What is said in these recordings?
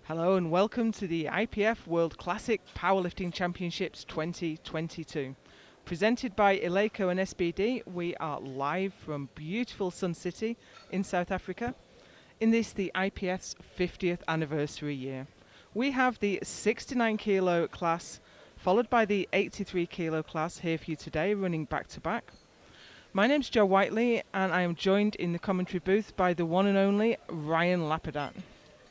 Hello and welcome to the IPF World Classic Powerlifting Championships 2022. Presented by Eleiko and SBD, we are live from beautiful Sun City in South Africa. In this, the IPF's 50th anniversary year. We have the 69 kilo class, followed by the 83 kilo class here for you today, running back to back. My name's Joe Whiteley, and I am joined in the commentary booth by the one and only Ryan Lapadat.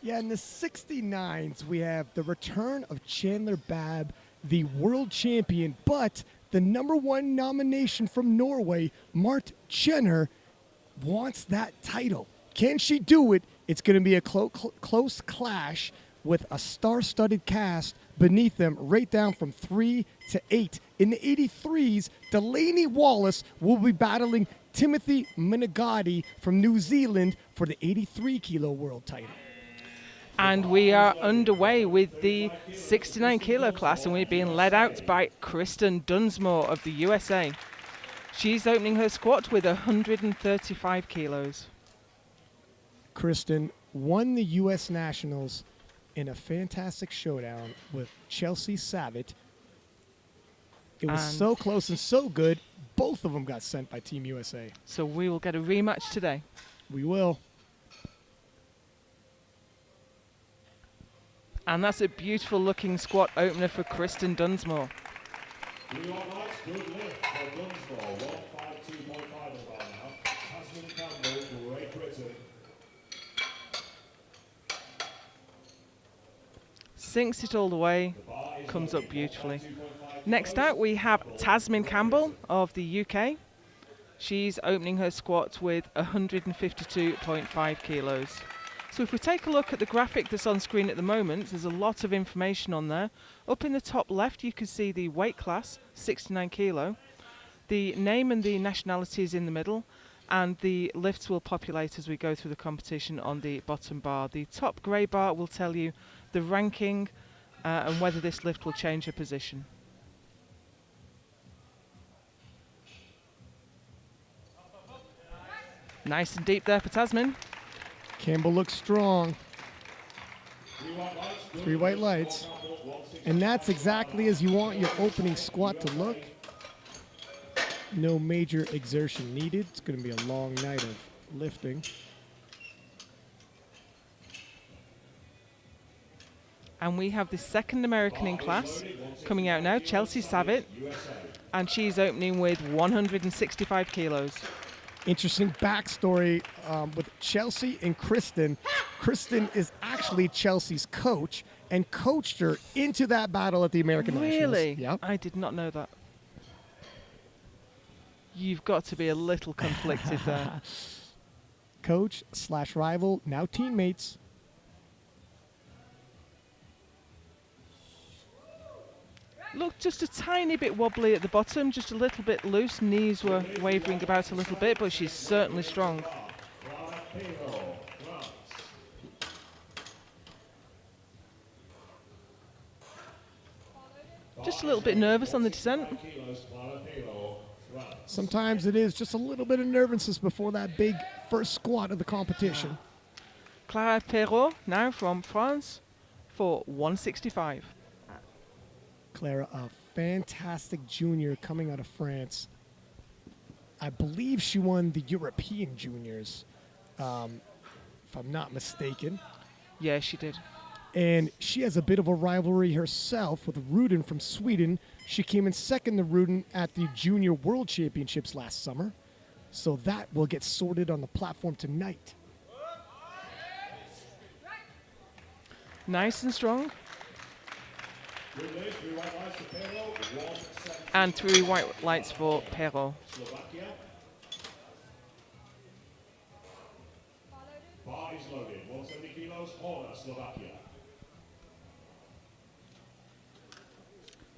Yeah, in the 69s, we have the return of Chandler Babb, the world champion, but the #1 nomination from Norway, Mart Jenner, wants that title. Can she do it? It's going to be a close clash with a star-studded cast beneath them, right down from 3 to 8. In the 83s, Delaney Wallace will be battling Timothy Menegatti from New Zealand for the 83 kilo world title. And we are underway with the 69 kilo class, and we're being led out by Kristen Dunsmore of the USA. She's opening her squat with 135 kilos. Kristen won the U.S. Nationals in a fantastic showdown with Chelsea Savitt. It was so close and so good, both of them got sent by Team USA. So we will get a rematch today. We will. And that's a beautiful looking squat opener for Kristen Dunsmore. Good lift for Dunsmore, 152.5 about now. Tasman Campbell, Great Britain. Sinks it all the way, comes up beautifully. Next out we have Tasmin Campbell of the UK. She's opening her squat with 152.5 kilos. So if we take a look at the graphic that's on screen at the moment, there's a lot of information on there. Up in the top left you can see the weight class, 69 kilo. The name and the nationality is in the middle, and the lifts will populate as we go through the competition on the bottom bar. The top grey bar will tell you the ranking and whether this lift will change her position. Nice and deep there for Tasmin. Campbell looks strong. 3 white lights. And that's exactly as you want your opening squat to look. No major exertion needed. It's going to be a long night of lifting. And we have the second American in class coming out now, Chelsea Savitt. And she's opening with 165 kilos. Interesting backstory with Chelsea and Kristen. Kristen is actually Chelsea's coach and coached her into that battle at the American Nationals. Really? Yep. I did not know that. You've got to be a little conflicted there. Coach / rival, now teammates. Look, just a tiny bit wobbly at the bottom, just a little bit loose. Knees were wavering about a little bit, but she's certainly strong. Just a little bit nervous on the descent. Sometimes it is just a little bit of nervousness before that big first squat of the competition. Clara Perrault, now from France, for 165. Clara, a fantastic junior coming out of France. I believe she won the European juniors, if I'm not mistaken. Yeah, she did. And she has a bit of a rivalry herself with Rudin from Sweden. She came in second to Rudin at the Junior World Championships last summer. So that will get sorted on the platform tonight. Nice and strong. And 3 white lights for Perrault. Bar is loaded, 170 kilos, Horner, Slovakia.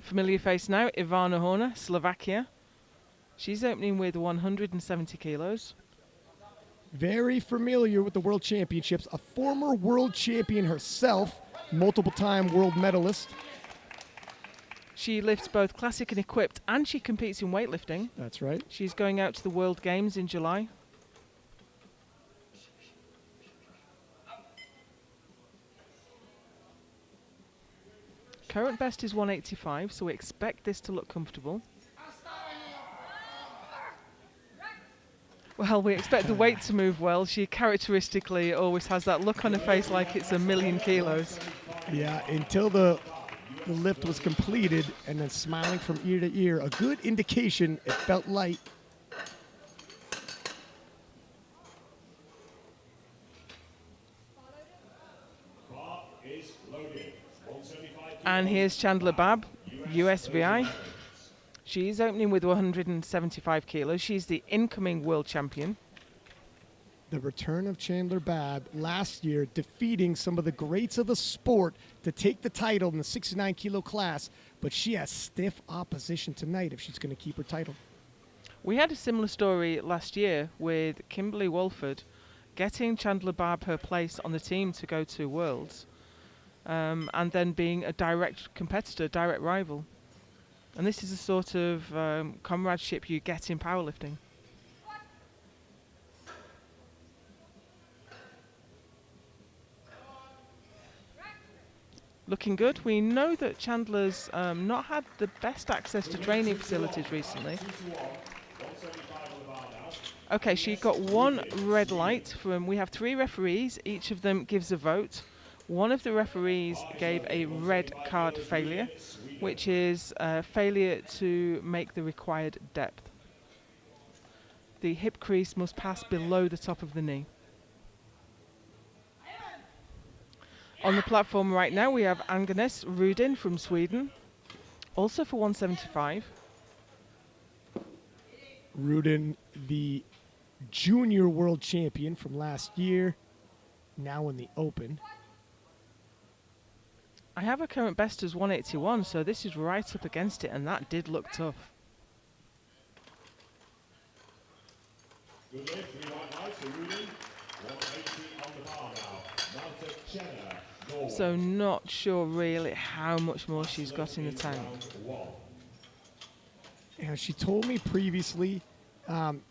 Familiar face now, Ivana Horner, Slovakia. She's opening with 170 kilos. Very familiar with the World Championships. A former world champion herself, multiple-time world medalist. She lifts both classic and equipped, and she competes in weightlifting. That's right. She's going out to the World Games in July. current best is 185, so we expect this to look comfortable. Well, we expect the weight to move well. She characteristically always has that look on her face like it's a million kilos. Yeah, until the lift was completed and then smiling from ear to ear, a good indication it felt light. Bar is loaded. 175 And here's Chandler Babb, USVI. She's opening with 175 kilos. She's the incoming world champion. The return of Chandler Babb last year, defeating some of the greats of the sport to take the title in the 69 kilo class, but she has stiff opposition tonight if she's going to keep her title. We had a similar story last year with Kimberly Walford getting Chandler Babb her place on the team to go to Worlds, and then being a direct competitor, direct rival. And this is a sort of comradeship you get in powerlifting. Looking good. We know that Chandler's not had the best access to training facilities recently. Okay, she got one red light from, we have 3 referees, each of them gives a vote. One of the referees gave a red card failure, which is failure to make the required depth. The hip crease must pass below the top of the knee. On the platform right now we have Agnes Rudin from Sweden, also for 175. Rudin, the junior world champion from last year, now in the open. I have a current best as 181, so this is right up against it, and that did look tough. Good lift, 3 white lights for Rudy. 180 on the bar now. Marta Jenner, Norway. So not sure really how much more she's got in the tank. Round 1. Yeah, she told me previously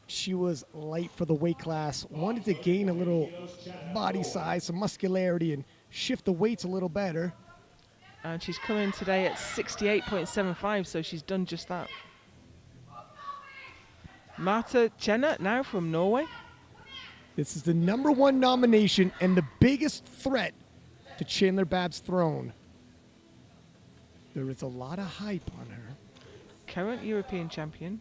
she was light for the weight class, wanted to gain a little body size, some muscularity, and shift the weights a little better. And she's coming today at 68.75, so she's done just that. Marta Jenner now from Norway. This is the #1 nomination and the biggest threat to Chandler Babb's throne. There is a lot of hype on her. Current European champion.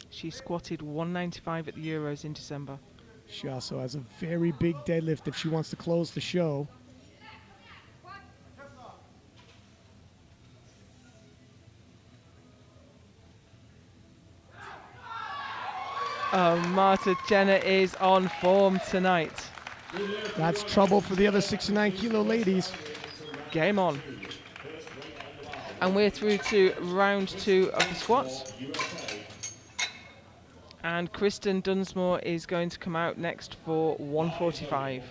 She squatted 195 at the Euros in December. She also has a very big deadlift if she wants to close the show. Oh, Marta Jenner is on form tonight. That's trouble for the other 69 kilo ladies. Game on. And we're through to round 2 of the squats. And Kristen Dunsmore is going to come out next for 145.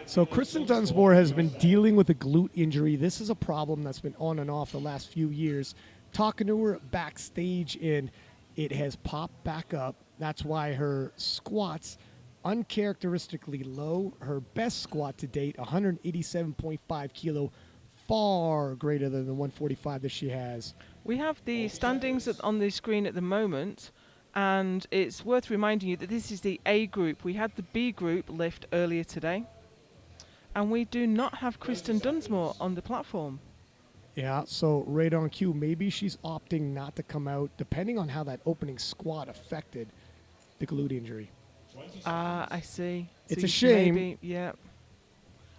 So Kristen Dunsmore has been dealing with a glute injury. This is a problem that's been on and off the last few years. Talking to her backstage, and it has popped back up. That's why her squats uncharacteristically low. Her best squat to date, 187.5 kilo, far greater than the 145 that she has. We have the standings on the screen at the moment, and it's worth reminding you that this is the A group. We had the B group lift earlier today, and we do not have Kristen Dunsmore on the platform. Yeah, so right on cue. Maybe she's opting not to come out, depending on how that opening squat affected the glute injury. Ah, I see. It's So a shame. Maybe, yeah.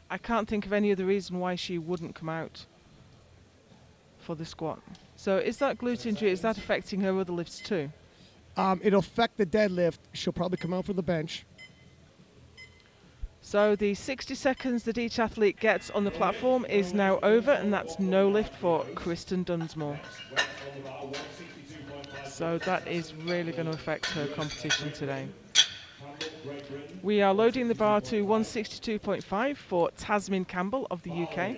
I can't think of any other reason why she wouldn't come out for the squat. So is that glute injury, is that affecting her other lifts too? It'll affect the deadlift. She'll probably come out for the bench. So the 60 seconds that each athlete gets on the platform is now over, and that's no lift for Kristen Dunsmore. So that is really going to affect her competition today. We are loading the bar to 162.5 for Tasmin Campbell of the UK.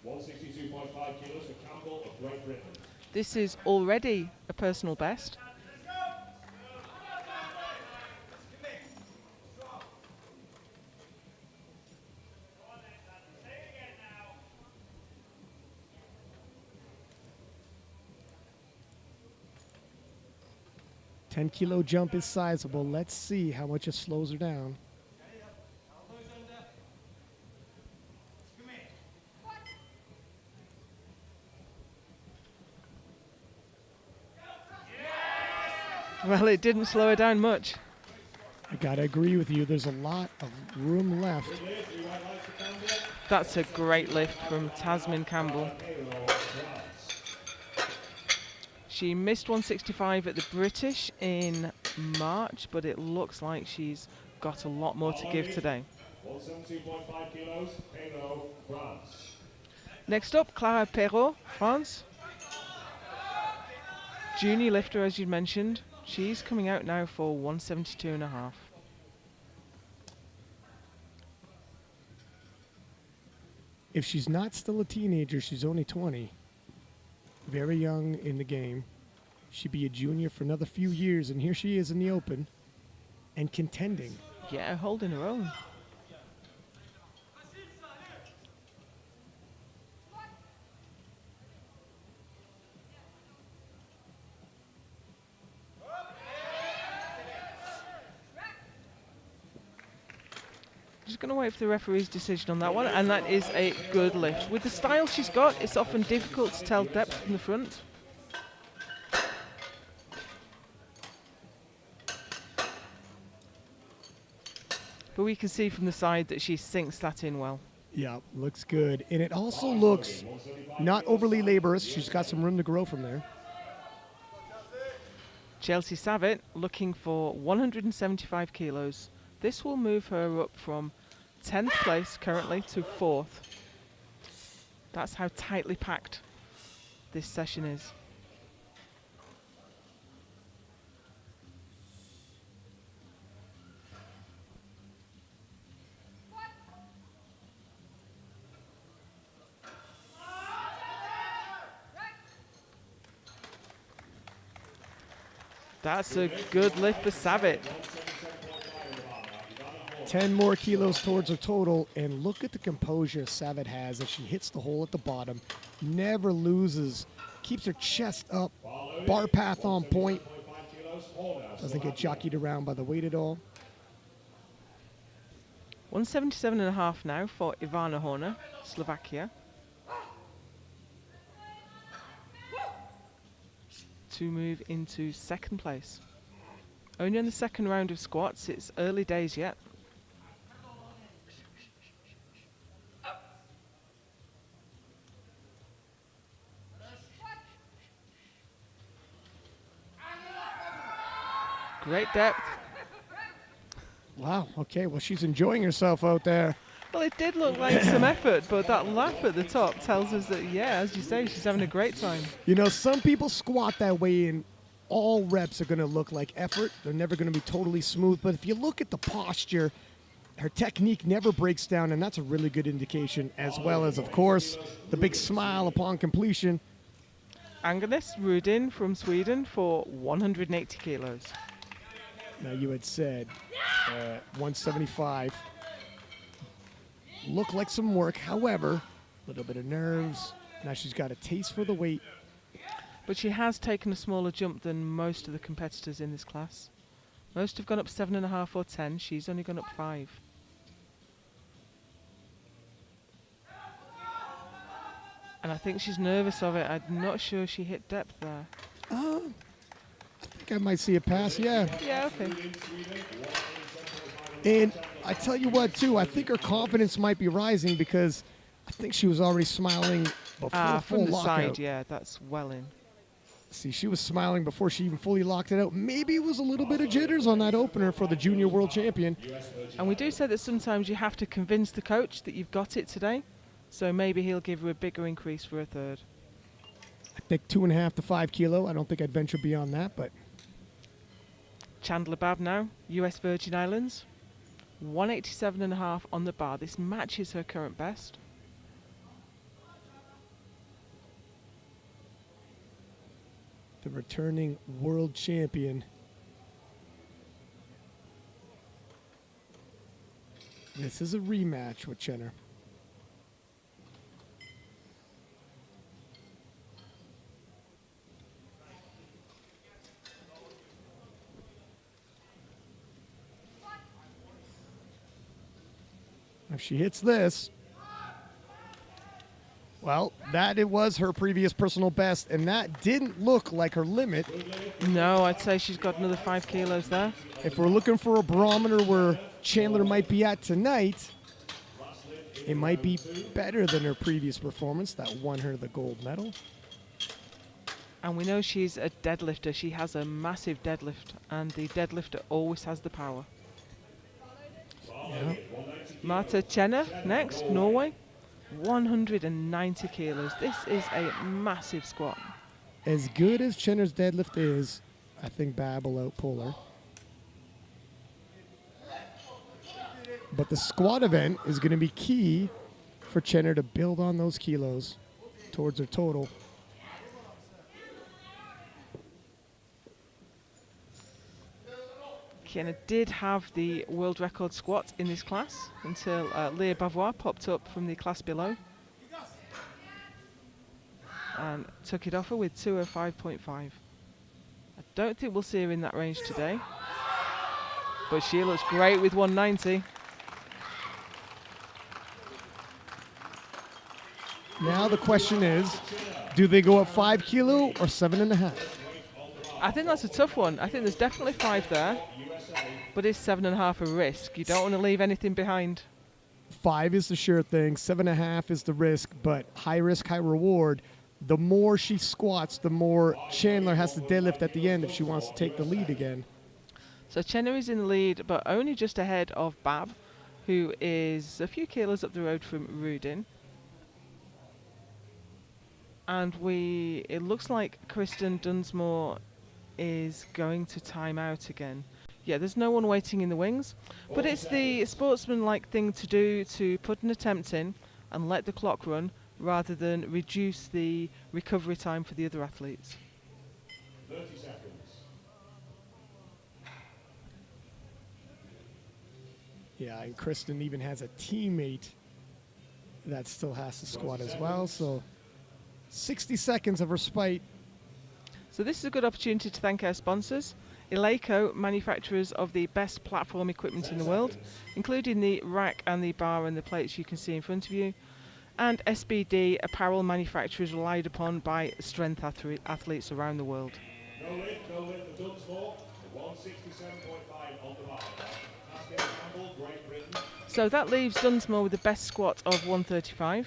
162.5 kilos for Campbell of Great Britain. This is already a personal best. 10-kilo jump is sizable. Let's see how much it slows her down. Well, it didn't slow her down much. I gotta agree with you. There's a lot of room left. That's a great lift from Tasmin Campbell. She missed 165 at the British in March, but it looks like she's got a lot more to give today. 172.5 kilos, Payot, France. Next up, Clara Perrault, France. Junior lifter, as you mentioned. She's coming out now for 172.5. If she's not still a teenager, she's only 20. Very young in the game. She'd be a junior for another few years, and here she is in the open and contending. Yeah, holding her own. Just going to wait for the referee's decision on that one, and that is a good lift. With the style she's got, it's often difficult to tell depth from the front. But we can see from the side that she sinks that in well. Yeah, looks good. And it also looks not overly laborious. She's got some room to grow from there. Chelsea Savitt looking for 175 kilos. This will move her up from 10th place currently to 4th. That's how tightly packed this session is. That's a good lift for Savitt. 10 more kilos towards her total, and look at the composure Savitt has as she hits the hole at the bottom. Never loses, keeps her chest up, bar path on point, doesn't get jockeyed around by the weight at all. 177.5 now for Ivana Horner, Slovakia. To move into 2nd place. Only on the 2nd round of squats, it's early days yet. Great depth. Wow, okay, well, she's enjoying herself out there. Well, it did look like some effort, but that laugh at the top tells us that, yeah, as you say, she's having a great time. You know, some people squat that way, and all reps are going to look like effort. They're never going to be totally smooth. But if you look at the posture, her technique never breaks down, and that's a really good indication, as well as, of course, the big smile upon completion. Agnes Rudin from Sweden for 180 kilos. Now, you had said 175. Look like some work. However, a little bit of nerves. Now she's got a taste for the weight. But she has taken a smaller jump than most of the competitors in this class. Most have gone up 7.5 or 10. She's only gone up 5. And I think she's nervous of it. I'm not sure she hit depth there. I think I might see a pass, yeah. Yeah, okay. And I tell you what, too, I think her confidence might be rising because I think she was already smiling before full From the lockout. side, yeah, that's well in. See, she was smiling before she even fully locked it out. Maybe it was a little bit of jitters on that opener for the junior world champion. And we do say that sometimes you have to convince the coach that you've got it today. So maybe he'll give her a bigger increase for a 3rd. I think 2.5 to 5 kilo. I don't think I'd venture beyond that, but Chandler Babb now, US Virgin Islands. 187.5 on the bar. This matches her current best. the returning world champion. This is a rematch with Chenner. If she hits this, well, that it was her previous personal best, and that didn't look like her limit. No, I'd say she's got another 5 kilos there. If we're looking for a barometer where Chandler might be at tonight, it might be better than her previous performance that won her the gold medal. And we know she's a deadlifter. She has a massive deadlift, and the deadlifter always has the power. Yeah. Marta Chenner next, Norway. 190 kilos. This is a massive squat. As good as Chenner's deadlift is, I think Bab will outpull her. But the squat event is going to be key for Chenner to build on those kilos towards her total. Kienna did have the world record squat in this class until Leah Bavois popped up from the class below and took it off her with 205.5. I don't think we'll see her in that range today, but she looks great with 190. Now the question is, do they go up 5 kilo or 7.5? I think that's a tough one. I think there's definitely 5 there, but it's 7.5 a risk. You don't want to leave anything behind. 5 is the sure thing, 7.5 is the risk, but high risk, high reward. The more she squats, the more Chandler has to deadlift at the end if she wants to take the lead again. So Chenner is in the lead, but only just ahead of Bab, who is a few kilos up the road from Rudin. And it looks like Kristen Dunsmore is going to time out again. Yeah, there's no one waiting in the wings, but it's the sportsman-like thing to do, to put an attempt in and let the clock run rather than reduce the recovery time for the other athletes. 30 seconds. Yeah, and Kristen even has a teammate that still has to squat as well, so 60 seconds of respite. So this is a good opportunity to thank our sponsors. Eleiko, manufacturers of the best platform equipment in the world, including the rack and the bar and the plates you can see in front of you. And SBD, apparel manufacturers relied upon by strength athletes around the world. No lift for Dunsmore. 167.5 on the bar. Asking Campbell, Great Britain. So that leaves Dunsmore with the best squat of 135.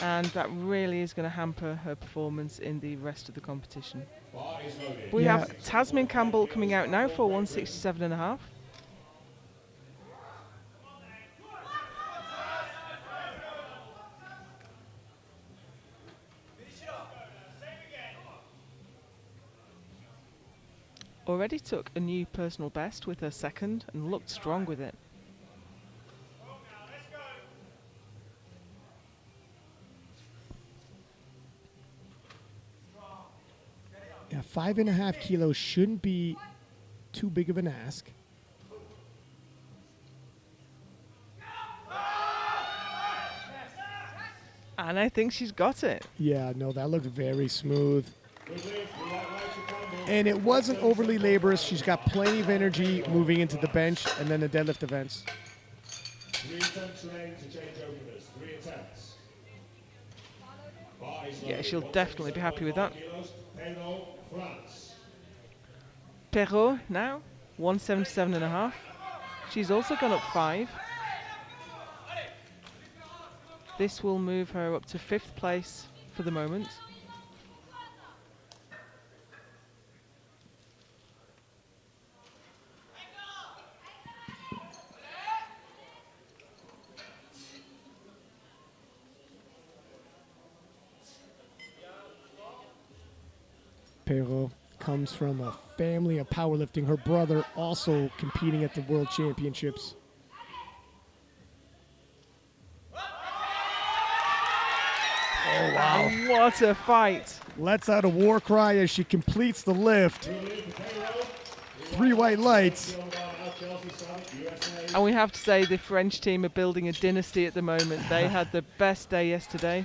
And that really is going to hamper her performance in the rest of the competition. Bar is loaded. We Yeah. have Tasmin Campbell coming out now for 167.5. Already took a new personal best with her second and looked strong with it. Yeah, 5.5 kilos shouldn't be too big of an ask. And I think she's got it. Yeah, no, that looked very smooth. And it wasn't overly laborious. She's got plenty of energy moving into the bench and then the deadlift events. 3 attempts remain to change openers. 3 attempts. Bar is Yeah, loaded. she'll definitely be happy with that. 167.5 kilos. Payroll, France. Perrault now, 177.5. She's also gone up 5. This will move her up to 5th place for the moment. Perrault comes from a family of powerlifting. Her brother also competing at the World Championships. Oh, wow. And what a fight. Lets out a war cry as she completes the lift. 3 white lights. And we have to say the French team are building a dynasty at the moment. They had the best day yesterday.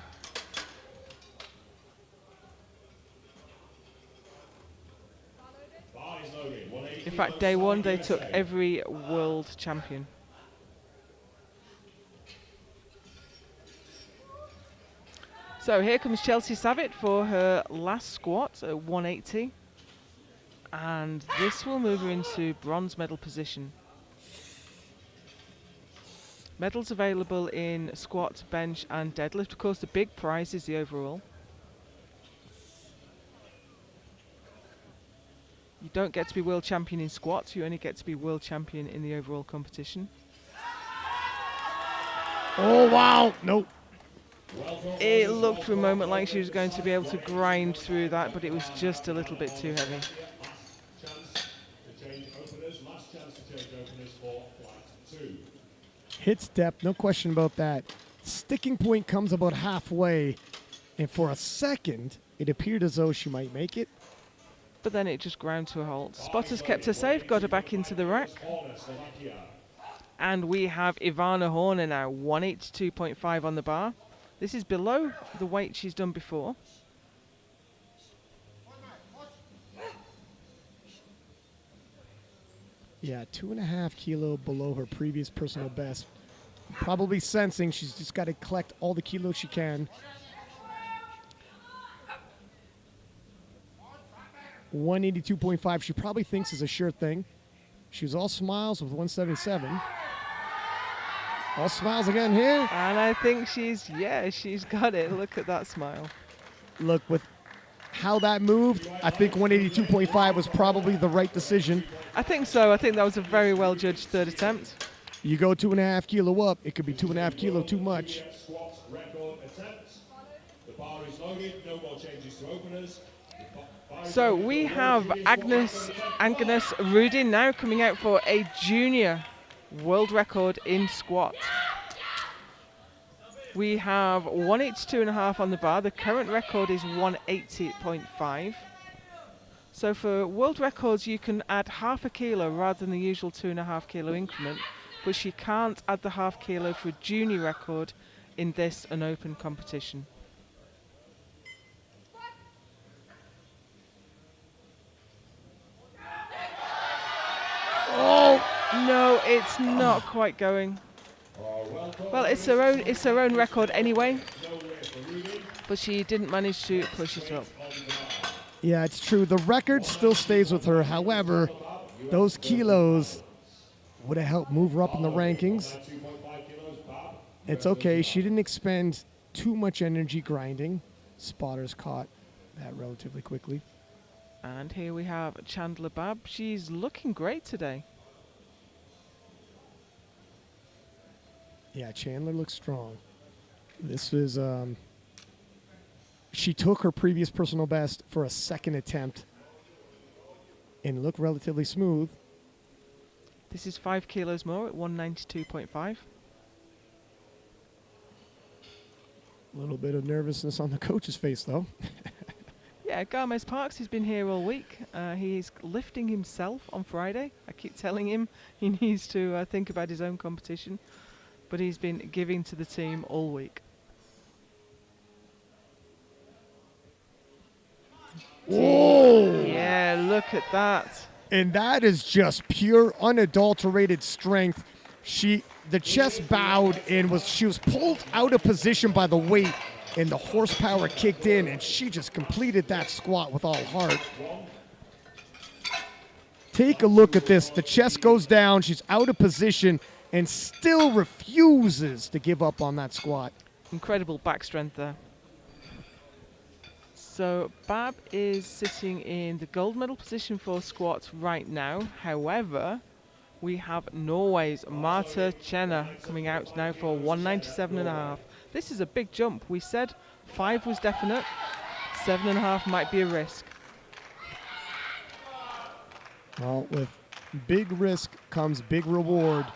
Bar is loaded. 180 In fact, day one they took every world champion. So here comes Chelsea Savitt for her last squat at 180. And this will move her into bronze medal position. Medals available in squat, bench and deadlift. Of course, the big prize is the overall. You don't get to be world champion in squats, you only get to be world champion in the overall competition. Oh, wow. Nope. It looked for a moment like she was going to be able to grind through that, but it was just a little bit too heavy. Last chance to change openers. Last chance to change openers for flight 2. Hits depth, no question about that. Sticking point comes about halfway, and for a second, it appeared as though she might make it. But then it just ground to a halt. Spotters kept her safe, got her back into the rack. Horner, Slovakia. And we have Ivana Horner now, 182.5 on the bar. This is below the weight she's done before. Yeah, 2.5 kilo below her previous personal best. Probably sensing she's just got to collect all the kilos she can. 182.5, she probably thinks is a sure thing. She was all smiles with 177. All smiles again here. And I think she's got it. Look at that smile. Look, with how that moved, I think 182.5 was probably the right decision. I think so. I think that was a very well judged third attempt. You go 2.5 kilo up, it could be 2.5 kilo too much. Squat record attempt. The bar is loaded. No more changes to openers. So we have Agnes Rudin now coming out for a junior world record in squat. We have 182.5 on the bar. The current record is 180.5. So for world records, you can add half a kilo rather than the usual 2.5 kilo increment, but she can't add the half kilo for a junior record in this an open competition. Oh! No, it's not quite going. Well, it's her own record anyway, but she didn't manage to push it up. Yeah, it's true. The record still stays with her. However, those kilos would have helped move her up in the rankings. It's okay. She didn't expend too much energy grinding. Spotters caught that relatively quickly. And here we have Chandler Babb. She's looking great today. Yeah, Chandler looks strong. This is, she took her previous personal best for a second attempt and looked relatively smooth. This is 5 kilos more at 192.5. A little bit of nervousness on the coach's face, though. Yeah, Garmes Parks has been here all week. He's lifting himself on Friday. I keep telling him he needs to think about his own competition, but he's been giving to the team all week. Whoa! Yeah, look at that. And that is just pure, unadulterated strength. The chest bowed and she was pulled out of position by the weight, and the horsepower kicked in, and she just completed that squat with all heart. Take a look at this. The chest goes down, she's out of position, and still refuses to give up on that squat. Incredible back strength there. So Babb is sitting in the gold medal position for squats right now. However, we have Norway's Marta Chenna coming out now for 197.5. This is a big jump. We said 5 was definite, 7.5 might be a risk. Well, with big risk comes big reward.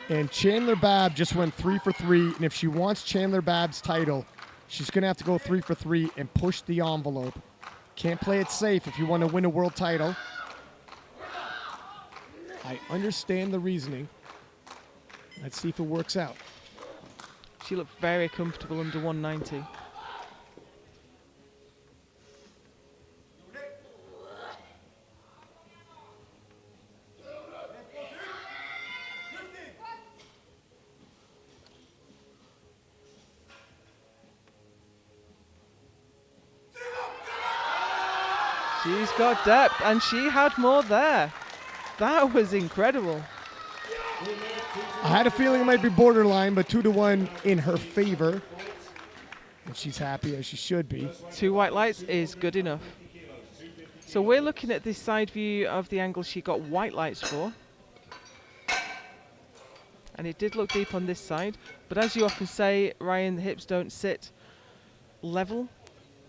And Chandler Babb just went 3 for 3. And if she wants Chandler Babb's title, she's going to have to go 3 for 3 and push the envelope. Can't play it safe if you want to win a world title. I understand the reasoning. Let's see if it works out. She looked very comfortable under 190. She's got depth, and she had more there. That was incredible. I had a feeling it might be borderline, but 2-1 in her favor. And she's happy, as she should be. 2 white lights is good enough. So we're looking at this side view of the angle she got white lights for. And it did look deep on this side. But as you often say, Ryan, the hips don't sit level.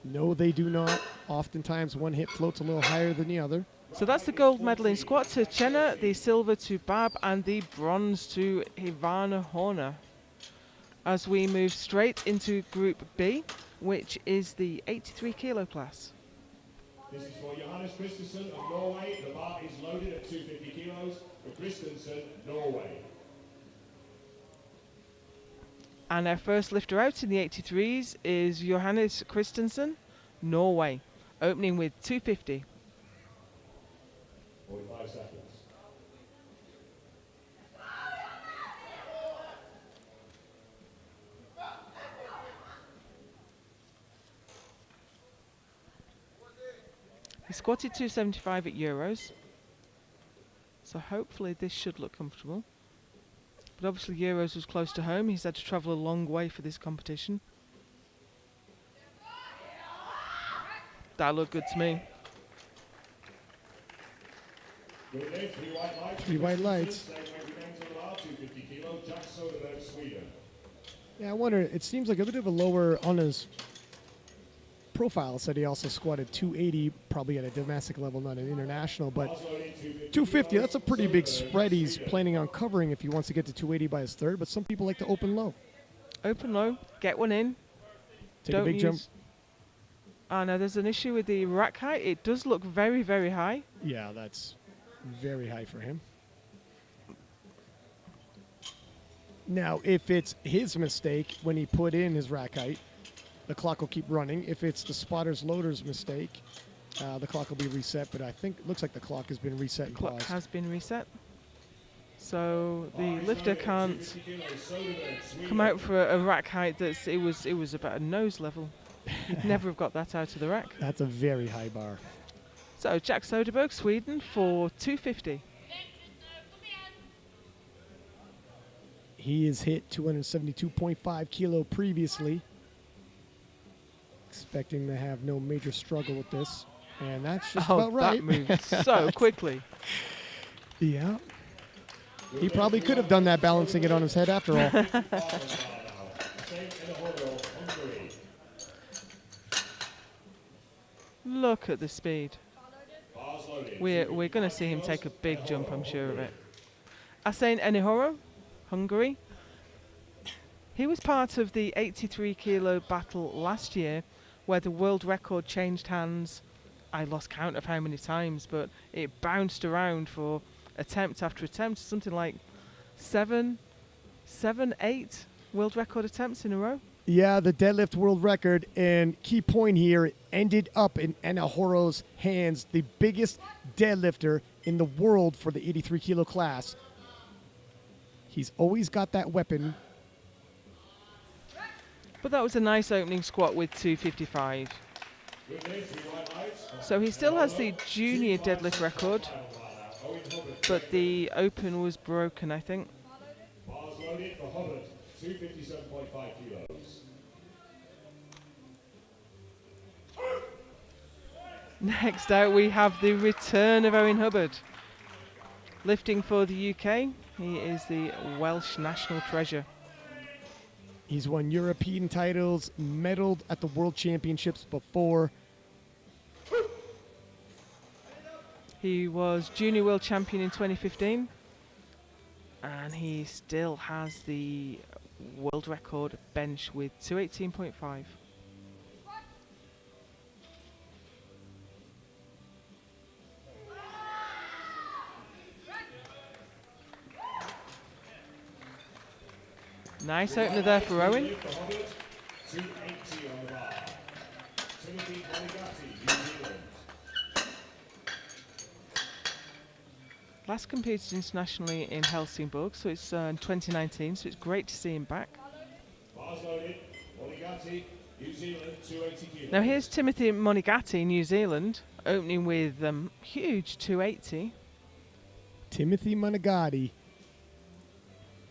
No, they do not. Oftentimes, one hip floats a little higher than the other. So that's the gold medal in squat to Chenna, the silver to Bab, and the bronze to Ivana Horner. As we move straight into Group B, which is the 83 kilo class. This is for Johannes Christensen of Norway. The bar is loaded at 250 kilos for Christensen, Norway. And our first lifter out in the 83s is Johannes Christensen, Norway, opening with 250. 45 seconds. He squatted 275 at Euros, so hopefully this should look comfortable. But obviously Euros was close to home. He's had to travel a long way for this competition. That looked good to me. Good day, 3 white lights. 3 white lights. Same weight remains on the bar, 250 kilo. Jack Soderberg, Sweden. Yeah, I wonder, it seems like a bit of a lower on his profile. Said he also squatted 280, probably at a domestic level, not an international, but 250, that's a pretty big spread he's planning on covering if he wants to get to 280 by his third, but some people like to open low. Open low, get one in. Take a big jump. Oh no, there's an issue with the rack height. It does look very, very high. Yeah, that's very high for him. Now, if it's his mistake when he put in his rack height, the clock will keep running. If it's the spotter's loader's mistake, the clock will be reset. But I think it looks like the clock has been reset and Clock paused. has been reset. So the lifter can't come out for a rack height that's it was about a nose level. You'd never have got that out of the rack. That's a very high bar. So Jack Soderberg, Sweden, for 250. He has hit 272.5 kilo previously. Expecting to have no major struggle with this. And that's just about right. That moved so quickly. Yeah. He probably could have done that balancing it on his head after all. Look at the speed. We're going to see him take a big jump, I'm sure of it. Asen Enihoro, Hungary. He was part of the 83 kilo battle last year where the world record changed hands. I lost count of how many times, but it bounced around for attempt after attempt, something like 7, 8 world record attempts in a row. Yeah, the deadlift world record, and key point here, it ended up in Enihoro's hands, the biggest deadlifter in the world for the 83 kilo class. He's always got that weapon. But that was a nice opening squat with 255. So he still has the junior deadlift record, but the open was broken, I think. Bars loaded for Hubbard, 257.5 kilos. Next out we have the return of Owen Hubbard. Lifting for the UK, he is the Welsh national treasure. He's won European titles, medaled at the World Championships before. He was junior world champion in 2015, and he still has the world record bench with 218.5. Nice opener there for Owen. 280 on the bar. Timothy Moligatti, New Zealand. Last competed internationally in Helsingborg, so it's 2019, so it's great to see him back. Bars loaded, Moligatti, New Zealand, 280 kilos. Now here's Timothy Monigatti, New Zealand, opening with huge 280. Timothy Monagatti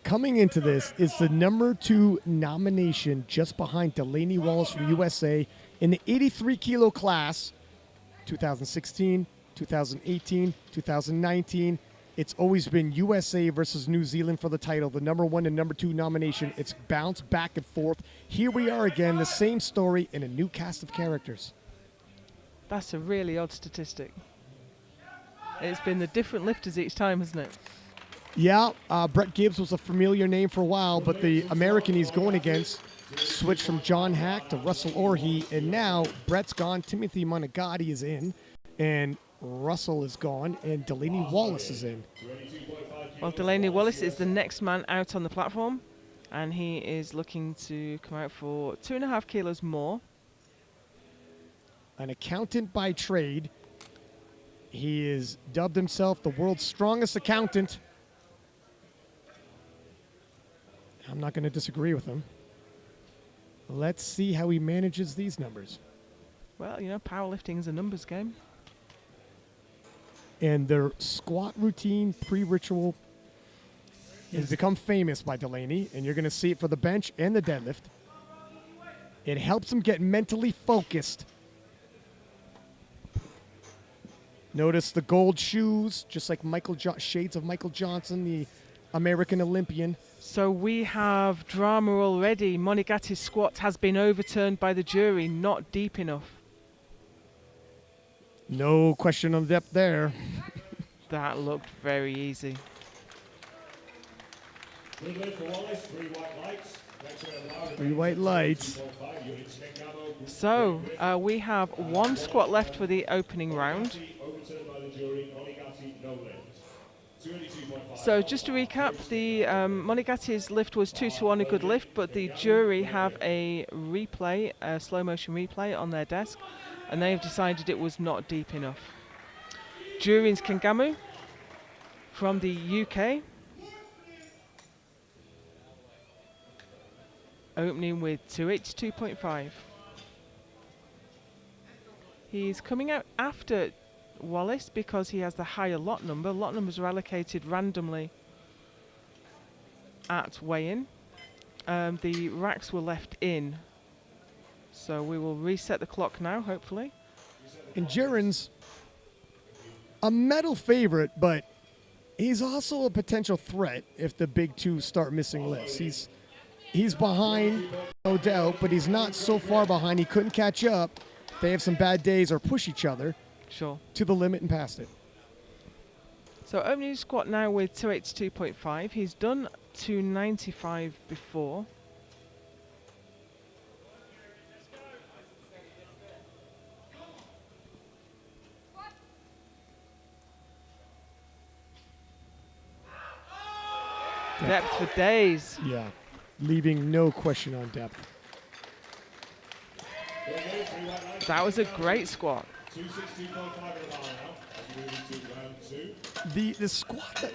coming into this is the number 2 nomination, just behind Delaney Wallace from USA in the 83 kilo class. 2016, 2018, 2019. It's always been USA versus New Zealand for the title, the number 1 and number 2 nomination. It's bounced back and forth. Here we are again, the same story in a new cast of characters. That's a really odd statistic. It's been the different lifters each time, hasn't it? Yeah, Brett Gibbs was a familiar name for a while, but the American he's going against switched from John Hack to Russell Orhe, and now Brett's gone, Timothy Monagatti is in, and Russell is gone, and Delaney Wallace is in. Well, Delaney Wallace is the next man out on the platform, and he is looking to come out for 2.5 kilos more. An accountant by trade. He is dubbed himself the world's strongest accountant. I'm not going to disagree with him. Let's see how he manages these numbers. Well, you know, powerlifting is a numbers game. And their squat routine pre-ritual has become famous by Delaney, and you're going to see it for the bench and the deadlift. It helps him get mentally focused. Notice the gold shoes, just like shades of Michael Johnson, the American Olympian. So we have drama already. Monigatti's squat has been overturned by the jury, not deep enough. No question on depth there. That looked very easy. Good lift for Wallace, 3 white lights. Next to him, Lara, 3 white lights. 2.5 units. Mengamo, So we have 1 squat left for the opening round. overturned by the jury. Monigatti, no lift. 282.5. So just to recap, the Monigatti's lift was 2-1, a good lift, but the jury have a replay, a slow motion replay on their desk, and they have decided it was not deep enough. Jurin's Kengamu from the UK, opening with 282.5. He's coming out after Wallace because he has the higher lot number. Lot numbers are allocated randomly at weigh-in. The racks were left in, so we will reset the clock now, hopefully. And Jaren's a medal favorite, but he's also a potential threat if the big 2 start missing lifts. He's behind, no doubt, but he's not so far behind he couldn't catch up. They have some bad days or push each other Sure. to the limit and past it. So opening squat now with 282.5. He's done 295 before. Depth for days. Yeah, leaving no question on depth. That was a great squat. 262.5 in the bar now. As we move into round 2.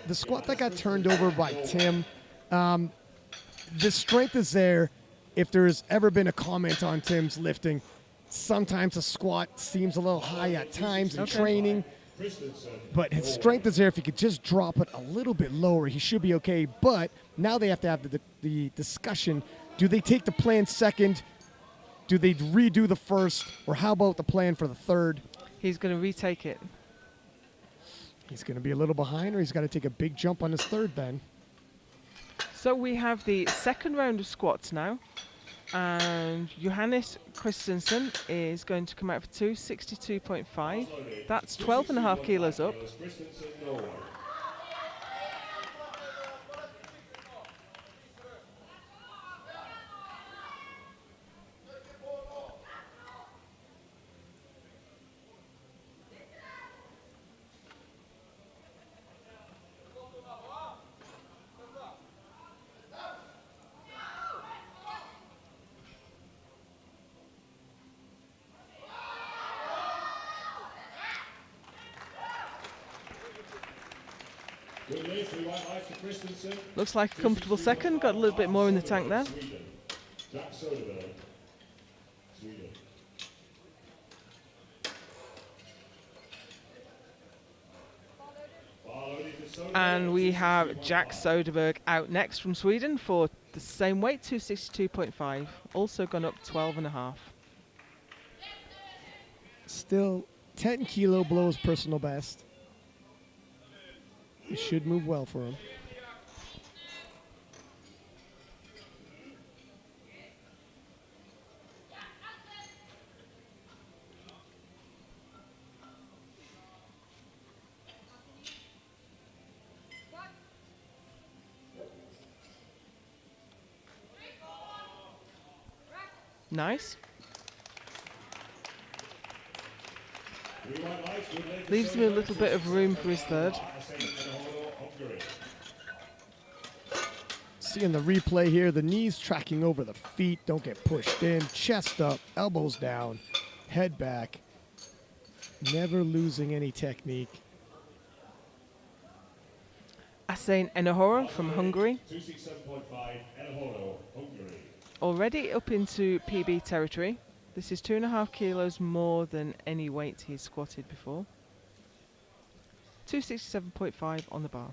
The squat that got turned over by Tim, the strength is there. If there's ever been a comment on Tim's lifting, sometimes the squat seems a little high at times in training, but his strength is there. If he could just drop it a little bit lower, he should be okay. But now they have to have the discussion. Do they take the plan second? Do they redo the first? Or how about the plan for the third? He's going to retake it. He's going to be a little behind, or he's got to take a big jump on his third then. So we have the second round of squats now. And Johannes Christensen is going to come out for 262.5. That's 12.5 kilos up. Christensen, Norway. Good lift, 3 white lights for Christensen. Looks like a comfortable second. Got a little bit more in the tank there. Sweden. Jack Soderberg. And we have Jack Soderberg out next from Sweden for the same weight, 262.5. Also gone up 12.5. Still 10 kilo below his personal best. It should move well for him. Nice. Leaves him a little bit of room for his third. Seeing the replay here, the knees tracking over the feet, don't get pushed in, chest up, elbows down, head back, never losing any technique. Asain Enohoro from Hungary. 267.5, Enohoro, Hungary. Already up into PB territory. This is 2.5 kilos more than any weight he's squatted before. 267.5 on the bar.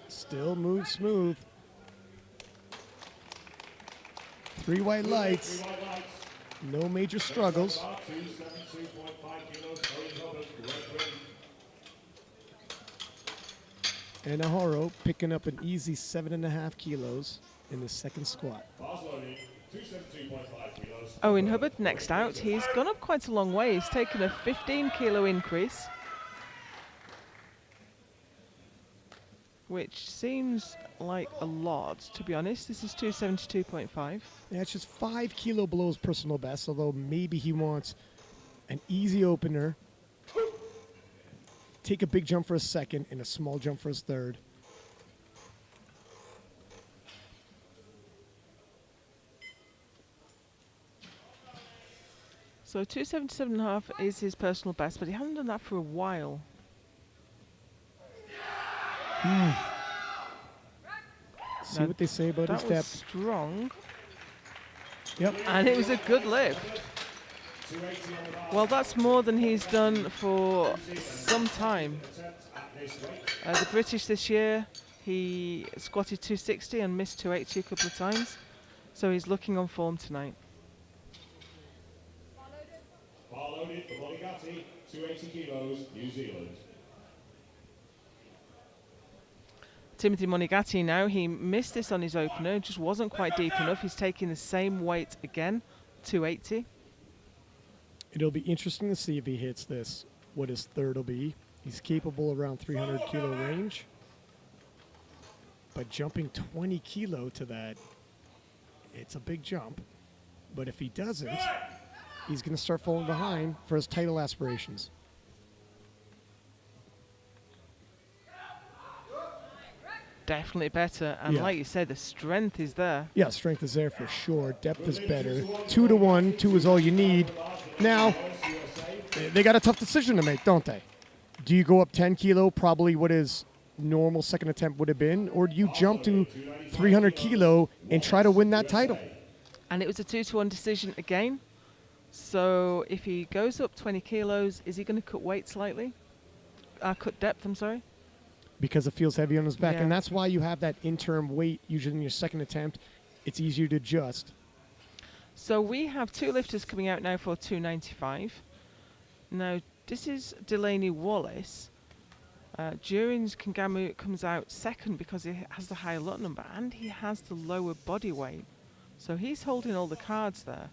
Still moves smooth. 3 white lights. No major struggles. 272.5 kilos, Owen Hubbard, red ring. Enohoro picking up an easy 7.5 kilos in the second squat. Bars loaded, 272.5 kilos. Owen Hubbard next out. He's gone up quite a long way. He's taken a 15 kilo increase, which seems like a lot, to be honest. This is 272.5. Yeah, it's just 5 kilo below his personal best, although maybe he wants an easy opener, take a big jump for his second, and a small jump for his third. So 277.5 is his personal best, but he hasn't done that for a while. See what they say about his That was depth. strong, Yep. and it was a good lift. Well, that's more than he's done for some time. The British this year, he squatted 260 and missed 280 a couple of times, so he's looking on form tonight. Bar loaded for Monigatti, 280 kilos, New Zealand. Timothy Monigatti now, he missed this on his opener, just wasn't quite deep enough. He's taking the same weight again, 280. It'll be interesting to see if he hits this, what his third will be. He's capable around 300 kilo range. But jumping 20 kilo to that, it's a big jump. But if he doesn't, he's going to start falling behind for his title aspirations. Definitely better, and Yeah. like you said, the strength is there. Yeah, strength is there for sure. Depth is better. 2 to 1. 2 is all you need. Now, they got a tough decision to make, don't they? Do you go up 10 kilo, probably what his normal second attempt would have been, or do you jump to 300 kilo and try to win that title? And it was a 2-to-1 decision again. So if he goes up 20 kilos, is he going to cut weight slightly? Cut depth, I'm sorry. Because it feels heavy on his back. Yeah. And that's why you have that interim weight usually in your second attempt. It's easier to adjust. So we have 2 lifters coming out now for 295. Now, this is Delaney Wallace. Durin's Kangamu comes out second because he has the higher lot number and he has the lower body weight. So he's holding all the cards there.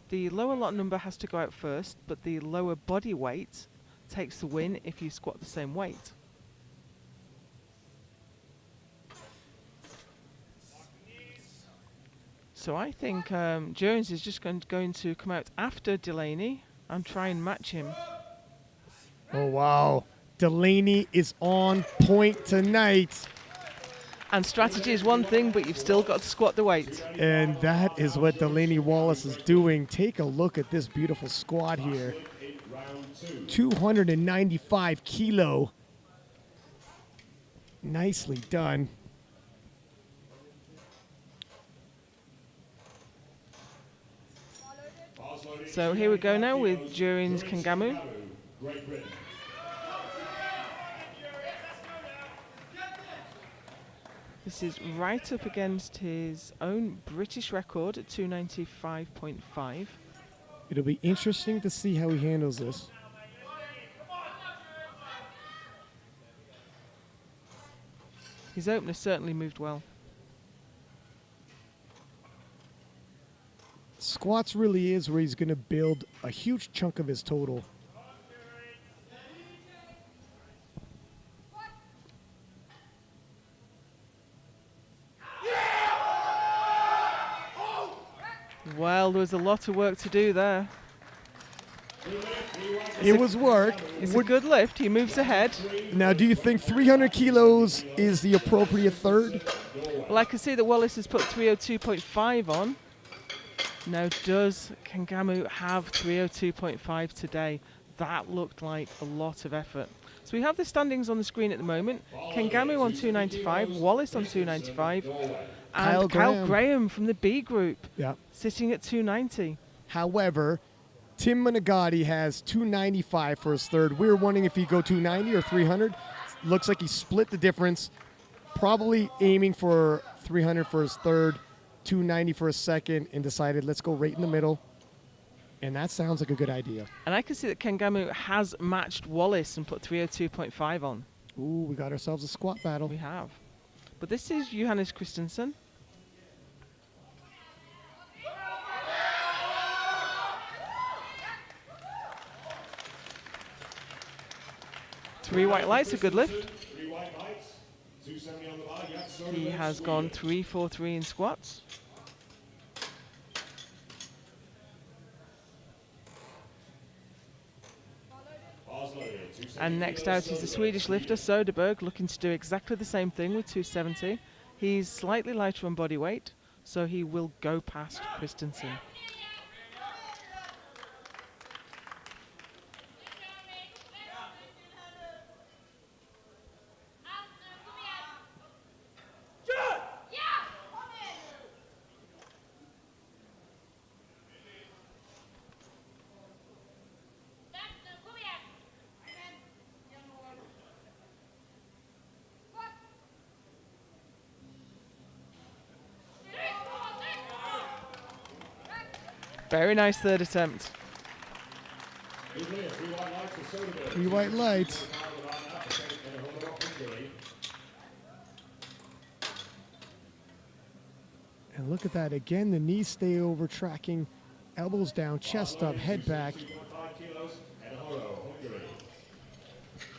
The lower lot number has to go out first, but the lower body weight takes the win if you squat the same weight. So I think Jones is just going to come out after Delaney and try and match him. Oh, wow. Delaney is on point tonight. And strategy is one thing, but you've still got to squat the weight. And that is what Delaney Wallace is doing. Take a look at this beautiful squat here. 295 kilo. Nicely done. So here we go now with Durin's Kangamu. Great Britain. This is right up against his own British record at 295.5. It'll be interesting to see how he handles this. His opener certainly moved well. Squats really is where he's going to build a huge chunk of his total. Well, there was a lot of work to do there. It was work. It's a good lift. He moves ahead. Now, do you think 300 kilos is the appropriate third? Well, I can see that Wallace has put 302.5 on. Now, does Kangamu have 302.5 today? That looked like a lot of effort. So we have the standings on the screen at the moment. Kangamu on 295, Wallace on 295, and Kyle Graham from the B group sitting at 290. However, Tim Managati has 295 for his third. We were wondering if he'd go 290 or 300. Looks like he split the difference, probably aiming for 300 for his third, 290 for his second, and decided let's go right in the middle. And that sounds like a good idea. And I can see that Kangamu has matched Wallace and put 302.5 on. Ooh, we got ourselves a squat battle. We have. But this is Johannes Christensen. Three white lights, a good lift. He has gone 3-4-3 in squats. And next out is the Swedish lifter Söderberg, looking to do exactly the same thing with 270. He's slightly lighter on body weight, so he will go past Christensen. Very nice third attempt. Three white lights. And look at that. Again, the knees stay over, tracking, elbows down, chest up, head back.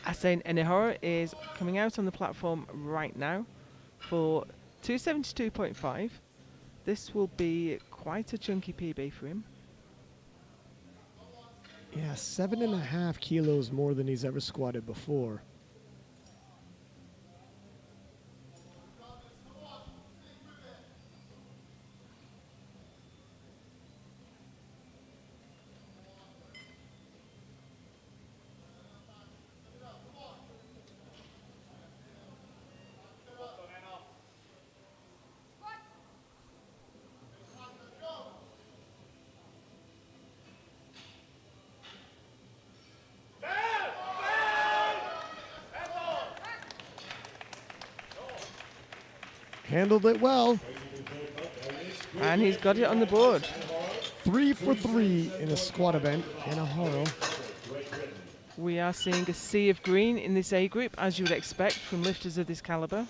Asain Enihora is coming out on the platform right now for 272.5. This will be quite a chunky PB for him. Yeah, 7.5 kilos more than he's ever squatted before. Handled it well. And he's got it on the board. 3 for 3 in a squat event in a horror. We are seeing a sea of green in this A group, as you would expect from lifters of this caliber.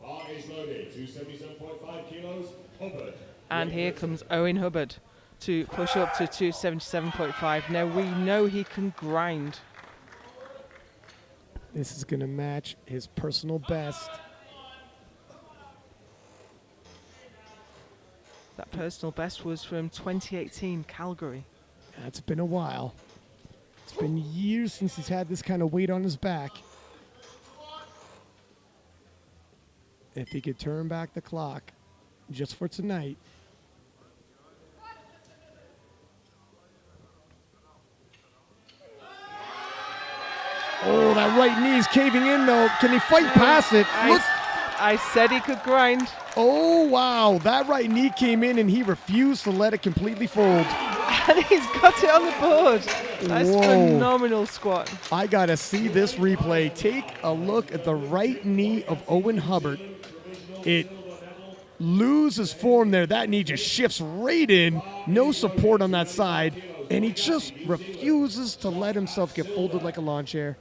Bar is loaded, 277.5 kilos, Hubbard. And here comes Owen Hubbard to push up to 277.5. Now we know he can grind. This is going to match his personal best. That personal best was from 2018 Calgary. That's been a while. It's been years since he's had this kind of weight on his back. If he could turn back the clock just for tonight. Oh, that right knee is caving in, though. Can he fight past it? Look. I said he could grind. Oh, wow. That right knee came in, and he refused to let it completely fold. And he's got it on the board. That's Whoa. phenomenal squat. I got to see this replay. Take a look at the right knee of Owen Hubbard. It loses form there. That knee just shifts right in. No support on that side. And he just refuses to let himself get folded like a lawn chair.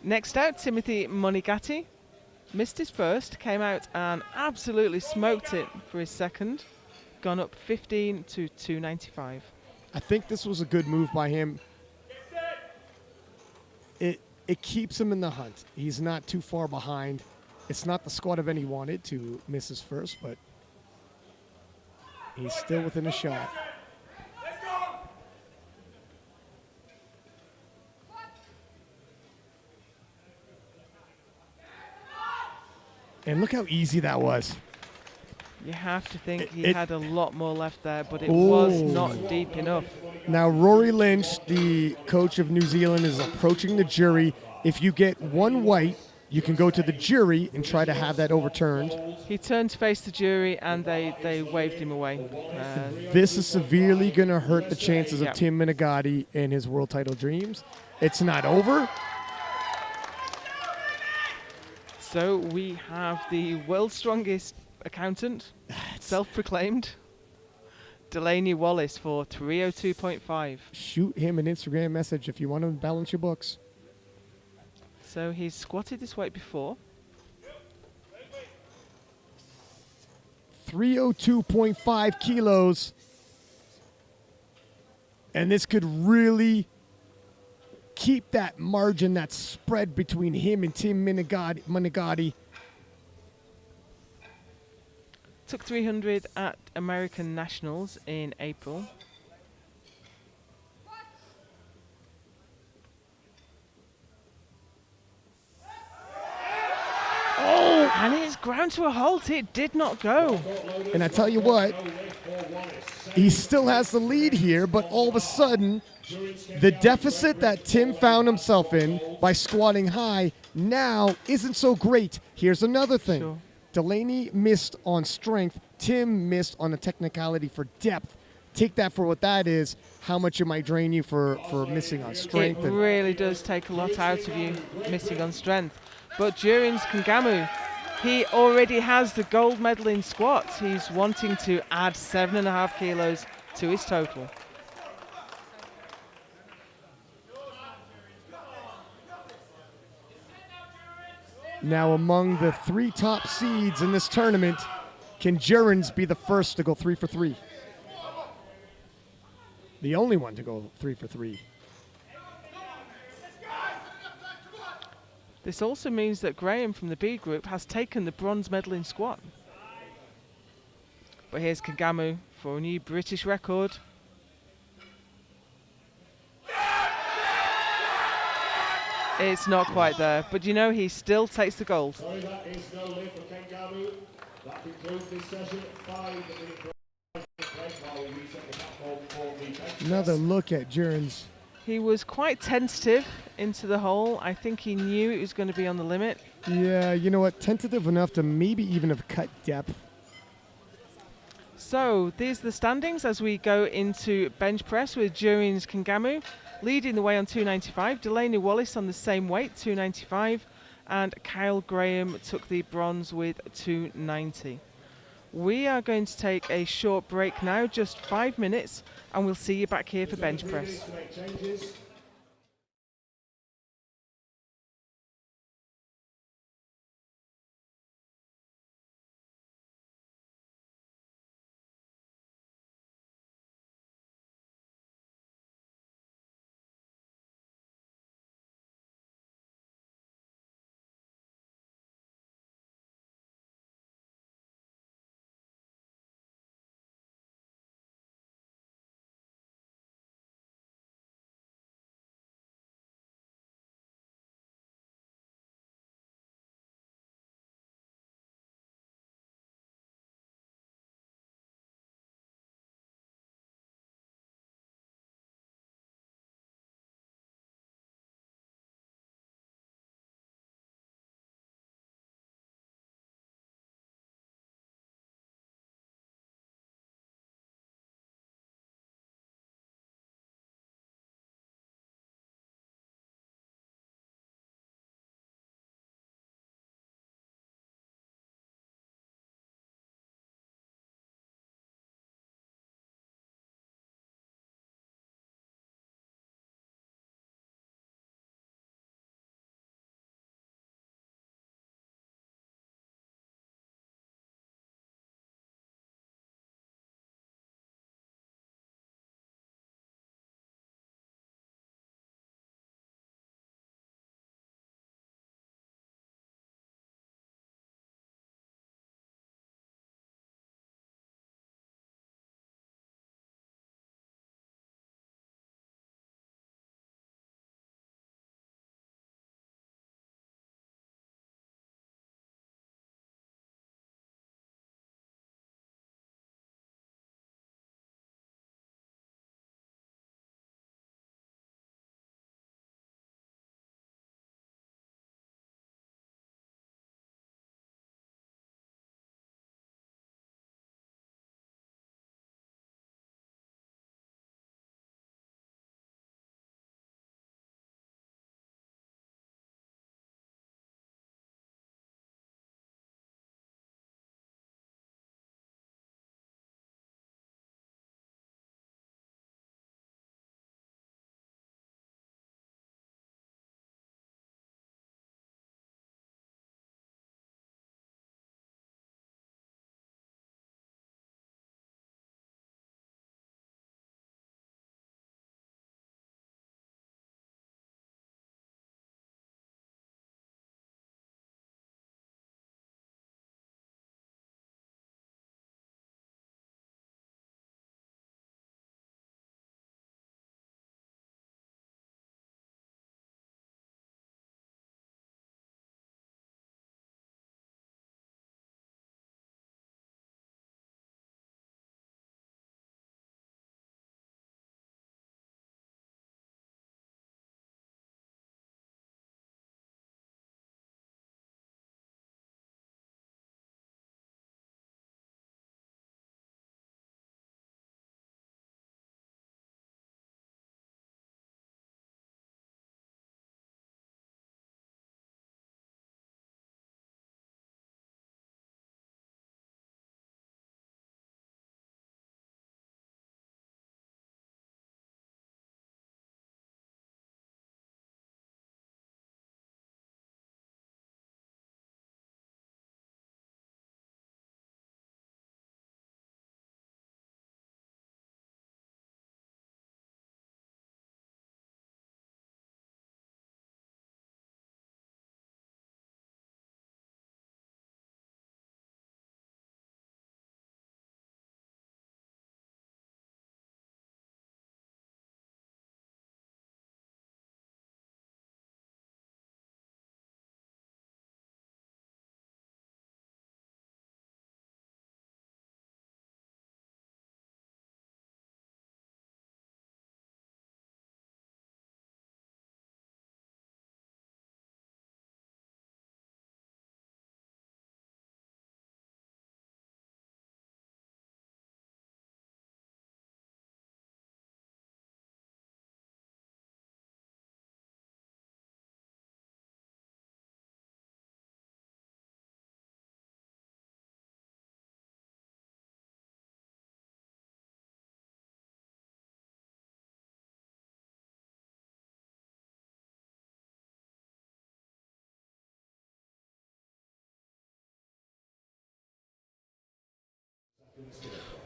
Next out, Timothy Monigatti. Missed his first, came out and absolutely smoked it for his second. Gone up 15 to 295. I think this was a good move by him. It keeps him in the hunt. He's not too far behind. It's not the squat event he wanted to miss his first, but he's still within a shot. And look how easy that was. You have to think he It- had a lot more left there, but it Ooh. was not deep enough. Now, Rory Lynch, the coach of New Zealand, is approaching the jury. If you get one white, you can go to the jury and try to have that overturned. He turned to face the jury and they waved him away. This is severely going to hurt the chances Yeah. of Tim Minigatti and his world title dreams. It's not over. So we have the world's strongest accountant, self-proclaimed, Delaney Wallace for 302.5. Shoot him an Instagram message if you want to balance your books. So he's squatted this weight before. 302.5 kilos. And this could really keep that margin, that spread between him and Tim Minigatti. Took 300 at American Nationals in April. Oh! And it's ground to a halt. It did not go. And I tell you what, he still has the lead here, but all of a sudden, the deficit that Tim found himself in by squatting high now isn't so great. Here's another thing. Sure. Delaney missed on strength. Tim missed on a technicality for depth. Take that for what that is, how much it might drain you for missing on strength. It really does take a lot out of you, missing on strength. But Jurins Kangamu, he already has the gold medal in squats. He's wanting to add 7.5 kilos to his total. Now, among the 3 top seeds in this tournament, can Jurins be the first to go 3 for 3? The only one to go 3 for 3. This also means that Graham from the B group has taken the bronze medal in squat. But here's Kangamu for a new British record. It's not quite there, but you know, he still takes the gold. Sorry, that is no lift for Kangamu. That concludes this session. 5-minute break while we reset the platform for the bench Another press. look at Jurins. He was quite tentative into the hole. I think he knew it was going to be on the limit. Yeah, you know what? Tentative enough to maybe even have cut depth. So these are the standings as we go into bench press with Jurins Kangamu leading the way on 295. Delaney Wallace on the same weight, 295. And Kyle Graham took the bronze with 290. We are going to take a short break now, just 5 minutes, and we'll see you back here for bench press. To make changes.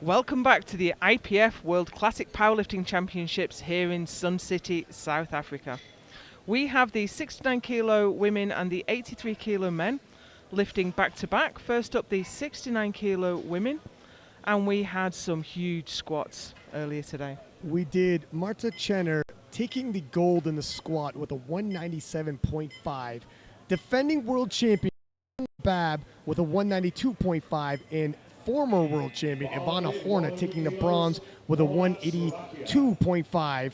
Welcome back to the IPF World Classic Powerlifting Championships here in Sun City, South Africa. We have the 69 kilo women and the 83 kilo men lifting back to back. First up, the 69 kilo women, and we had some huge squats earlier today. We did Marta Chenner taking the gold in the squat with a 197.5, defending world champion Bab with a 192.5, and former world champion Ivana Horna taking the bronze with a 182.5.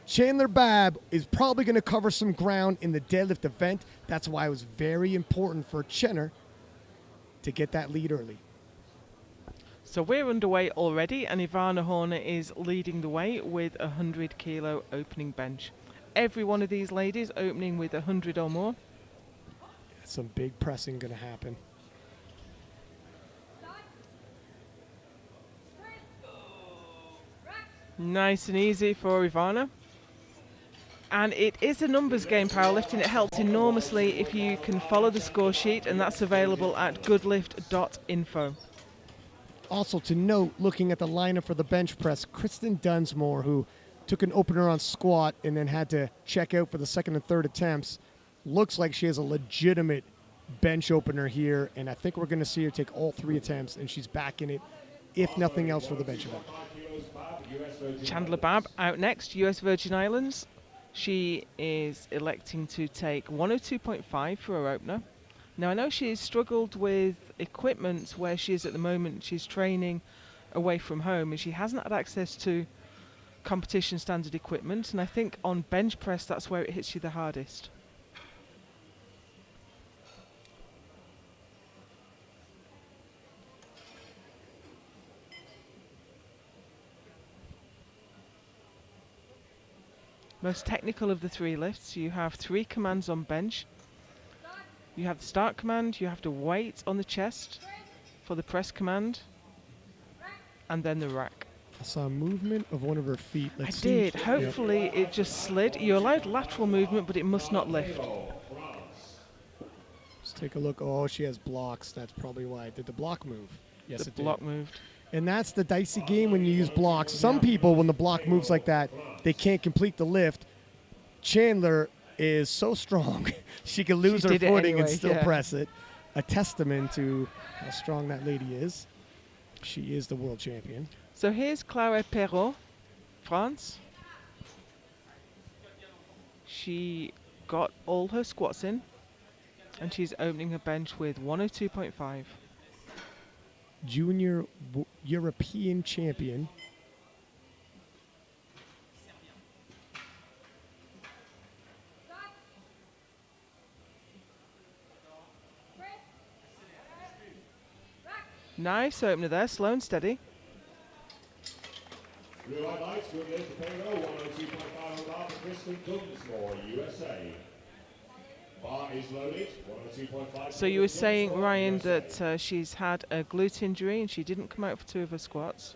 Chandler Babb is probably going to cover some ground in the deadlift event. That's why it was very important for Chenner to get that lead early. So we're underway already, and Ivana Horner is leading the way with a 100 kilo opening bench. Every one of these ladies opening with 100 or more. Some big pressing going to happen. Nice and easy for Ivana. And it is a numbers game, powerlifting. It helps enormously if you can follow the score sheet, and that's available at goodlift.info. Also to note, looking at the lineup for the bench press, Kristen Dunsmore, who took an opener on squat and then had to check out for the second and third attempts, looks like she has a legitimate bench opener here, and I think we're going to see her take all 3 attempts, and she's back in it, if nothing else, for the bench event. Chandler Babb out next, US Virgin Islands. She is electing to take 102.5 for her opener. Now, I know she's struggled with equipment where she is at the moment. She's training away from home, and she hasn't had access to competition standard equipment, and I think on bench press that's where it hits you the hardest. Most technical of the 3 lifts. You have 3 commands on bench. You have the start command, you have to wait on the chest for the press command, and then the rack. I saw a movement of one of her feet. Let's see. Hopefully it just slid. You're allowed lateral movement, but it must not lift. Let's take a look. Oh, she has blocks. That's probably why. Did the block move? Yes, The it did. block moved. And that's the dicey game when you use blocks. Some people, when the block moves like that, they can't complete the lift. Chandler is so strong, she could lose her footing and still press it. A testament to how strong that lady is. She is the world champion. So here's Clara Perrault, France. She got all her squats in, and she's opening her bench with 102.5. Junior European champion. Nice opener there, slow and steady. Blue light lights, good lift for Pedro, 102.5 on the bar for Kristen Dunsmore, USA. Bar is loaded, 102.5. So you were saying, Ryan, that she's had a glute injury and she didn't come out for 2 of her squats.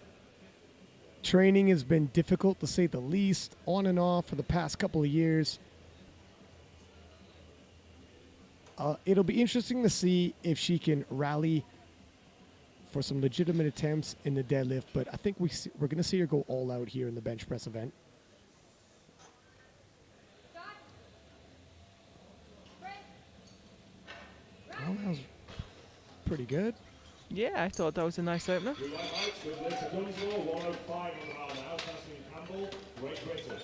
Training has been difficult, to say the least, on and off for the past couple of years. It'll be interesting to see if she can rally for some legitimate attempts in the deadlift, but I think we're going to see her go all out here in the bench press event. Well, that was pretty good. Yeah, I thought that was a nice opener. Blue light lights, good lift for Dunsmore, 105 on the bar now, Tasmin Campbell, Great Britain.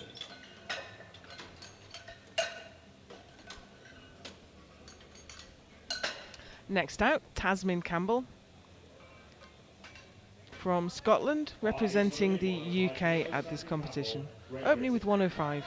Next out, Tasmin Campbell from Scotland, representing the UK at this competition. Opening with 105.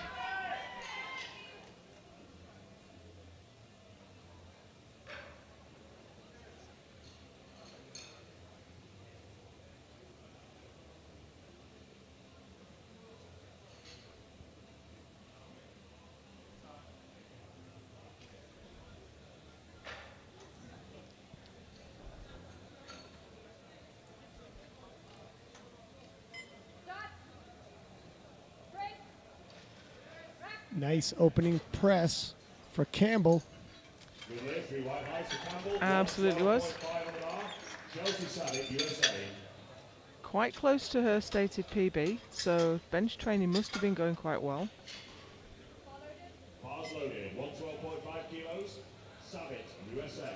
Nice opening press for Campbell. Absolutely was. quite close to her stated PB, so bench training must have been going quite well. Bars loaded, 112.5 kilos. Savit, USA.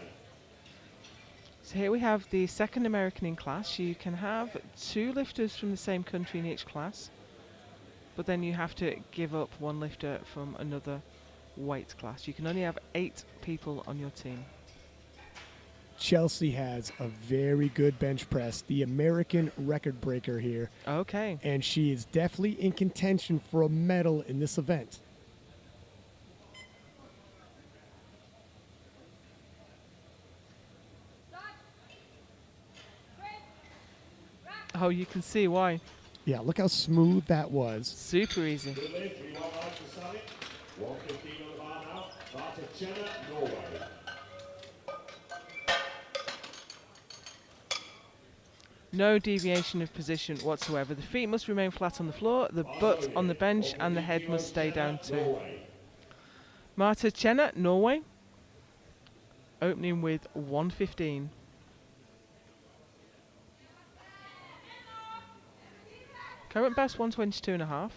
So here we have the second American in class. You can have 2 lifters from the same country in each class, but then you have to give up 1 lifter from another weight class. You can only have 8 people on your team. Chelsea has a very good bench press, the American record breaker here, Okay. and she is definitely in contention for a medal in this event. Oh, you can see why. Yeah, look how smooth that was. Super easy. Good lift, 3 1 right for Savit. 115 on the bar now. Bar to Chenna, Norway. No deviation of position whatsoever. The feet must remain flat on the floor, the butt on the bench, and the head must stay down too. Marta Chenna, Norway, opening with 115. Current best 122.5.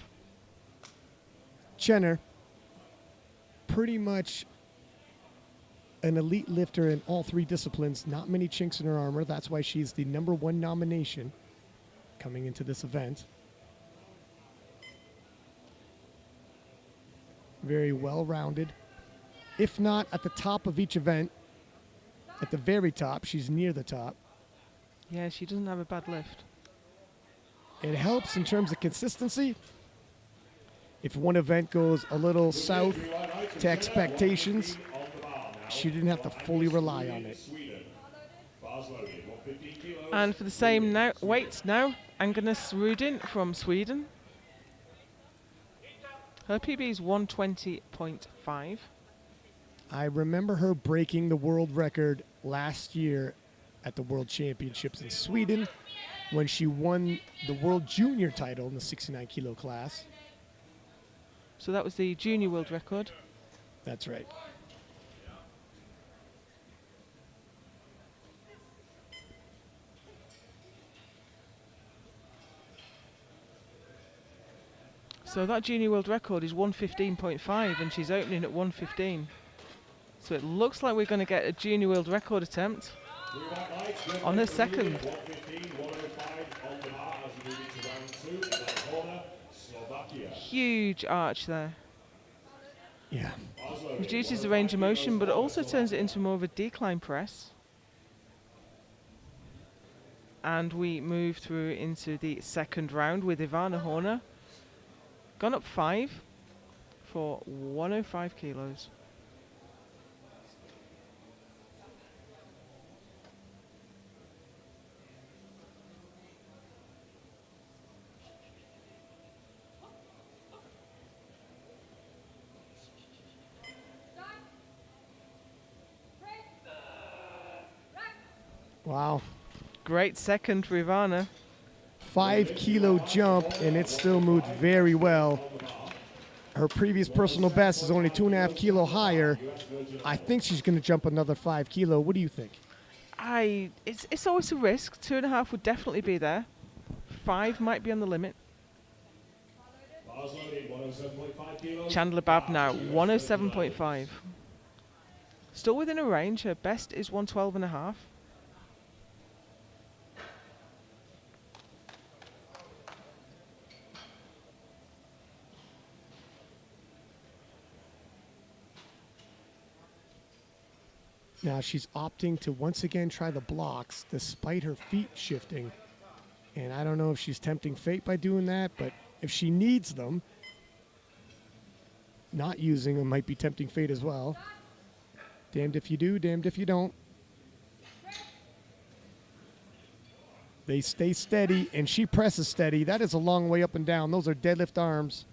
Jenner, pretty much an elite lifter in all 3 disciplines. Not many chinks in her armor. That's why she's the #1 nomination coming into this event. Very well-rounded. If not at the top of each event, at the very top, she's near the top. Yeah, she doesn't have a bad lift. It helps in terms of consistency. If one event goes a little south to expectations, she didn't have to fully rely on it. And for the same weight now, Agnes Rudin from Sweden. Her PB is 120.5. I remember her breaking the world record last year at the World Championships in Sweden when she won the World Junior title in the 69 kilo class. So that was the junior world record. That's right. So that junior world record is 115.5 and she's opening at 115. So it looks like we're going to get a junior world record attempt on her second. Huge arch there. Yeah. Reduces the range of motion, but it also turns it into more of a decline press. And we move through into the second round with Ivana Horner. Gone up 5 for 105 kilos. Wow. Great second for Ivana. 5 kilo jump, and it still moved very well. Her previous personal best is only 2.5 kilo higher. I think she's going to jump another 5 kilo. What do you think? It's always a risk. 2.5 would definitely be there. 5 might be on the limit. Chandler Babb now, 107.5. Still within a range. Her best is 112.5. Now she's opting to once again try the blocks despite her feet shifting. And I don't know if she's tempting fate by doing that, but if she needs them, not using them might be tempting fate as well. Damned if you do, damned if you don't. They stay steady, and she presses steady. That is a long way up and down. Those are deadlift arms.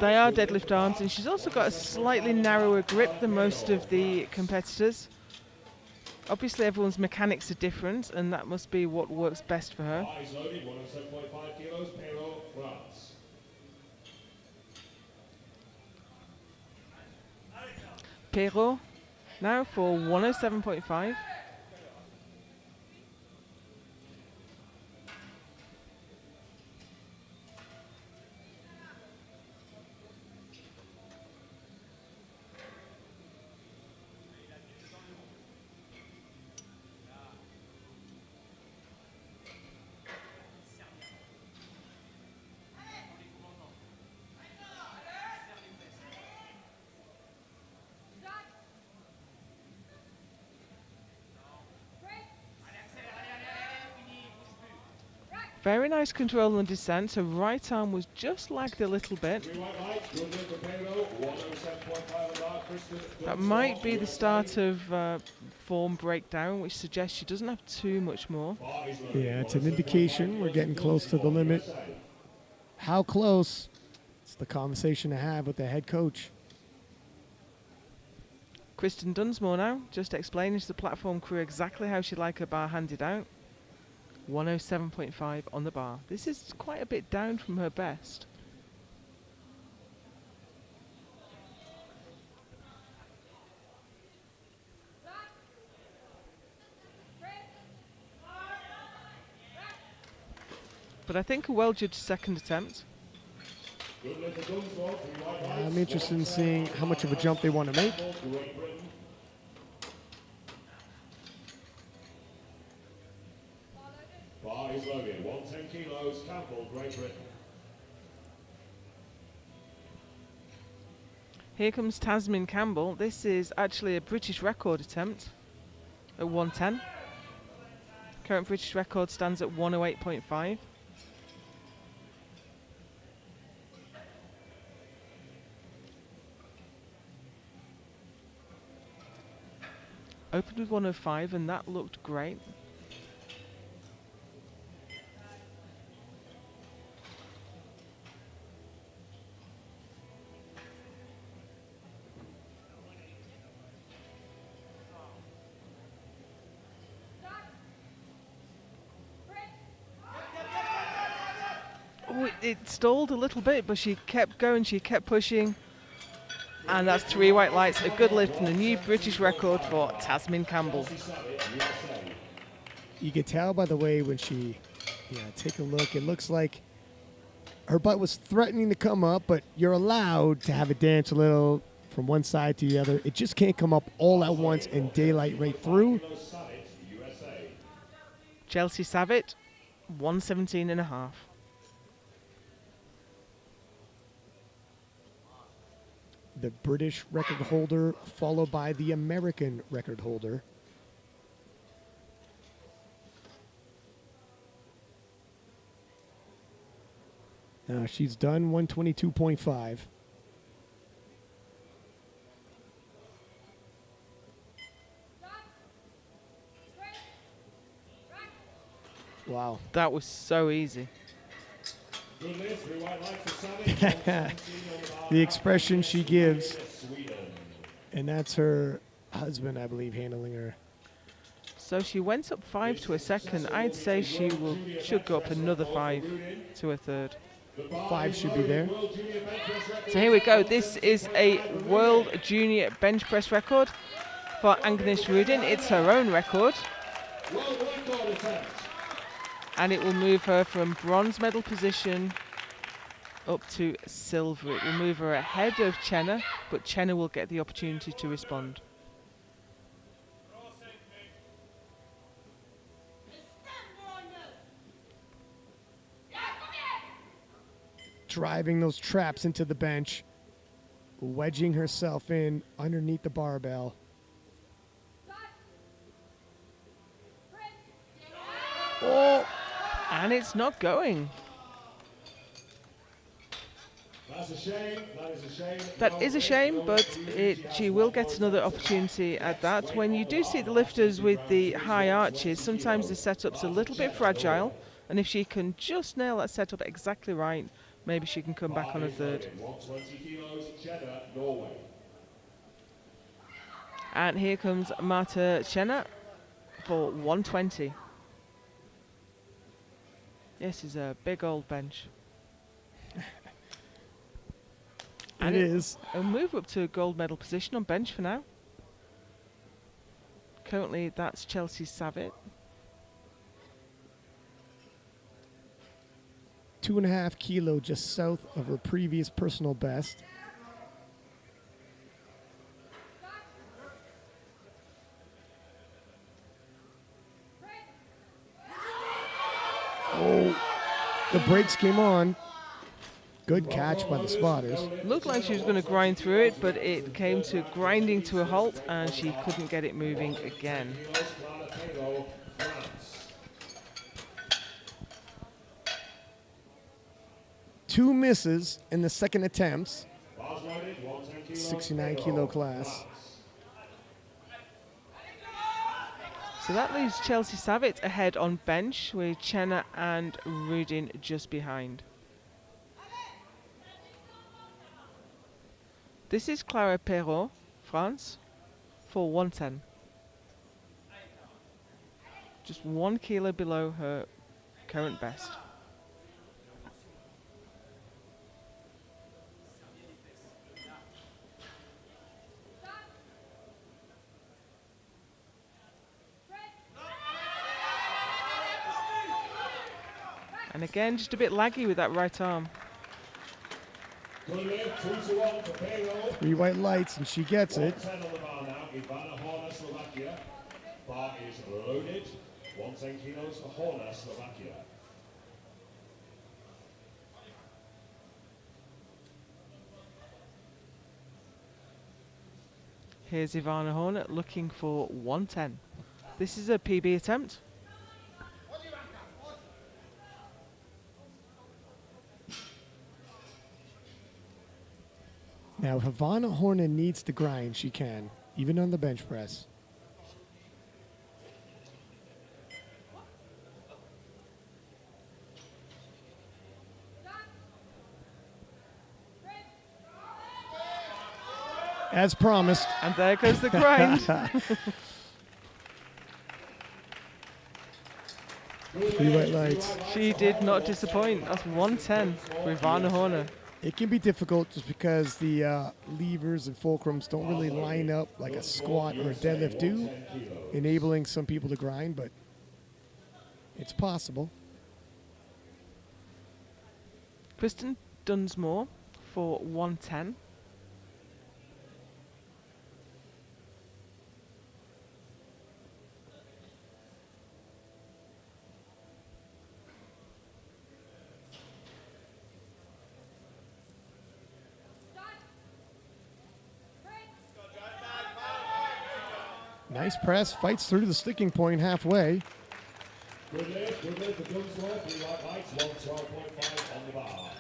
They are deadlift arms, and she's also got a slightly narrower grip than most of the competitors. Obviously, everyone's mechanics are different, and that must be what works best for her. Perrault now for 107.5. Very nice control on descent. Her right arm was just lagged a little bit. That might be the start of form breakdown, which suggests she doesn't have too much more. Yeah, it's an indication we're getting close to the limit. How close? It's the conversation to have with the head coach. Kristen Dunsmore now, just explaining to the platform crew exactly how she'd like her bar handed out. 107.5 on the bar. This is quite a bit down from her best. But I think a well-judged second attempt. I'm interested in seeing how much of a jump they want to make. Bar is loaded, 110 kilos, Campbell, Great Britain. Here comes Tasmin Campbell. This is actually a British record attempt at 110. Current British record stands at 108.5. Opened with 105 and that looked great. Oh, it stalled a little bit, but she kept going, she kept pushing. And that's 3 white lights, a good lift, and a new British record for Tasmin Campbell. You could tell by the way when she, take a look. It looks like her butt was threatening to come up, but you're allowed to have it dance a little from one side to the other. It just can't come up all at once and daylight right through. Chelsea Savitt, 117.5. The British record holder, followed by the American record holder. Now she's done 122.5. Wow. That was so easy. The expression she gives, and that's her husband, I believe, handling her. So she went up 5 to a second. I'd say she should go up another 5 to a third. 5 should be there. So here we go. This is a World Junior Bench Press record for Agnes Rudin. It's her own record. And it will move her from bronze medal position up to silver. It will move her ahead of Chenna, but Chenna will get the opportunity to respond. Driving those traps into the bench, wedging herself in underneath the barbell. Oh! And it's not going. That's a shame. That is a shame. That is a shame, but she will get another opportunity at that. When you do see the lifters with the high arches, sometimes the setup's a little bit fragile, and if she can just nail that setup exactly right, maybe she can come back on a third. 120 kilos, Cheddar, Norway. And here comes Marta Chenna for 120. This is a big old bench. It is. It'll move up to a gold medal position on bench for now. Currently, that's Chelsea Savitt. 2.5 kilo just south of her previous personal best. Oh, the brakes came on. Good catch by the spotters. Looked like she was going to grind through it, but it came to grinding to a halt, and she couldn't get it moving again. 2 misses in the second attempts. Bars loaded, 110 kilos. 69 kilo class. So that leaves Chelsea Savitt ahead on bench with Chenna and Rudin just behind. This is Clara Perrault, France, for 110. Just 1 kilo below her current best. And again, just a bit laggy with that right arm. Good lift, 2-1 for Perrault. 3 white lights, and she gets it. 110 on the bar now. Ivana Horner, Slovakia. Bar is loaded. 110 kilos for Horner, Slovakia. Here's Ivana Horner looking for 110. This is a PB attempt. Now, if Ivana Horner needs to grind, she can, even on the bench press. As promised. And there goes the grind. 3 white lights. She did not disappoint. That's 110 for Ivana Horner. It can be difficult just because the levers and fulcrums don't really line up like a squat or a deadlift do, enabling some people to grind, but it's possible. Kristen Dunsmore for 110. Nice press, fights through the sticking point halfway. Good lift for Dunsmore. 3 white lights, 112.5 on the bar.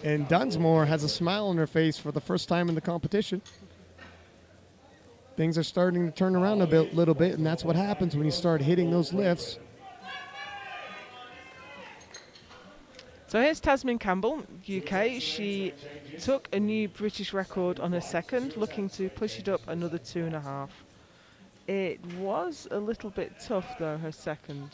And Dunsmore has a smile on her face for the first time in the competition. Things are starting to turn around a little bit, and that's what happens when you start hitting those lifts. So here's Tasmin Campbell, UK. She took a new British record on her second, looking to push it up another 2.5. It was a little bit tough though, her second.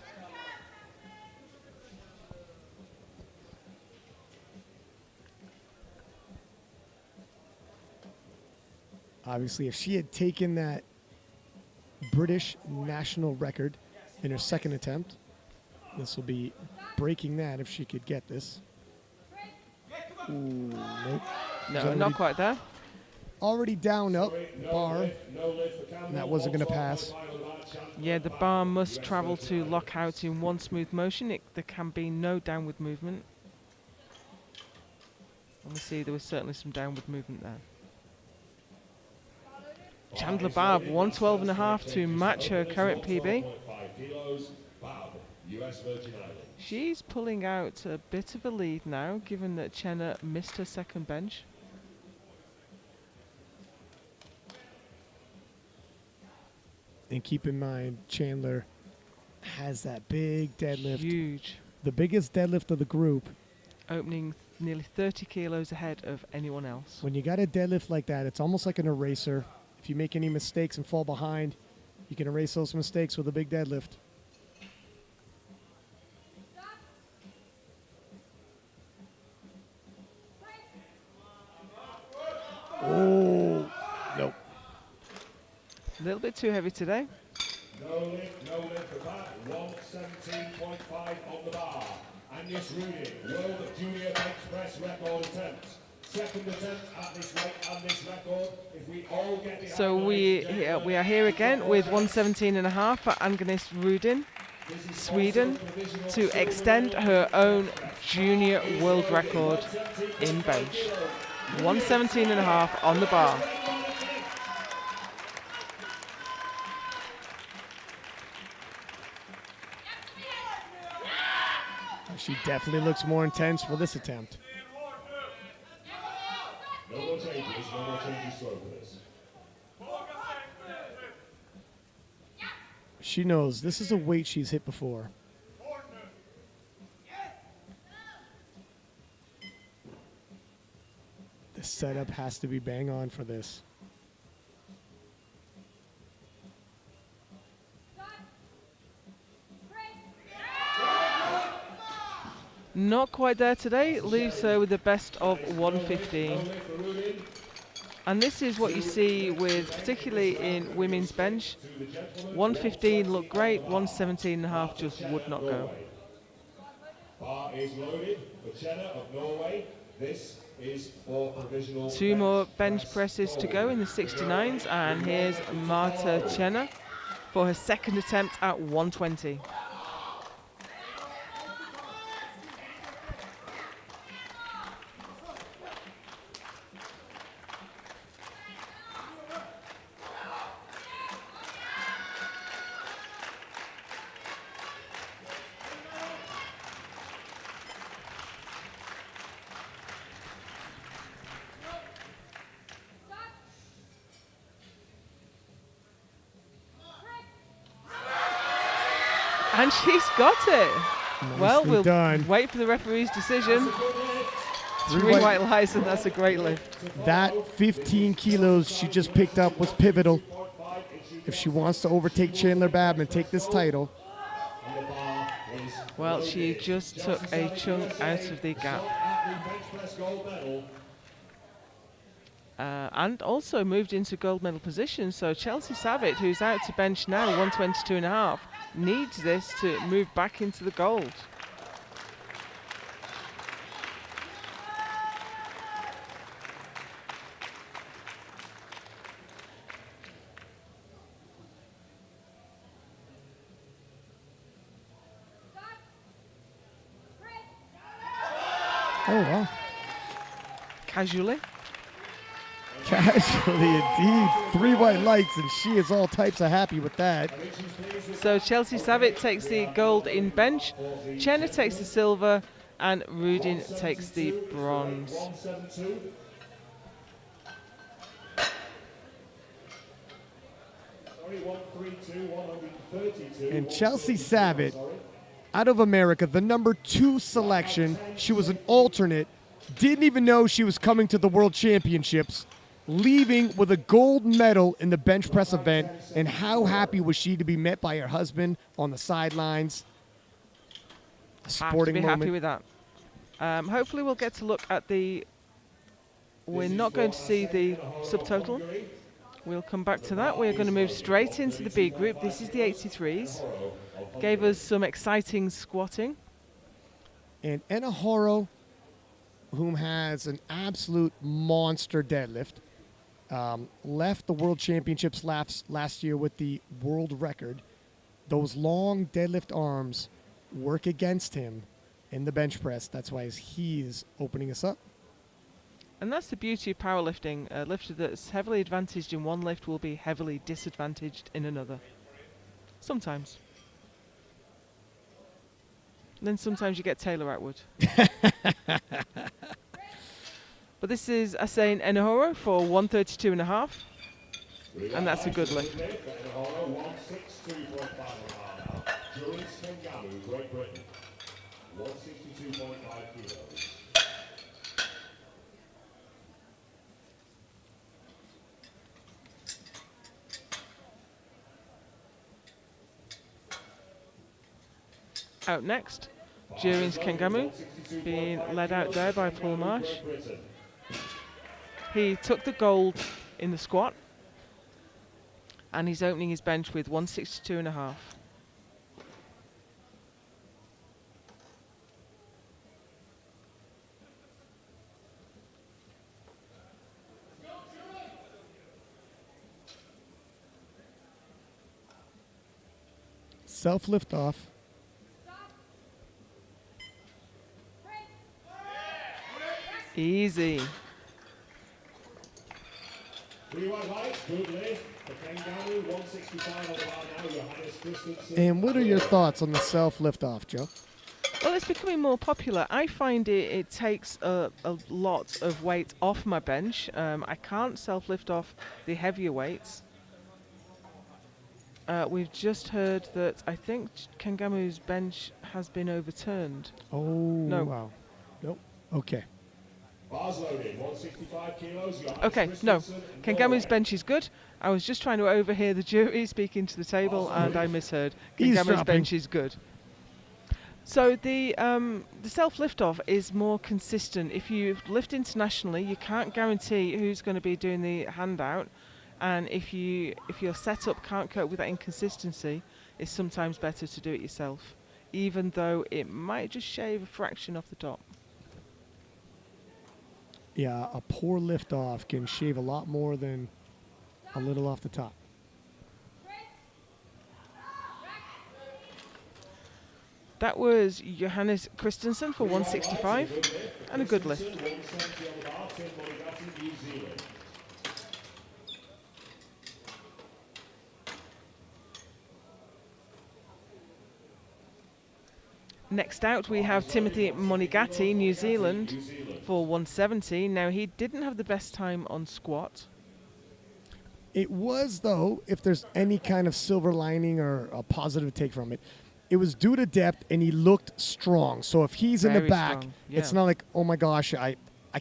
Obviously, if she had taken that British national record in her second attempt, this will be breaking that if she could get this. Ooh, nope. No, not quite there. Already down up, bar, and that wasn't going to pass. Yeah, the bar must travel to lock out in one smooth motion. There can be no downward movement. And we see there was certainly some downward movement there. Chandler Barb, 112.5 to match her current PB. She's pulling out a bit of a lead now, given that Chenna missed her second bench. And keep in mind, Chandler has that big deadlift. Huge. The biggest deadlift of the group. Opening nearly 30 kilos ahead of anyone else. When you got a deadlift like that, it's almost like an eraser. If you make any mistakes and fall behind, you can erase those mistakes with a big deadlift. Oh, nope. A little bit too heavy today. No lift for that. 117.5 on the bar. Agnes Rudin, World Junior Bench Press record attempt. Second attempt at this weight and this record. If we all get the So we are here again with 117.5 for Agnes Rudin, Sweden, to extend her own junior world record in bench. 117.5 on the bar. She definitely looks more intense for this attempt. changes, no more changes to open this. She knows this is a weight she's hit before. The setup has to be bang on for this. Not quite there today. Leaves her with the best of 115. And this is what you see with, particularly in women's bench. 115 looked great, 117.5 just would not go. Bar is loaded for Chenna of Norway. This is for provisional. 2 more bench presses to go in the 69s, and here's Marta Chenna for her second attempt at 120. And she's got it. Well, Nicely we'll done. wait for the referee's decision. Three 3 white- white lights, and that's a great lift. That 15 kilos she just picked up was pivotal. If she wants to overtake Chandler Babb and take this title, Well, she just took a chunk out of the gap. And also moved into gold medal position. So Chelsea Savitt, who's out to bench now, 122.5, needs this to move back into the gold. oh wow, Casually. casually indeed. 3 white lights, and she is all types of happy with that. So Chelsea Savitt takes the gold in bench, Chenna takes the silver, and Rudin takes the bronze. 172. Sorry, 132, 132. And Chelsea Savitt, out of America, the number 2 selection. She was an alternate, didn't even know she was coming to the World Championships, leaving with a gold medal in the bench press event. And how happy was she to be met by her husband on the sidelines? A Have to sporting be moment. happy with that. Hopefully we'll get to look at the... We're not going to see the subtotal. We'll come back to that. We're going to move straight into the B group. This is the 83s. Gave us some exciting squatting. And Enna Horo, whom has an absolute monster deadlift, left the World Championships last year with the world record. Those long deadlift arms work against him in the bench press. That's why he's opening us up. And that's the beauty of powerlifting. A lifter that's heavily advantaged in one lift will be heavily disadvantaged in another. Sometimes. And then sometimes you get Taylor Atwood. But this is Asain Enahoro for 132.5. And that's a good lift. 162.5 Julius Kengamu, Great Britain. 162.5 kilos. Out next, Julius Kengamu, being led out there by Paul Marsh. He took the gold in the squat, and he's opening his bench with 162.5. Self lift off. Easy. 3 white lights, good lift. For Kengamu, 165 on the bar now, your highest distance. And what are your thoughts on the self lift off, Joe? Well, it's becoming more popular. I find it takes a lot of weight off my bench. I can't self-lift off the heavier weights. We've just heard that I think Kangamu's bench has been overturned. Oh, No. wow. Nope. Okay. Bars loaded, 165 kilos. Johannes Okay, no. Christensen, Kangamu's Norway. bench is good. I was just trying to overhear the jury speaking to the table, and I misheard. Kangamu's Eavesdropping. bench is good. So the self lift off is more consistent. If you lift internationally, you can't guarantee who's going to be doing the handout, and if your setup can't cope with that inconsistency, it's sometimes better to do it yourself, even though it might just shave a fraction off the top. Yeah, a poor lift off can shave a lot more than a little off the top. That was Johannes Christensen for 165, and a good lift. 170 on the bar, Tim Monaghan, New Zealand. Next out, we have Timothy Monigati, New Zealand, for 170. Now, he didn't have the best time on squat. It was, though, if there's any kind of silver lining or a positive take from it, it was due to depth, and he looked strong. So if he's in the Very back, strong, it's yeah. not like, oh my gosh, I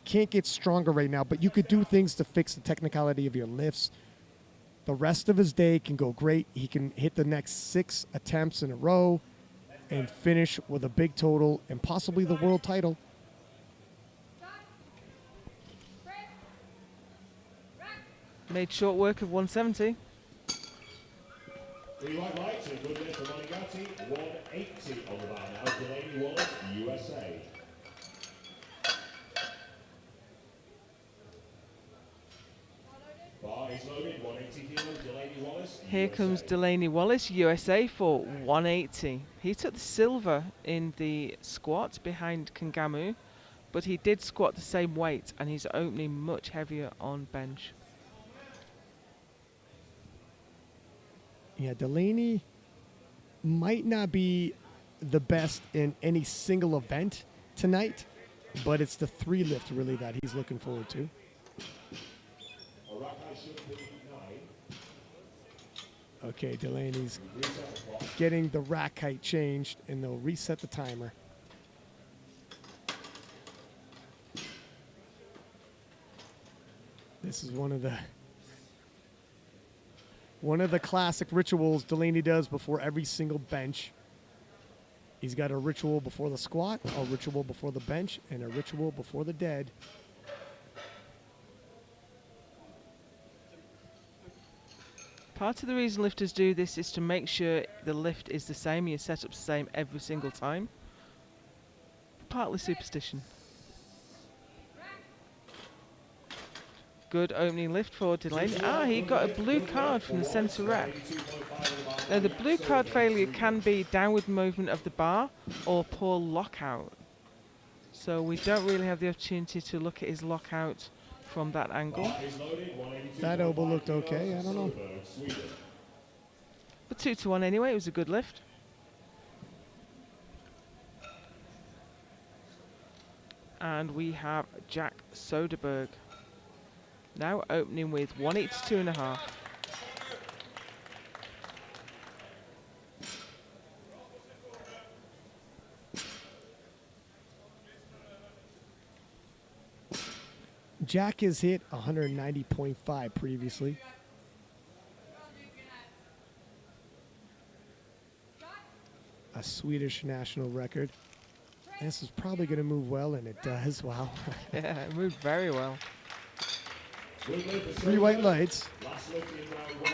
can't get stronger right now. But you could do things to fix the technicality of your lifts. The rest of his day can go great. He can hit the next 6 attempts in a row and finish with a big total and possibly the world title. Made short work of 170. 3 white lights and good lift for Monaghan, 180 on the bar now. Delaney Wallace, USA. Bar is loaded, 180 kilos. Delaney Wallace, Here USA. comes Delaney Wallace, USA, for 180. He took the silver in the squat behind Kangamu, but he did squat the same weight, and he's opening much heavier on bench. Yeah, Delaney might not be the best in any single event tonight, but it's the 3 lift really that he's looking forward to. Okay, Delaney's getting the rack height changed, and they'll reset the timer. This is one of the classic rituals Delaney does before every single bench. He's got a ritual before the squat, a ritual before the bench, and a ritual before the dead. Part of the reason lifters do this is to make sure the lift is the same, your setup's the same every single time. Partly superstition. Good opening lift for Delaney. He got a blue card from the centre rep. Now, the blue card failure can be downward movement of the bar or poor lockout. So we don't really have the opportunity to look at his lockout from that angle. That elbow looked okay, I don't know. But 2-1 anyway, it was a good lift. And we have Jack Soderberg. Now opening with 182.5. Jack has hit 190.5 previously. A Swedish national record. This is probably going to move well, and it does. Wow. Yeah, it moved very well. 3 white lights. Last lift in round 1,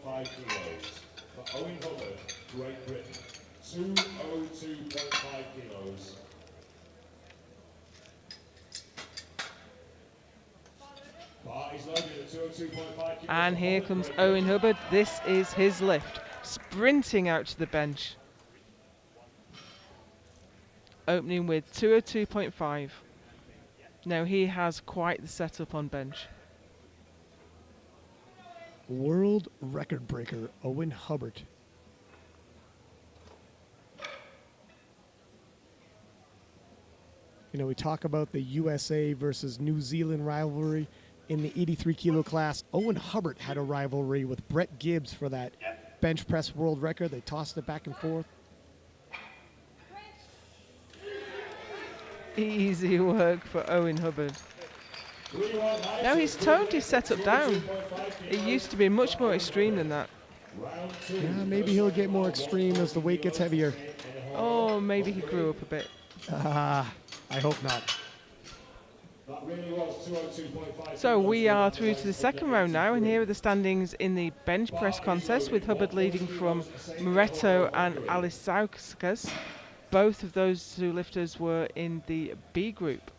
202.5 kilos. For Owen Hubbard, Great Britain. 202.5 kilos. Bar is loaded at 202.5 kilos. And here comes Owen Hubbard. This is his lift. Sprinting out to the bench. Opening with 202.5. Now he has quite the setup on bench. World record breaker Owen Hubbard. You know, we talk about the USA versus New Zealand rivalry in the 83 kilo class. Owen Hubbard had a rivalry with Brett Gibbs for that bench press world record. They tossed it back and forth. Easy work for Owen Hubbard. Now he's toned his setup down. It used to be much more extreme than that. Yeah, maybe he'll get more extreme as the weight gets heavier. Oh, maybe he grew up a bit. I hope not. So we are through to the second round now, and here are the standings in the bench press contest, with Hubbard leading from Moretto and Alisauskas. Both of those two lifters were in the B group.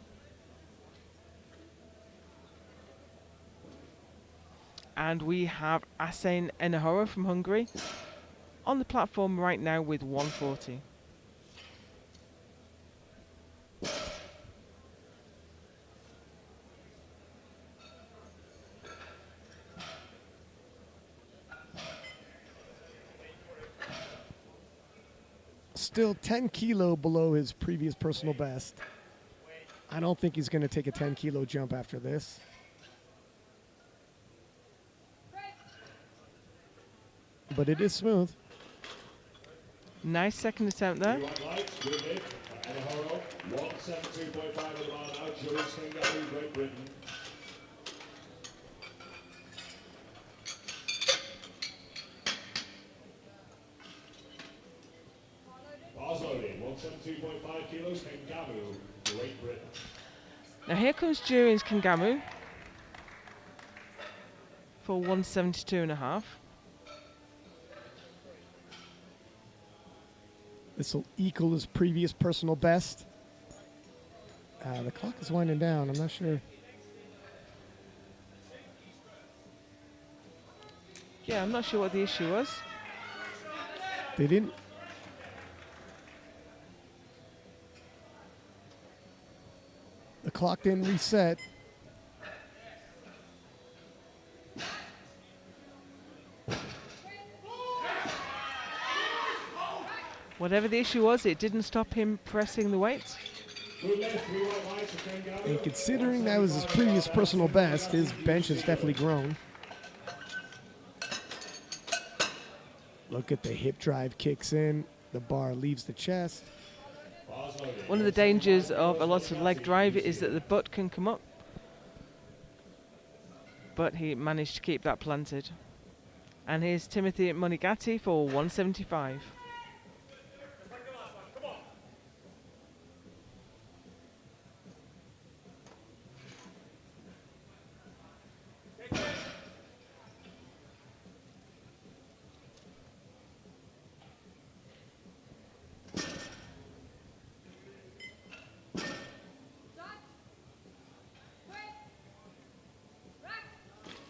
And we have Asen Enahora from Hungary on the platform right now with 140. Still 10 kilo below his previous personal best. I don't think he's going to take a 10 kilo jump after this. But it is smooth. Nice second attempt there. Now here comes Julian's Kangamu for 172.5. This will equal his previous personal best. The clock is winding down. I'm not sure. Yeah, I'm not sure what the issue was. They didn't. The clock didn't reset. Whatever the issue was, it didn't stop him pressing the weights. And considering that was his previous personal best, his bench has definitely grown. Look at the hip drive kicks in. The bar leaves the chest. One of the dangers of a lot of leg drive is that the butt can come up. But he managed to keep that planted. And here's Timothy Monigatti for 175.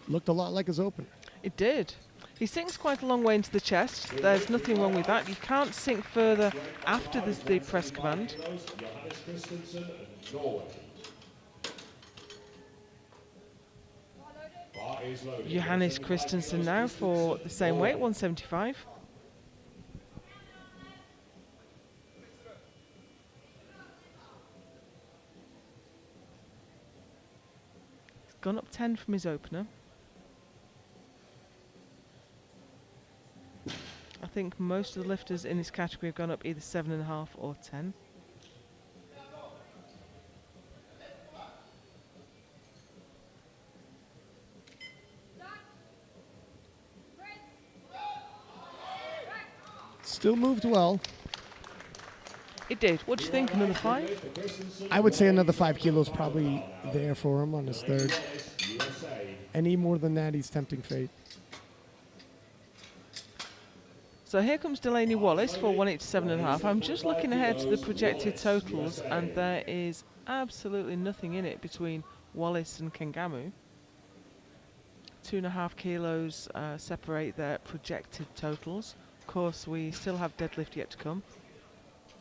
Looked a lot like his opener. It did. He sinks quite a long way into the chest. There's nothing wrong with that. You can't sink further after the press command. Johannes Christensen now for the same weight, 175. He's gone up 10 from his opener. I think most of the lifters in this category have gone up either 7.5 or 10. Still moved well. It did. What do you think? Another 5? I would say another 5 kilos probably there for him on his third. Any more than that, he's tempting fate. So here comes Delaney Wallace for 187.5. I'm just looking ahead to the projected totals, and there is absolutely nothing in it between Wallace and Kangamu. 2.5 kilos separate their projected totals. Of course, we still have deadlift yet to come.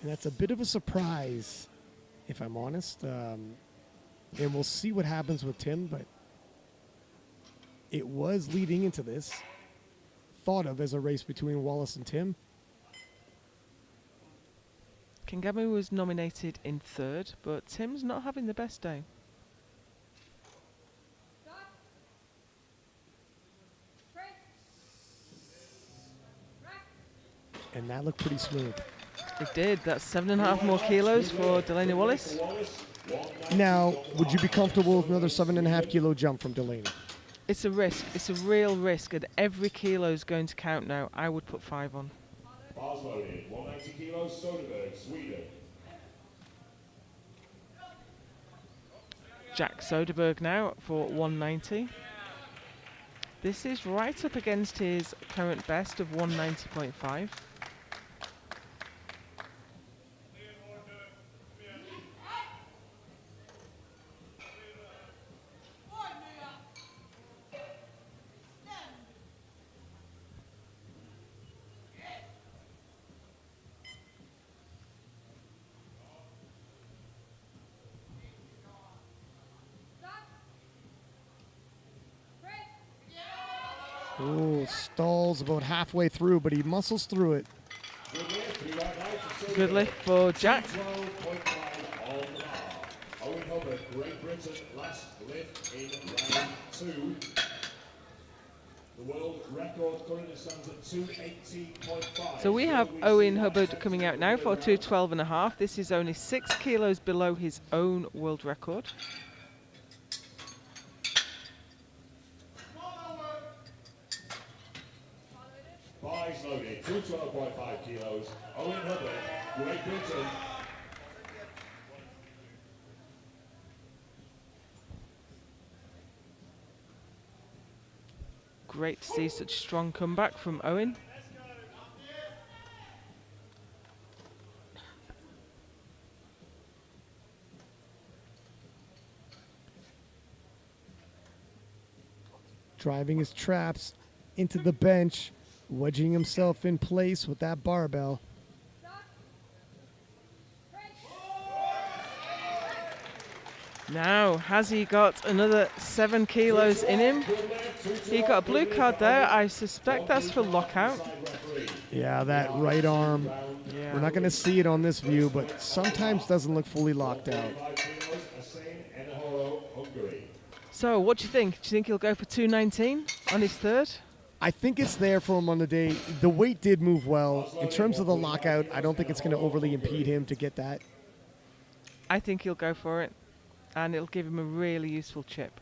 And that's a bit of a surprise, if I'm honest. And we'll see what happens with Tim, but it was leading into this, thought of as a race between Wallace and Tim. Kingamu was nominated in third, but Tim's not having the best day. And that looked pretty smooth. It did. That's 7.5 more kilos for Delaney Wallace. Now, would you be comfortable with another 7.5 kilo jump from Delaney? It's a risk. It's a real risk, and every kilo is going to count now. I would put 5 on. Bars loaded, 190 kilos, Soderberg, Sweden. Jack Soderberg now for 190. This is right up against his current best of 190.5. Ooh, stalls about halfway through, but he muscles through it. Good lift for Jack. 12.5 on the bar. Owen Hubbard, Great Britain, last lift in round 2. The world record currently stands at 218.5. So we have Owen Hubbard coming out now for 212.5. This is only 6 kilos below his own world record. Bars loaded, 212.5 kilos. Owen Hubbard, Great Britain. Great to see such strong comeback from Owen. Driving his traps into the bench, wedging himself in place with that barbell. Now, has he got another 7 kilos in him? He got a blue card there. I suspect that's for lockout. Yeah, that right arm. Yeah. We're not going to see it on this view, but sometimes doesn't look fully locked out. So, what do you think? Do you think he'll go for 219 on his third? I think it's there for him on the day. The weight did move well. In terms of the lockout, I don't think it's going to overly impede him to get that. I think he'll go for it, and it'll give him a really useful chip.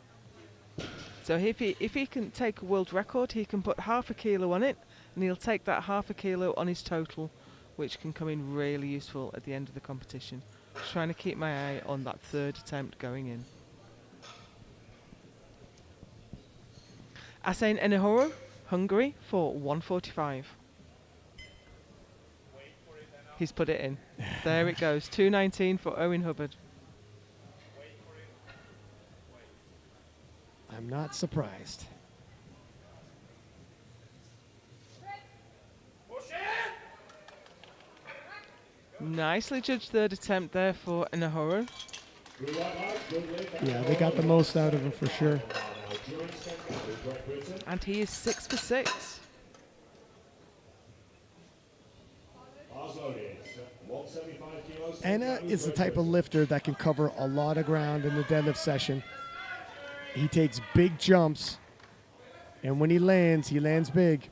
So if he can take a world record, he can put half a kilo on it, and he'll take that half a kilo on his total, which can come in really useful at the end of the competition. Just trying to keep my eye on that third attempt going in. Asain Enihoro, Hungary for 145. He's put it in. There it goes, 219 for Owen Hubbard. I'm not surprised. Nicely judged third attempt there for Enihoro. Yeah, they got the most out of him for sure. And he is 6 for 6. Anna is the type of lifter that can cover a lot of ground in the deadlift session. He takes big jumps, and when he lands big.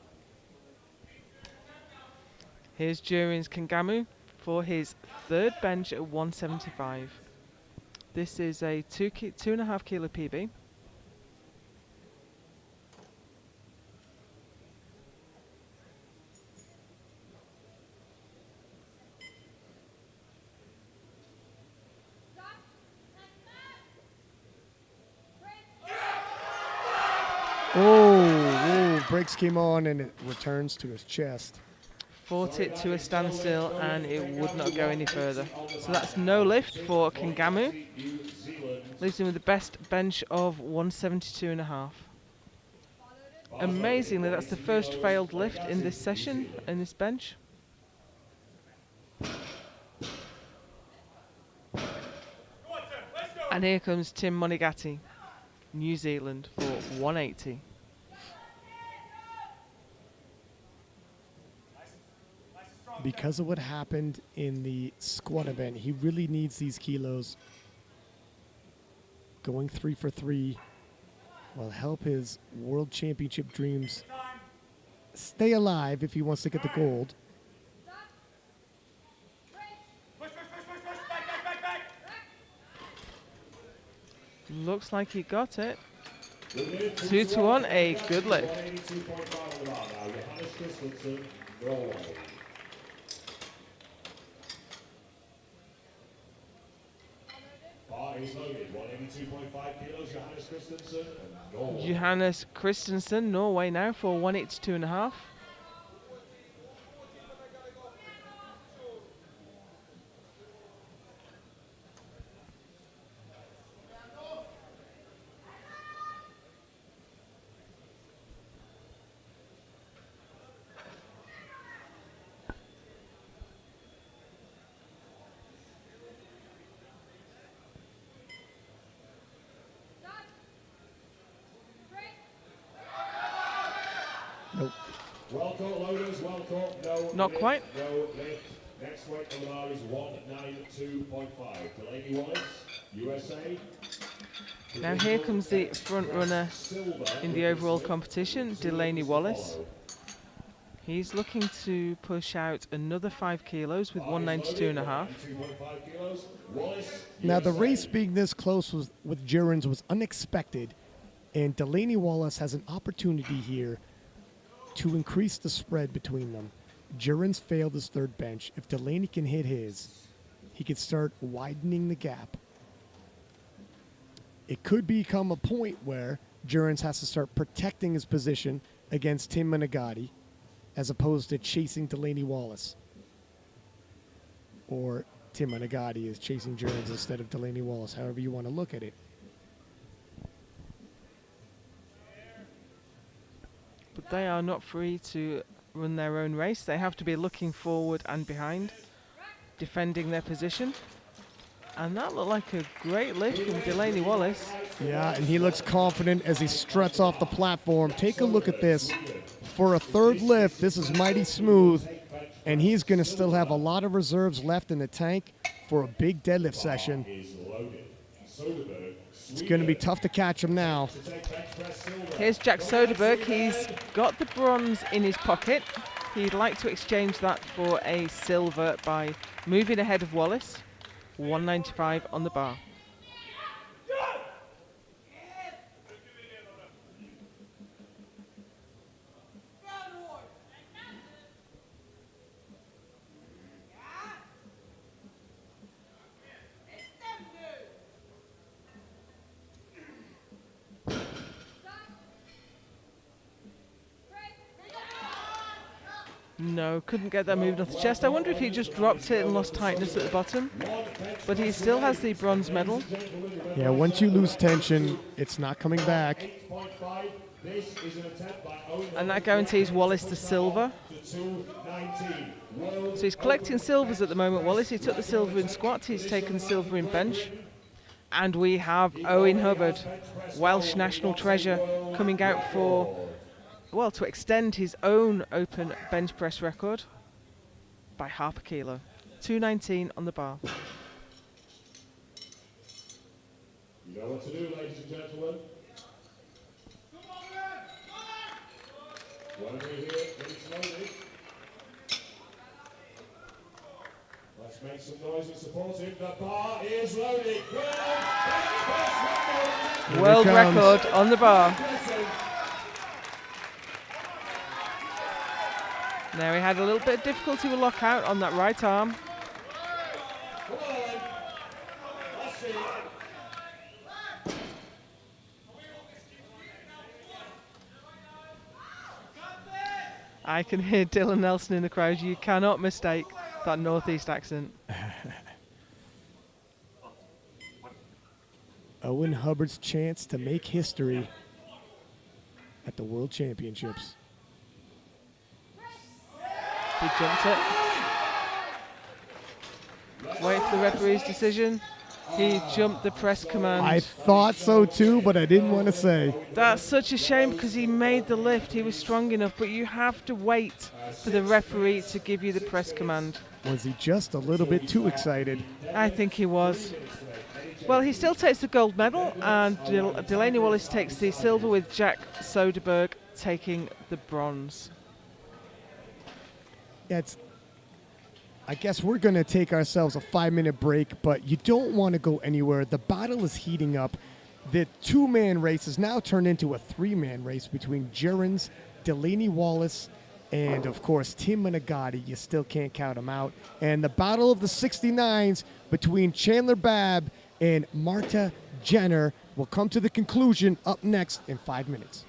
Here's Jurin's Kangamu for his third bench at 175. This is a 2.5 kilo PB. Oh, brakes came on and it returns to his chest. Fought it to a standstill and it would not go any further. So that's no lift for Kangamu. Leaves him with the best bench of 172.5. Amazingly, that's the first failed lift in this session, in this bench. And here comes Tim Monigati, New Zealand, for 180. because of what happened in the squat event, he really needs these kilos. Going 3 for 3 will help his world championship dreams stay alive if he wants to get the gold. Looks like he got it. 2 to 1, a good lift. Johannes Christensen, Norway now for 182.5. Nope. Welcome, loaders, welcome. No, Not lift, quite. No lift. Next weight on the bar is 192.5. Delaney Wallace, USA. Now here comes the front runner in the overall competition, Delaney Wallace. He's looking to push out another 5 kilos with 192.5. Now, the race being this close with Jurens was unexpected, and Delaney Wallace has an opportunity here to increase the spread between them. Jurens failed his third bench. If Delaney can hit his, he could start widening the gap. It could become a point where Jurens has to start protecting his position against Tim Menegatti as opposed to chasing Delaney Wallace. Or Tim Menegatti is chasing Jurens instead of Delaney Wallace, however you want to look at it. But they are not free to run their own race. They have to be looking forward and behind, defending their position. And that looked like a great lift from Delaney Wallace. Yeah, and he looks confident as he struts off the platform. Take a look at this. For a third lift, this is mighty smooth, and he's going to still have a lot of reserves left in the tank for a big deadlift session. It's going to be tough to catch him now. Here's Jack Soderberg. He's got the bronze in his pocket. He'd like to exchange that for a silver by moving ahead of Wallace. 195 on the bar. No, couldn't get that moving off the chest. I wonder if he just dropped it and lost tightness at the bottom. But he still has the bronze medal. Yeah, once you lose tension, it's not coming back. And that guarantees Wallace the silver. So he's collecting silvers at the moment, Wallace. He took the silver in squat. He's taken the silver in bench. And we have Owen Hubbard, Welsh national treasure, coming out for, well, to extend his own open bench press record by half a kilo. 219 on the bar. You know what to do, ladies and gentlemen. Whatever you hear, it's loaded. Let's make some noise and support him. The bar is loaded. World record on the bar. Now he had a little bit of difficulty with lockout on that right arm. I can hear Dylan Nelson in the crowd. You cannot mistake that Northeast accent. Owen Hubbard's chance to make history at the World Championships. He jumped it. Wait for the referee's decision. He jumped the press command. I thought so too, but I didn't want to say. That's such a shame because he made the lift. He was strong enough, but you have to wait for the referee to give you the press command. Was he just a little bit too excited? I think he was. Well, he still takes the gold medal, and Delaney Wallace takes the silver, with Jack Soderberg taking the bronze. Yeah, I guess we're going to take ourselves a 5-minute break, but you don't want to go anywhere. The battle is heating up. The 2-man race has now turned into a 3-man race between Gerrans, Delaney Wallace, and, of course, Tim Menegatti. You still can't count him out. And the battle of the 69s between Chandler Babb and Marta Jenner will come to the conclusion up next in 5 minutes.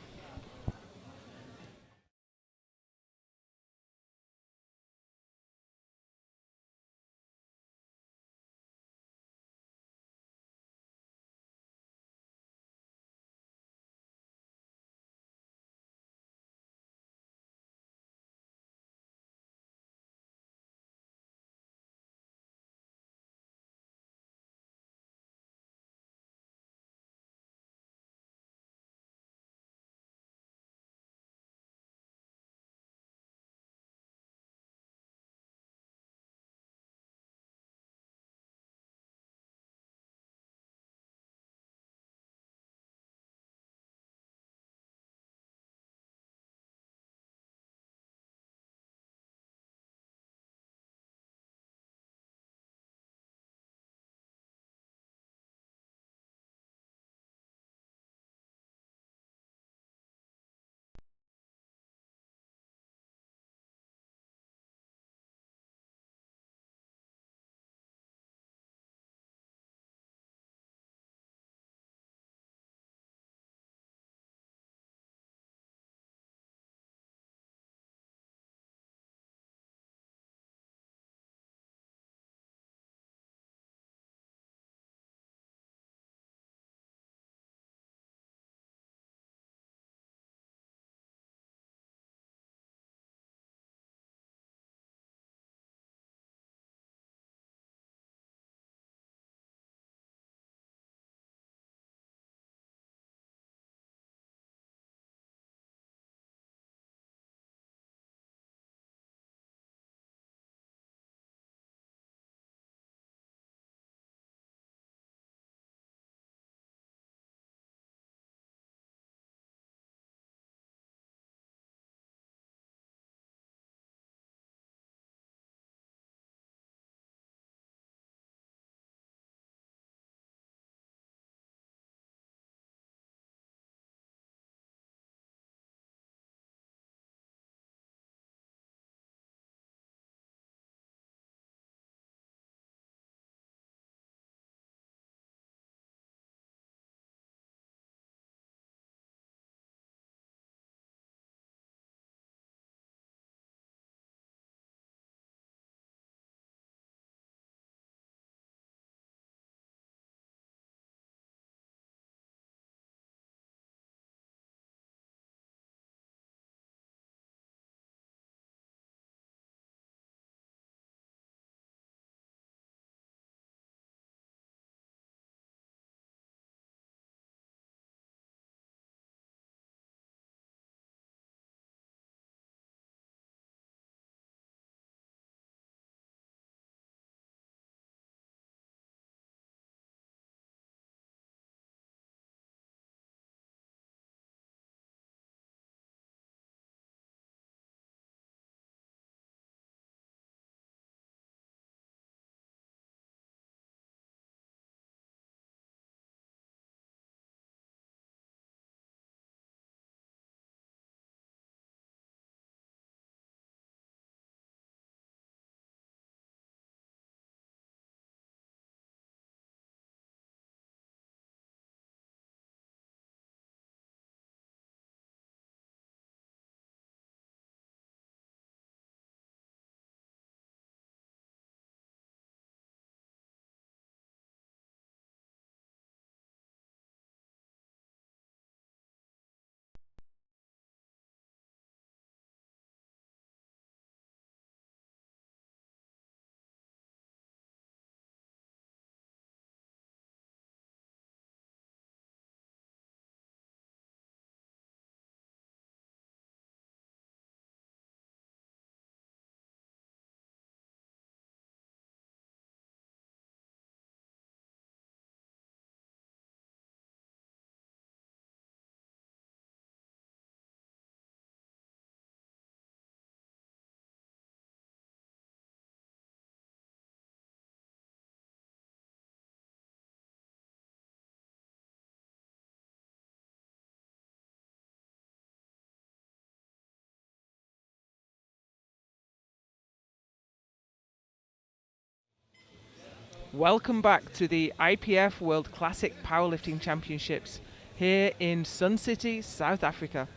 Welcome back to the IPF World Classic Powerlifting Championships here in Sun City, South Africa.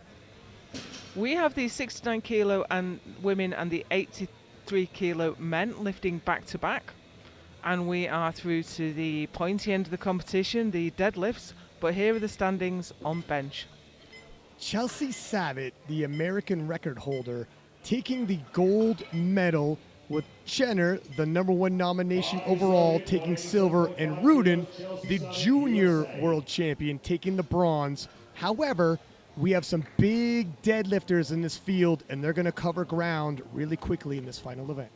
We have the 69 kilo and women and the 83 kilo men lifting back to back, and we are through to the pointy end of the competition, the deadlifts, but here are the standings on bench. Chelsea Savitt, the American record holder, taking the gold medal, with Jenner, the #1 nomination overall, taking silver, and Rudin, the junior world champion, taking the bronze. However, we have some big deadlifters in this field, and they're going to cover ground really quickly in this final event.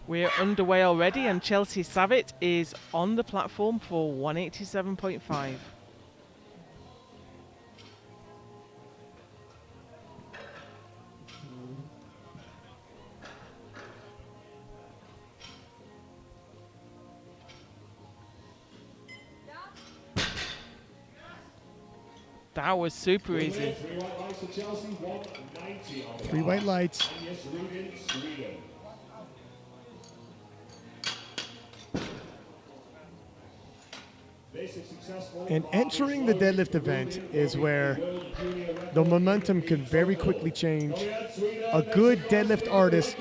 We're underway already, and Chelsea Savitt is on the platform for 187.5. That was super easy. 3 white lights for Chelsea, 190 on the Three bar. white lights. Agnes Rudin, Sweden. This is successful. And entering the deadlift event is where the momentum can very quickly change. A good deadlift artist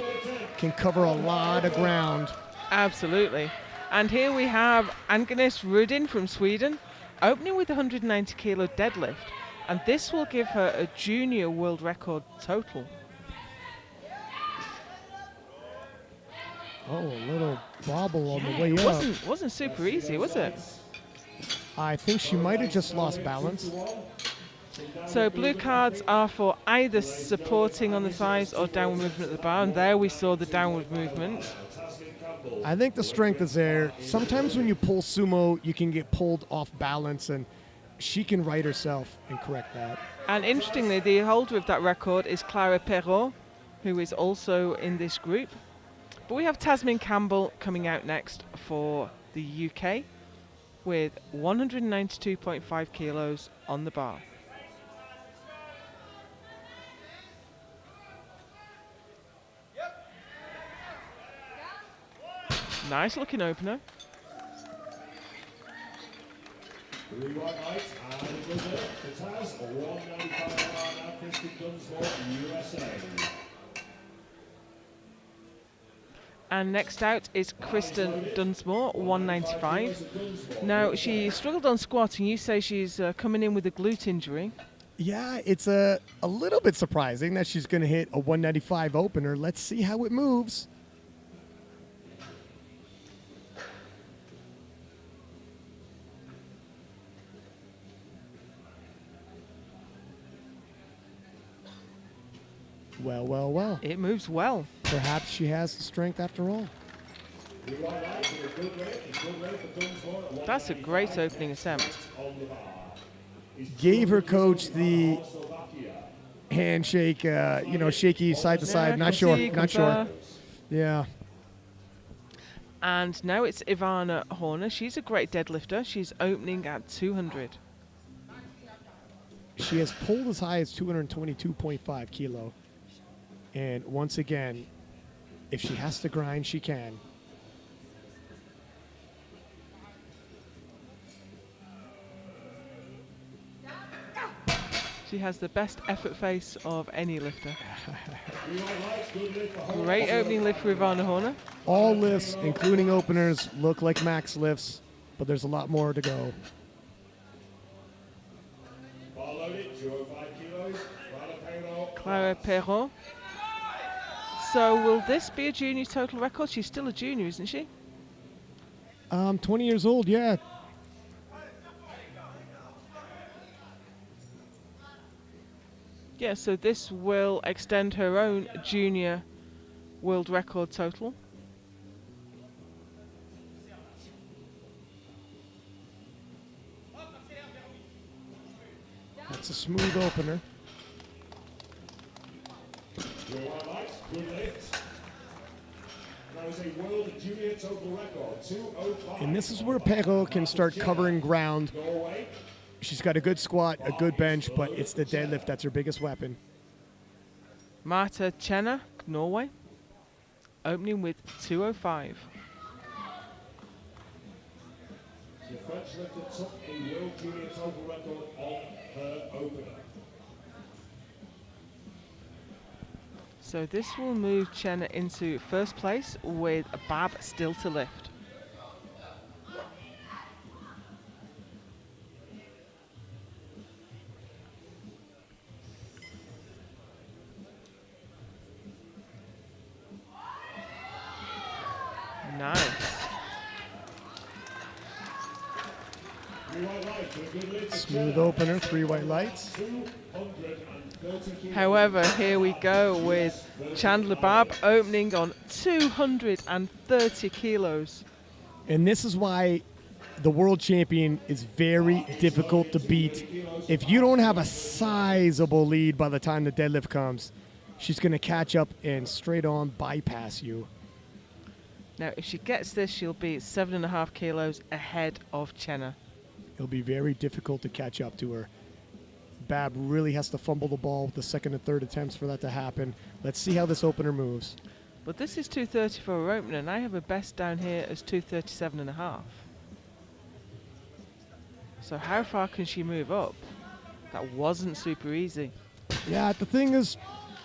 can cover a lot of ground. Absolutely. And here we have Agnes Rudin from Sweden, opening with 190 kilo deadlift. And this will give her a junior world record total. Oh, a little bobble on the way It up. wasn't super easy, was it? I think she might have just lost balance. So blue cards are for either supporting on the thighs or downward movement at the bar, and there we saw the downward movement. I think the strength is there. Sometimes when you pull sumo, you can get pulled off balance, and she can right herself and correct that. And interestingly, the holder of that record is Clara Perrault, who is also in this group. But we have Tasmin Campbell coming out next for the UK with 192.5 kilos on the bar. Nice looking opener. 3 white lights and a good lift for Taz, 195 now, Kristen Dunsmore, USA. And next out is Kristen Dunsmore, 195. Now, she struggled on squatting. You say she's coming in with a glute injury. Yeah, it's a little bit surprising that she's going to hit a 195 opener. Let's see how it moves. Well, well, well. It moves well. Perhaps she has the strength after all. 3 white lights and a good lift for Dunsmore at That's a great opening attempt. on the bar. Gave her coach the Slovakia. handshake, shaky side to Yeah, side. Not come sure. see, come Not sure. sir. Yeah. And now it's Ivana Horner. She's a great deadlifter. She's opening at 200. She has pulled as high as 222.5 kilo. And once again, if she has to grind, she can. She has the best effort face of any lifter. 3 white lights, good lift for Horner. Great opening lift for Ivana Horner. All lifts, including openers, look like max lifts, but there's a lot more to go. Bar loaded, 205 kilos. Clara Perrault. So will this be a junior total record? She's still a junior, isn't she? 20 years old, yeah. Yeah, so this will extend her own junior world record total. That's a smooth opener. 3 white lights, good lift. That is a world junior total record, 205. And this is where Perrault can start covering ground. Norway. She's got a good squat, a good bench, but it's the deadlift that's her biggest weapon. Marta Chenna, Norway, opening with 205. bench lifter took a World Junior total record on her opener. So this will move Chenna into first place with a Bab still to lift. Nice. Smooth opener, 3 white lights. However, here we go with Chandler Bab opening on 230 kilos. And this is why the world champion is very difficult to beat. If you don't have a sizable lead by the time the deadlift comes, she's going to catch up and straight on bypass you. Now, if she gets this, she'll be 7.5 kilos ahead of Chenna. It'll be very difficult to catch up to her. Bab really has to fumble the ball with the second and third attempts for that to happen. Let's see how this opener moves. But this is 230 for her opener, and I have her best down here as 237.5. So how far can she move up? That wasn't super easy. Yeah, the thing is,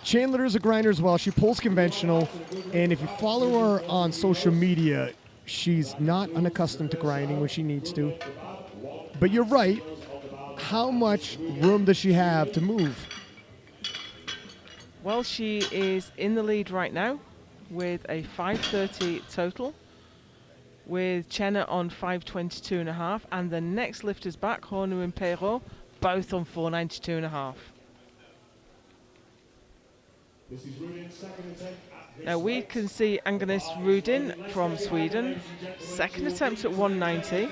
Chandler is a grinder as well. She pulls conventional, and if you follow her on social media, she's not unaccustomed to grinding when she needs to. But you're right. How much room does she have to move? Well, she is in the lead right now with a 530 total, with Chenna on 522.5, and the next lifters back, Hornu and Perrault, both on 492.5. Now we can see Agnes Rudin from Sweden, second attempt at 190.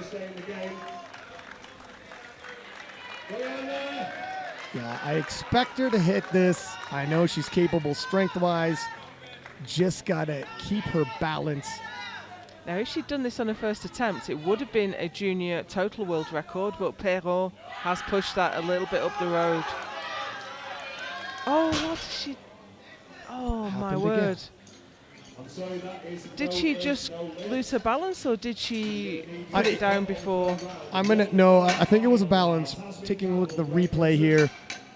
Yeah, I expect her to hit this. I know she's capable strength-wise. Just got to keep her balance. Now, if she'd done this on her first attempt, it would have been a junior total world record, but Perrault has pushed that a little bit up the road. Oh, what is she... Oh, my word. Did she just lose her balance, or did she put it down before? No, I think it was a balance. Taking a look at the replay here.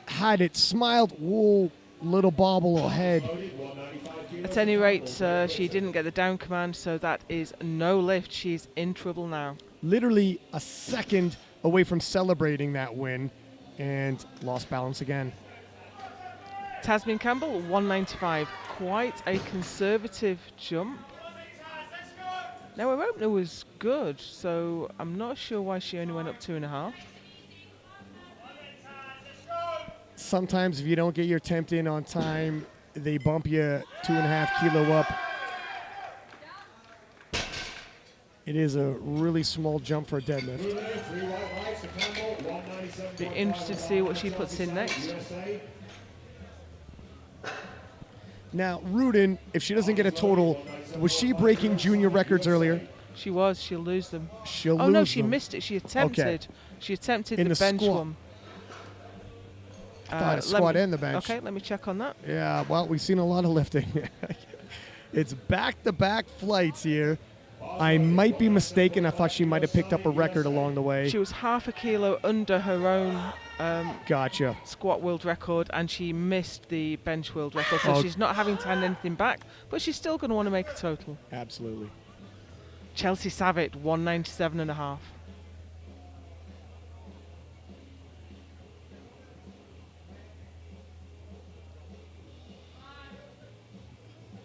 Had it smiled, whoa, little bobble ahead. At any rate, she didn't get the down command, so that is no lift. She's in trouble now. Literally a second away from celebrating that win, and lost balance again. Tasmin Campbell, 195. Quite a conservative jump. Now, her opener was good, so I'm not sure why she only went up 2.5. Sometimes if you don't get your attempt in on time, they bump you 2.5 kilo up. It is a really small jump for a deadlift. Be interested to see what she puts in next. Now, Rudin, if she doesn't get a total, was she breaking junior records earlier? She was. She'll lose them. She'll oh, lose no, she them. missed it. She attempted. Okay. She attempted In the bench squat. one. Thought squat and the bench. Okay, let me check on that. Yeah, well, we've seen a lot of lifting. It's back-to-back flights here. I might be mistaken. I thought she might have picked up a record along the way. She was 0.5 kilo under her own Gotcha. squat world record, and she missed the bench world record, so she's not having to hand anything back, but she's still going to want to make a total. Absolutely. Chelsea Savitt, 197.5.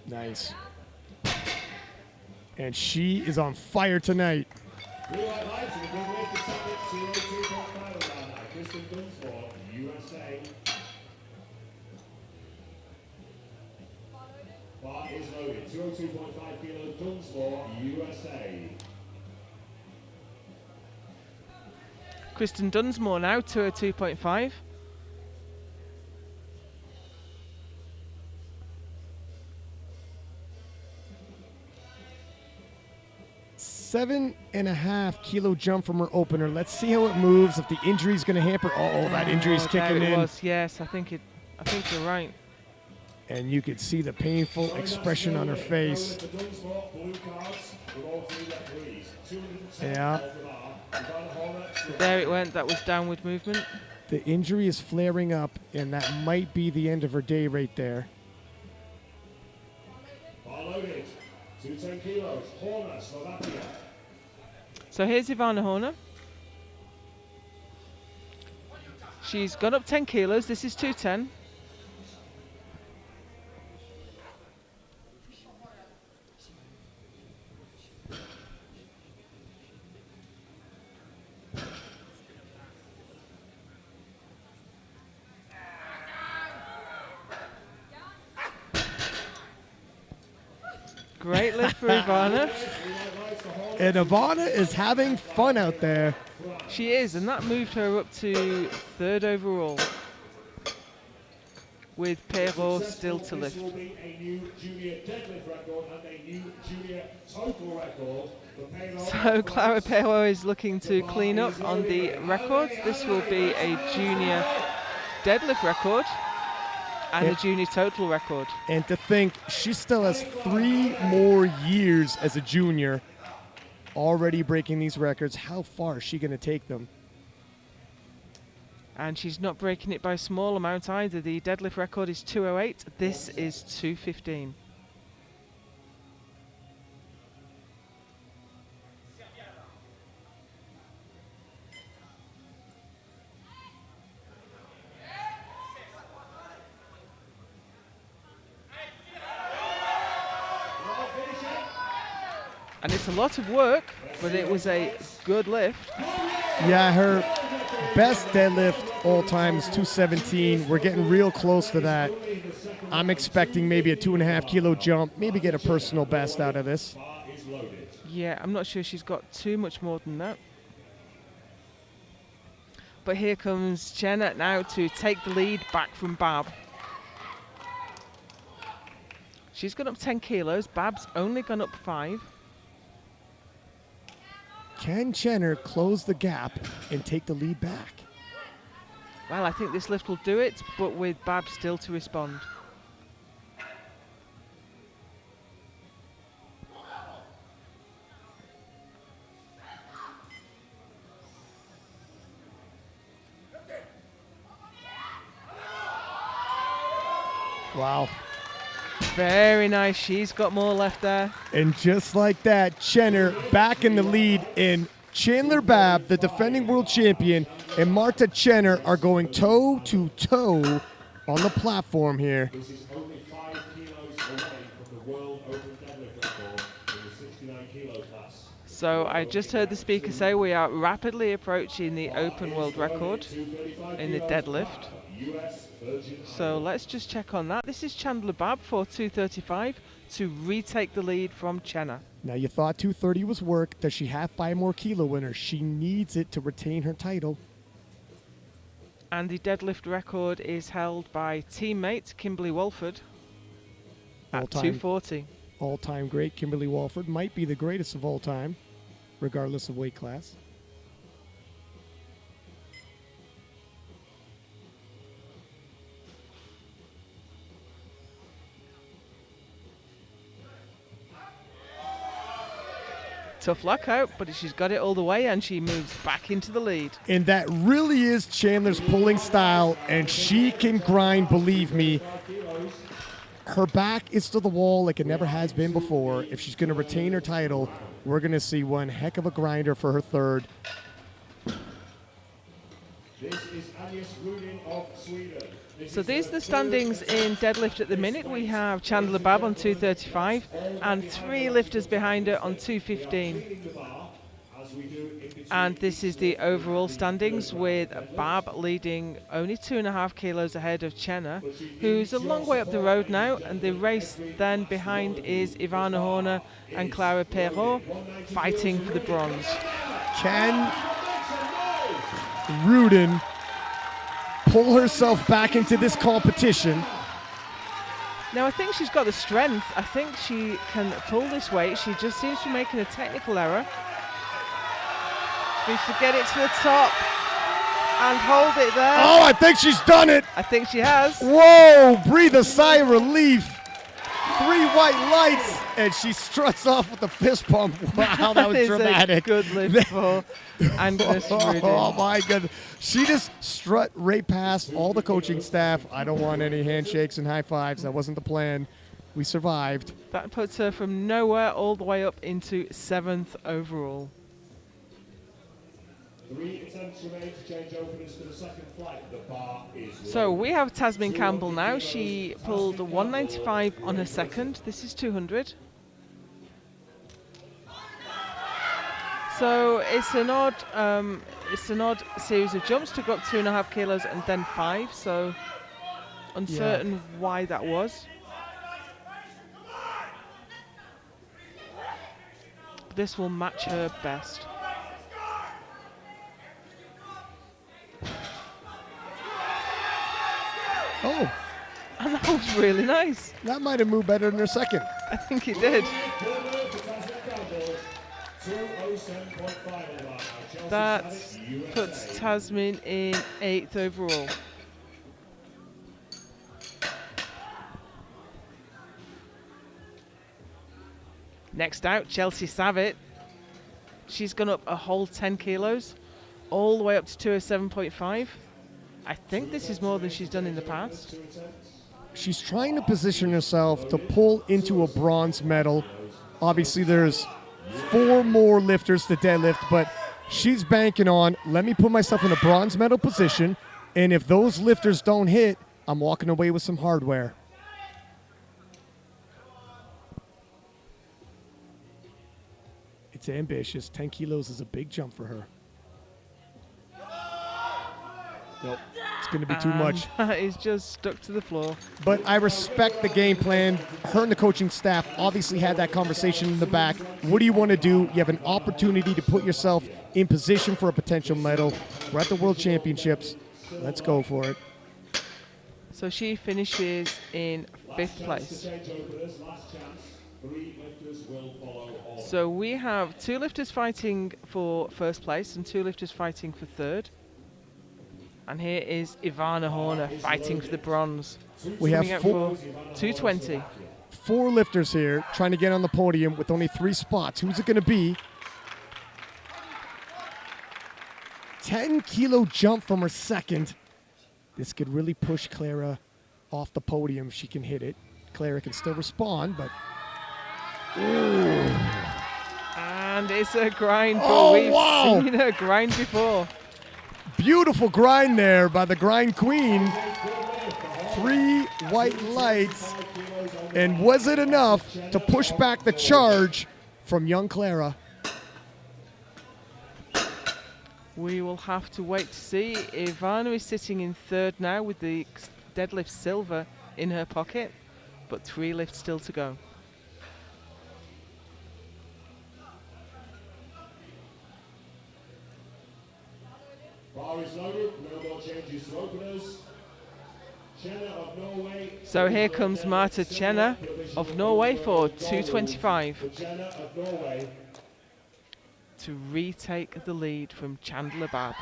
Nice. And she is on fire tonight. Bar is loaded. 202.5 kilos, Dunsmore, USA. Kristen Dunsmore now, 202.5. Seven and a half kilo jump from her opener. Let's see how it moves. If the injury's going to hamper. Oh, that injury's kicking there it in. was. Yes, I think you're right. And you could see the painful expression on her face. Yeah. So there it went. That was downward movement. The injury is flaring up, and that might be the end of her day right there. So here's Ivana Horner. She's gone up 10 kilos. This is 210. Great lift for Ivana. And Ivana is having fun out there. She is, and that moved her up to 3rd overall, with Perrault still to lift. So Clara Perrault is looking to clean up on the records. This will be a junior deadlift record and a junior total record. And to think she still has 3 more years as a junior, already breaking these records. How far is she going to take them? And she's not breaking it by a small amount either. The deadlift record is 208. This is 215. And it's a lot of work, but it was a good lift. Yeah, her best deadlift all time is 217. We're getting real close to that. I'm expecting maybe a 2.5 kilo jump, maybe get a personal best out of this. Yeah, I'm not sure she's got too much more than that. But here comes Jenna now to take the lead back from Bab. She's gone up 10 kilos. Bab's only gone up 5. Can Jenner close the gap and take the lead back? Well, I think this lift will do it, but with Bab still to respond. Wow. Very nice. She's got more left there. And just like that, Jenner back in the lead, and Chandler Babb, the defending world champion, and Marta Jenner are going toe to toe on the platform here. This is only 5 kilos away from the world open deadlift record in the 69 kilo class. So I just heard the speaker say we are rapidly approaching the open world record in the deadlift. So let's just check on that. This is Chandler Babb for 235 to retake the lead from Chenna. Now you thought 230 was work. Does she have 5 more kilo in her? She needs it to retain her title. And the deadlift record is held by teammate Kimberly Walford at 240. All-time great Kimberly Walford. Might be the greatest of all time, regardless of weight class. Tough luck out, but she's got it all the way and she moves back into the lead. And that really is Chandler's pulling style, and she can grind, believe me. Her back is to the wall like it never has been before. If she's going to retain her title, we're going to see one heck of a grinder for her third. This is Agnes Rudin of Sweden. So these are the standings in deadlift at the minute. We have Chandler Babb on 235 and 3 lifters behind her on 215. And this is the overall standings, with Babb leading only 2.5 kilos ahead of Chenna, who's a long way up the road now. And the race then behind is Ivana Horner and Clara Perrault fighting for the bronze. Can Rudin pull herself back into this competition? Now I think she's got the strength. I think she can pull this weight. She just seems to be making a technical error. She needs to get it to the top. and hold it there. Oh, I think she's done it. I think she has. Whoa, breathe a sigh of relief. 3 white lights, and she struts off with the fist pump. Wow, that was is dramatic. A good lift for Agnes Rudin. Oh my goodness. She just strut right past all the coaching staff. I don't want any handshakes and high fives. That wasn't the plan. We survived. That puts her from nowhere all the way up into 7th overall. 3 attempts remain to change openers for the second flight. The bar is So we have Tasmin Campbell now. She pulled a 195 on her second. This is 200. So it's an odd series of jumps to go up 2.5 kilos and then 5. So uncertain why that was. This will match her best. Oh, And that was really nice. that might have moved better than her second. I think it did. That puts Tasmin in 8th overall. Next out, Chelsea Savitt. She's gone up a whole 10 kilos, all the way up to 207.5. I think this is more than she's done in the past. She's trying to position herself to pull into a bronze medal. Obviously, there's 4 more lifters to deadlift, but she's banking on, let me put myself in a bronze medal position, and if those lifters don't hit, I'm walking away with some hardware. It's ambitious. 10 kilos is a big jump for her. Nope, it's going to be too much. That is just stuck to the floor. But I respect the game plan. Her and the coaching staff obviously had that conversation in the back. What do you want to do? You have an opportunity to put yourself in position for a potential medal. We're at the World Championships. Let's go for it. So she finishes in 5th place. So we have 2 lifters fighting for 1st place and 2 lifters fighting for 3rd. And here is Ivana Horner fighting for the bronze. We Coming have out 4 for 220. lifters here trying to get on the podium with only 3 spots. Who's it going to be? 10-kilo jump from her second. This could really push Clara off the podium if she can hit it. Clara can still respond, but... Ooh. And it's a grind, but Oh, we've wow. seen her grind before. Beautiful grind there by the grind queen. 3 white lights. And was it enough to push back the charge from young Clara? We will have to wait to see. Ivana is sitting in 3rd now with the deadlift silver in her pocket, but 3 lifts still to go. Bar is loaded, no more changes to openers. Chenna of Norway. So here comes Marta Chenna of Norway for 225 Chenna of Norway. to retake the lead from Chandler Babb.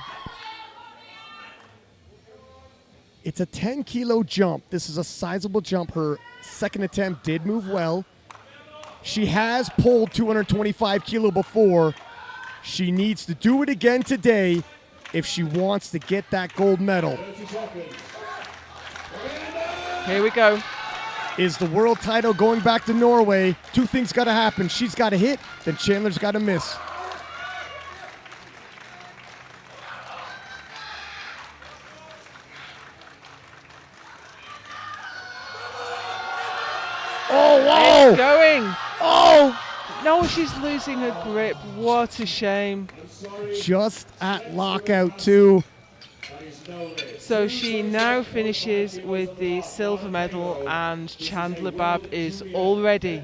It's a 10-kilo jump. This is a sizable jump. Her second attempt did move well. She has pulled 225 kilo before. She needs to do it again today if she wants to get that gold medal. Here we go. Is the world title going back to Norway? 2 things got to happen. She's got to hit, then Chandler's got to miss. Oh, wow! It's going. Oh! No, she's losing her grip. What a shame. Just at lockout, too. So she now finishes with the silver medal, and Chandler Babb is already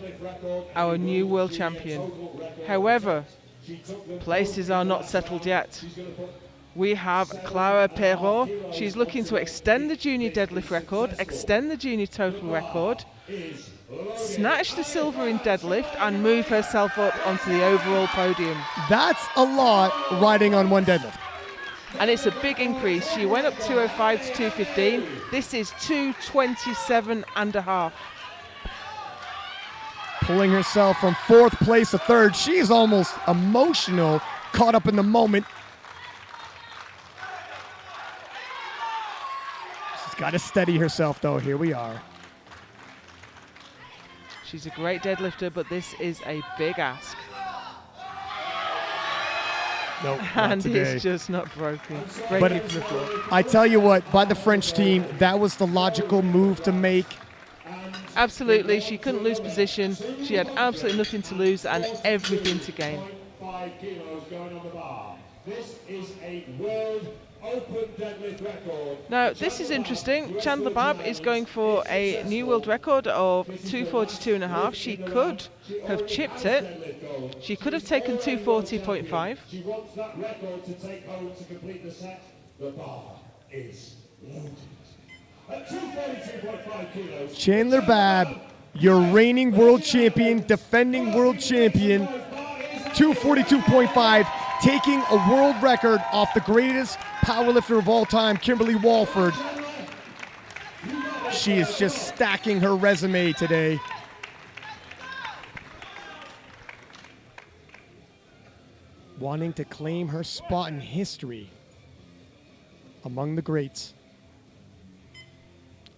our new world champion. However, places are not settled yet. We have Clara Perrault. She's looking to extend the junior deadlift record, extend the junior total record, snatch the silver in deadlift, and move herself up onto the overall podium. That's a lot riding on one deadlift. And it's a big increase. She went up 205 to 215. This is 227.5. Pulling herself from 4th place to 3rd. She's almost emotional, caught up in the moment. She's got to steady herself, though. Here we are. She's a great deadlifter, but this is a big ask. Nope, not And today. it's just not breaking from the floor. I tell you what, by the French team, that was the logical move to make. Absolutely, she couldn't lose position. She had absolutely nothing to lose and everything to gain. 5 kilos going on the bar. This is a world open deadlift record. Now, this is interesting. Chandler Babb is going for a new world record of 242.5. She could have chipped it. She could have taken 240.5. She wants that record to take home to complete the set. The bar is loaded. At 242.5 kilos. Chandler Babb, your reigning world champion, defending world champion, 242.5, taking a world record off the greatest powerlifter of all time, Kimberly Walford. She is just stacking her resume today. Wanting to claim her spot in history among the greats.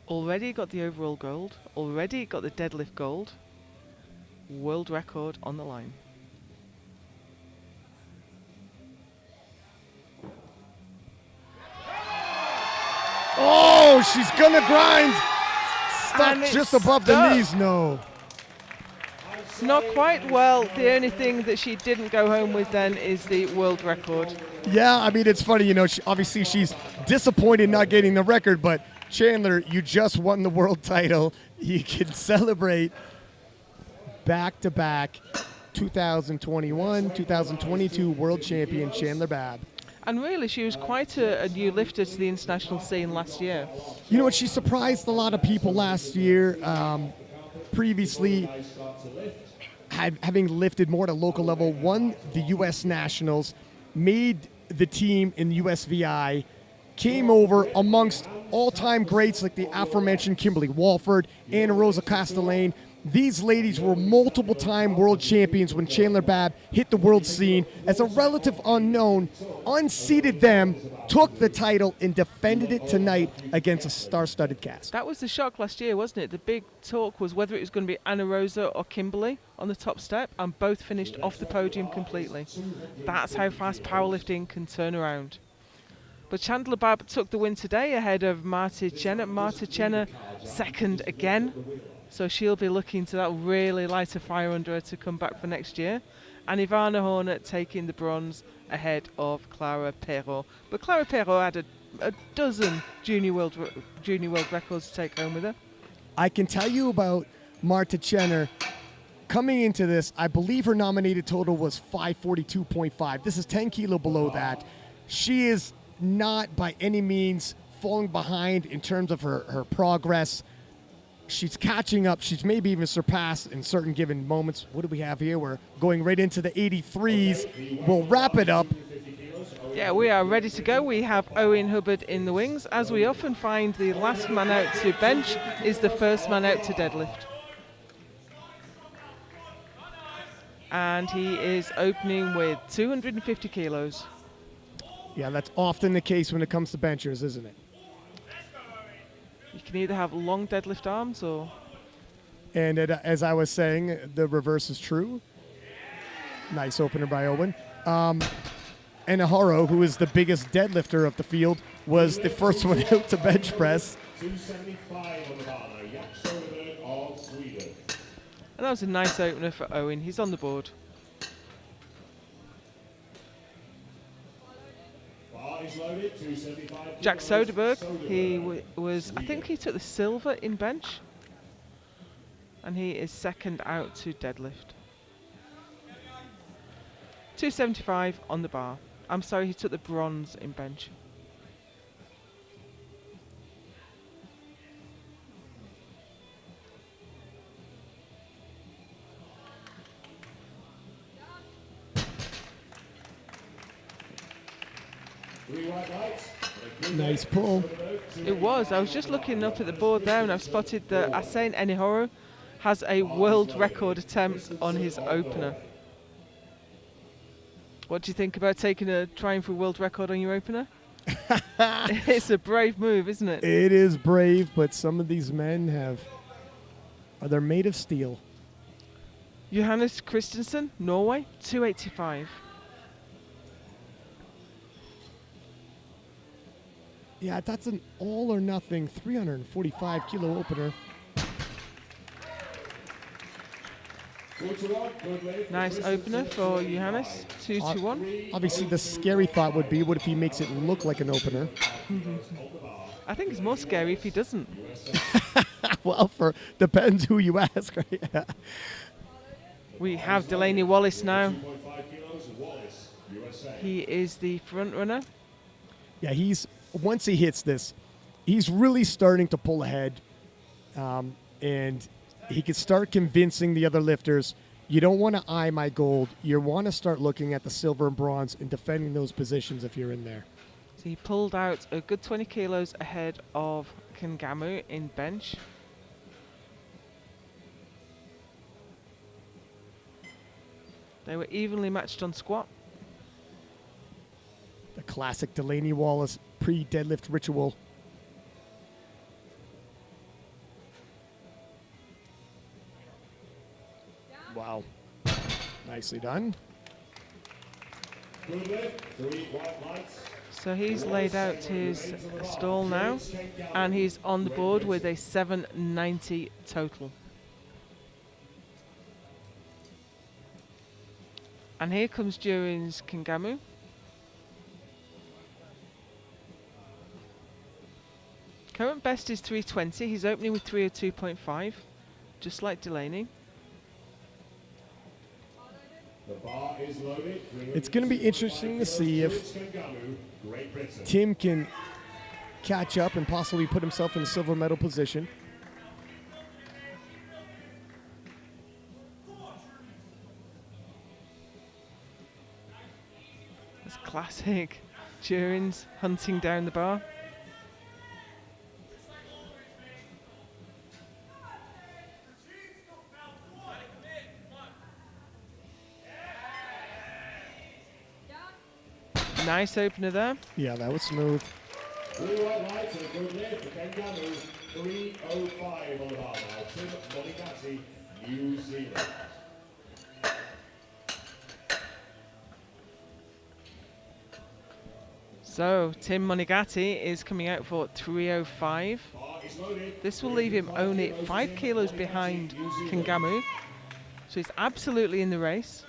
Already got the overall gold. Already got the deadlift gold. World record on the line. Oh, she's gonna grind. And Stuck it's just above the stuck. knees. No. Not quite. Well, the only thing that she didn't go home with then is the world record. Yeah, I mean, it's funny, you know, obviously she's disappointed not getting the record, but Chandler, you just won the world title. You can celebrate back-to-back 2021, 2022 world champion Chandler Babb. And really, she was quite a new lifter to the international scene last year. You know what? She surprised a lot of people last year. Previously, having lifted more at a local level, won the U.S. Nationals, made the team in the USVI, came over amongst all-time greats like the aforementioned Kimberly Walford, Anna Rosa Castellane. These ladies were multiple-time world champions when Chandler Babb hit the world scene. As a relative unknown, unseated them, took the title, and defended it tonight against a star-studded cast. That was the shock last year, wasn't it? The big talk was whether it was going to be Anna Rosa or Kimberly on the top step, and both finished off the podium completely. That's how fast powerlifting can turn around. But Chandler Babb took the win today ahead of Marta Chenna. Marta Chenna second again. So she'll be looking to that really light a fire under her to come back for next year. And Ivana Horner taking the bronze ahead of Clara Perrault. But Clara Perrault had a dozen junior world records to take home with her. I can tell you about Marta Chenner. Coming into this, I believe her nominated total was 542.5. This is 10 kilo below that. She is not by any means falling behind in terms of her progress. She's catching up. She's maybe even surpassed in certain given moments. What do we have here? We're going right into the 83s. We'll wrap it up. Yeah, we are ready to go. We have Owen Hubbard in the wings. As we often find, the last man out to bench is the first man out to deadlift. And he is opening with 250 kilos. Yeah, that's often the case when it comes to benchers, isn't it? You can either have long deadlift arms or... And as I was saying, the reverse is true. Nice opener by Owen. And Aharo, who is the biggest deadlifter of the field, was the first one out to bench press. 275 on the bar now. Jack Soderberg of Sweden. And that was a nice opener for Owen. He's on the board. Bar is loaded. 275. Jack Soderberg, he was, I think he took the silver in bench. And he is second out to deadlift. 275 on the bar. I'm sorry, he took the bronze in bench. Three white lights. Nice pull. It was. I was just looking up at the board there, and I've spotted that Asen Enihoro has a world record attempt on his opener. What do you think about trying for a world record on your opener? It's a brave move, isn't it? It is brave, but some of these men they're made of steel. Johannes Christensen, Norway, 285. Yeah, that's an all or nothing 345 kilo opener. Nice opener for Johannes, 2-1. Obviously, the scary thought would be, what if he makes it look like an opener? I think it's more scary if he doesn't. Well, depends who you ask, right? We have Delaney Wallace now. He is the front runner. Yeah, once he hits this, he's really starting to pull ahead, and he can start convincing the other lifters, you don't want to eye my gold. You want to start looking at the silver and bronze and defending those positions if you're in there. So he pulled out a good 20 kilos ahead of Kangamu in bench. They were evenly matched on squat. The classic Delaney Wallace pre-deadlift ritual. Wow. Nicely done. Good lift. Three white lights. So he's laid out his stall now, and he's on the board with a 790 total. And here comes Durin's Kangamu. Current best is 320. He's opening with 302.5, just like Delaney. The bar is loaded. It's going to be interesting to see if Tim can catch up and possibly put himself in a silver medal position. That's classic. Durin's hunting down the bar. Nice opener there. Yeah, that was smooth. Three white lights and a good lift for Kangamu. 305 on the bar now. Tim Monigatti, New Zealand. So Tim Monigatti is coming out for 305. This will leave him only 5 kilos behind Kangamu. So he's absolutely in the race.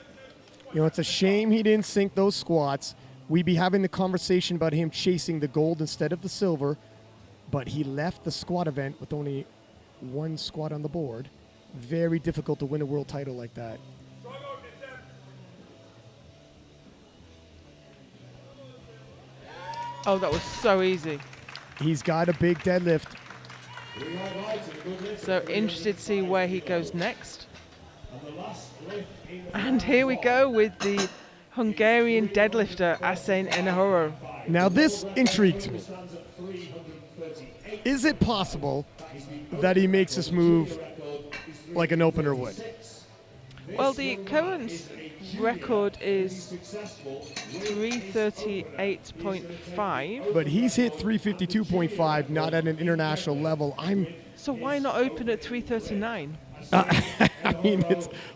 You know, it's a shame he didn't sink those squats. We'd be having the conversation about him chasing the gold instead of the silver, but he left the squat event with only one squat on the board. Very difficult to win a world title like that. Oh, that was so easy. He's got a big deadlift. So interested to see where he goes next. And here we go with the Hungarian deadlifter, Asen Enihoro. Now this intrigues me. Is it possible that he makes this move like an opener would? Well, the current record is 338.5. But he's hit 352.5, not at an international level. So why not open at 339? I mean,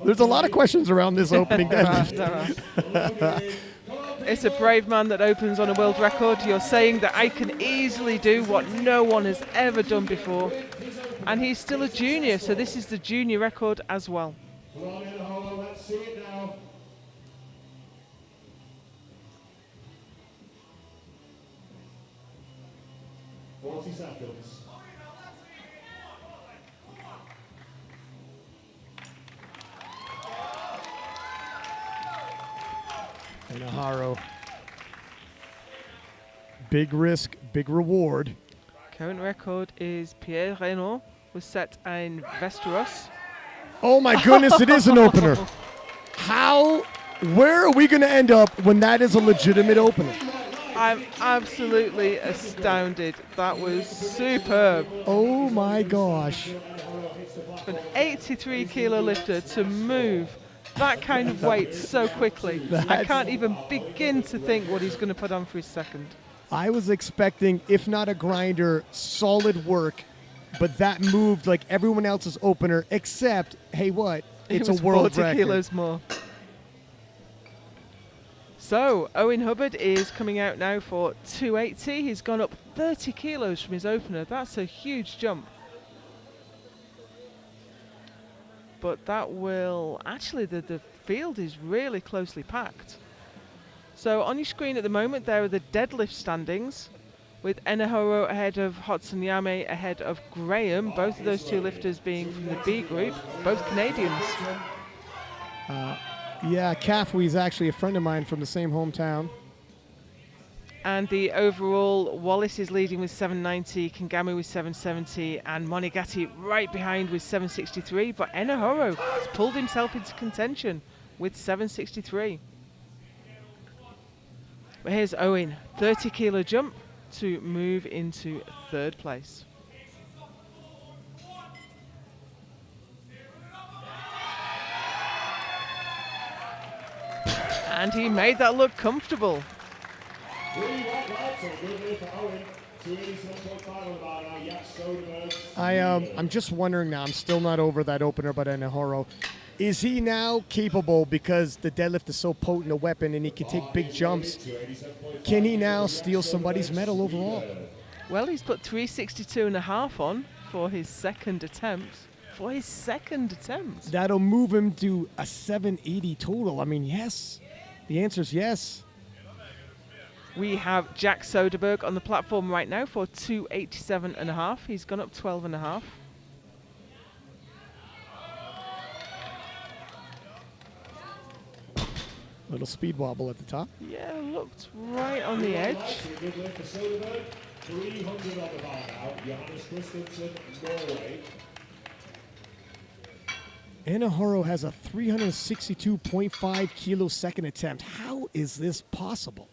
there's a lot of questions around this opening deadlift. It's a brave man that opens on a world record. You're saying that I can easily do what no one has ever done before. And he's still a junior, so this is the junior record as well. Come on, Enihoro, let's see it now. Seconds. Enihoro. Big risk, big reward. Current record is Pierre Renaud, was set in Westeros. Oh my goodness, it is an opener. Where are we going to end up when that is a legitimate opener? I'm absolutely astounded. That was superb. Oh my gosh. For an 83 kilo lifter to move that kind of weight so quickly. I That's- can't even begin to think what he's going to put on for his second. I was expecting, if not a grinder, solid work, but that moved like everyone else's opener, except, hey, what? It's It was a world 40 record. kilos more. So, Owen Hubbard is coming out now for 280. He's gone up 30 kilos from his opener. That's a huge jump. But that will... Actually, the field is really closely packed. So, on your screen at the moment, there are the deadlift standings, with Enahoro ahead of Hotsanyame, ahead of Graham, both of those two lifters being from the B group, both Canadians. Yeah, Kafui is actually a friend of mine from the same hometown. And the overall, Wallace is leading with 790, Kangami with 770, and Monigati right behind with 763. But Enahoro has pulled himself into contention with 763. But here's Owen, 30 kilo jump to move into third place. And he made that look comfortable. I'm just wondering now, I'm still not over that opener by Enahoro. Is he now capable, because the deadlift is so potent a weapon and he can take big jumps, can he now steal somebody's medal overall? Well, he's put 362.5 on for his second attempt. That'll move him to a 780 total. I mean, yes. The answer is yes. We have Jack Soderberg on the platform right now for 287.5. He's gone up 12.5. Little speed wobble at the top. Yeah, looked right on the edge. 300 on the bar now. Johannes Christensen, Norway. Enahoro has a 362.5 kilo second attempt. How is this possible?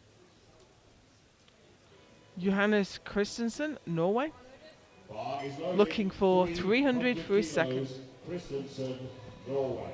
Johannes Christensen, Norway, Bar is loaded. looking for 300 for his second. Christensen, Norway.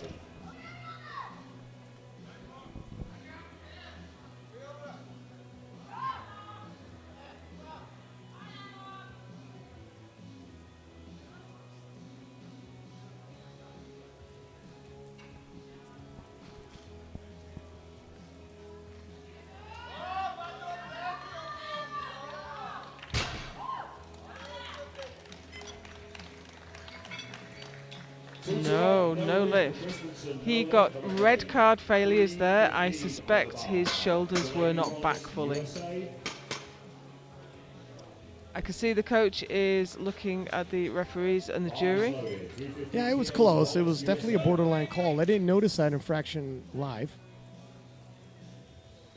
No lift. He got red card failures there. I suspect his shoulders were not back fully. I can see the coach is looking at the referees and the jury. Yeah, it was close. It was definitely a borderline call. I didn't notice that infraction live.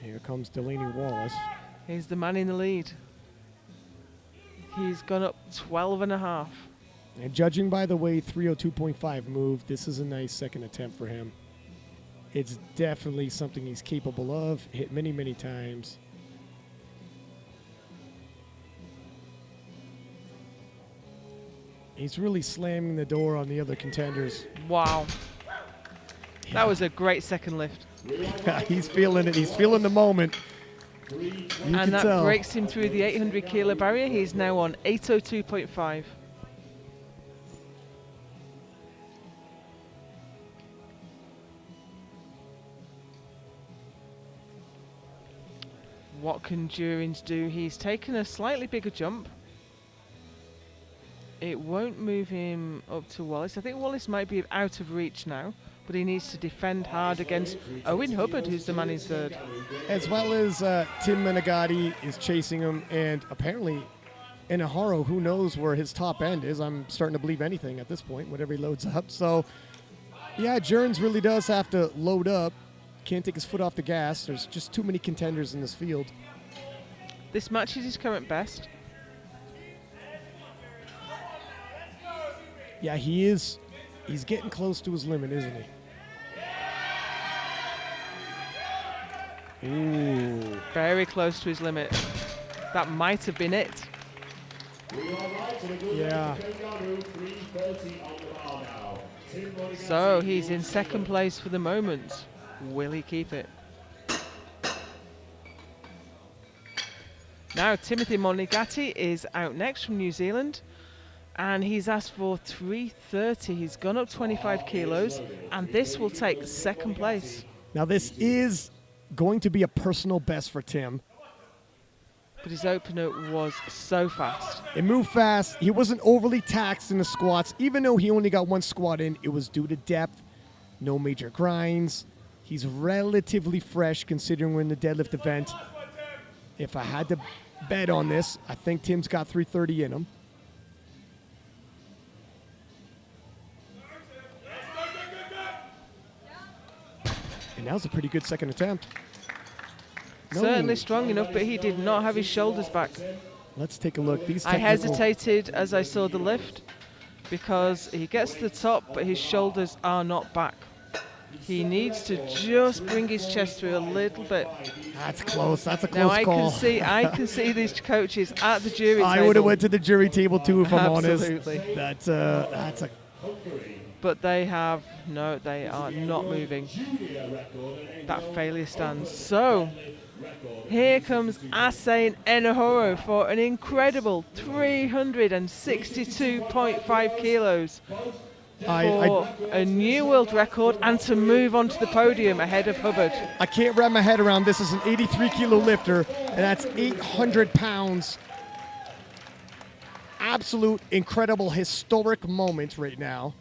Here comes Delaney Wallace. He's the man in the lead. He's gone up 12.5. And judging by the way 302.5 moved, this is a nice second attempt for him. It's definitely something he's capable of. Hit many, many times. He's really slamming the door on the other contenders. Wow. That was a great second lift. He's feeling it. He's feeling the moment. You And can that tell. breaks him through the 800 kilo barrier. He's now on 802.5. What can Durins do? He's taken a slightly bigger jump. It won't move him up to Wallace. I think Wallace might be out of reach now, but he needs to defend hard against Owen Hubbard, who's the man in third. As well as Tim Menegatti is chasing him, and apparently Enahoro, who knows where his top end is. I'm starting to believe anything at this point, whatever he loads up. So, yeah, Jurns really does have to load up. Can't take his foot off the gas. There's just too many contenders in this field. This match is his current best. Yeah, he is. He's getting close to his limit, isn't he? Ooh. Very close to his limit. That might have been it. Yeah. So he's in second place for the moment. Will he keep it? Now Timothy Monigatti is out next from New Zealand, and he's asked for 330. He's gone up 25 kilos, and this will take second place. Now this is going to be a personal best for Tim. But his opener was so fast. It moved fast. He wasn't overly taxed in the squats. Even though he only got one squat in, it was due to depth, no major grinds. He's relatively fresh considering we're in the deadlift event. If I had to bet on this, I think Tim's got 330 in him. And that was a pretty good second attempt. No. Certainly strong enough, but he did not have his shoulders back. Let's take a look. These I hesitated as I saw the lift because he gets to the top, but his shoulders are not back. He needs to just bring his chest through a little bit. That's close. That's a Now close call. I can see these coaches at the jury table. I would have went to the jury table too if I'm honest. Absolutely. That's a. But they are not moving. That failure stands. So here comes Asain Enahoro for an incredible 362.5 kilos for a new world record and to move onto the podium ahead of Hubbard. I can't wrap my head around this. Is an 83 kilo lifter, and that's 800 pounds. Absolute incredible historic moment right now.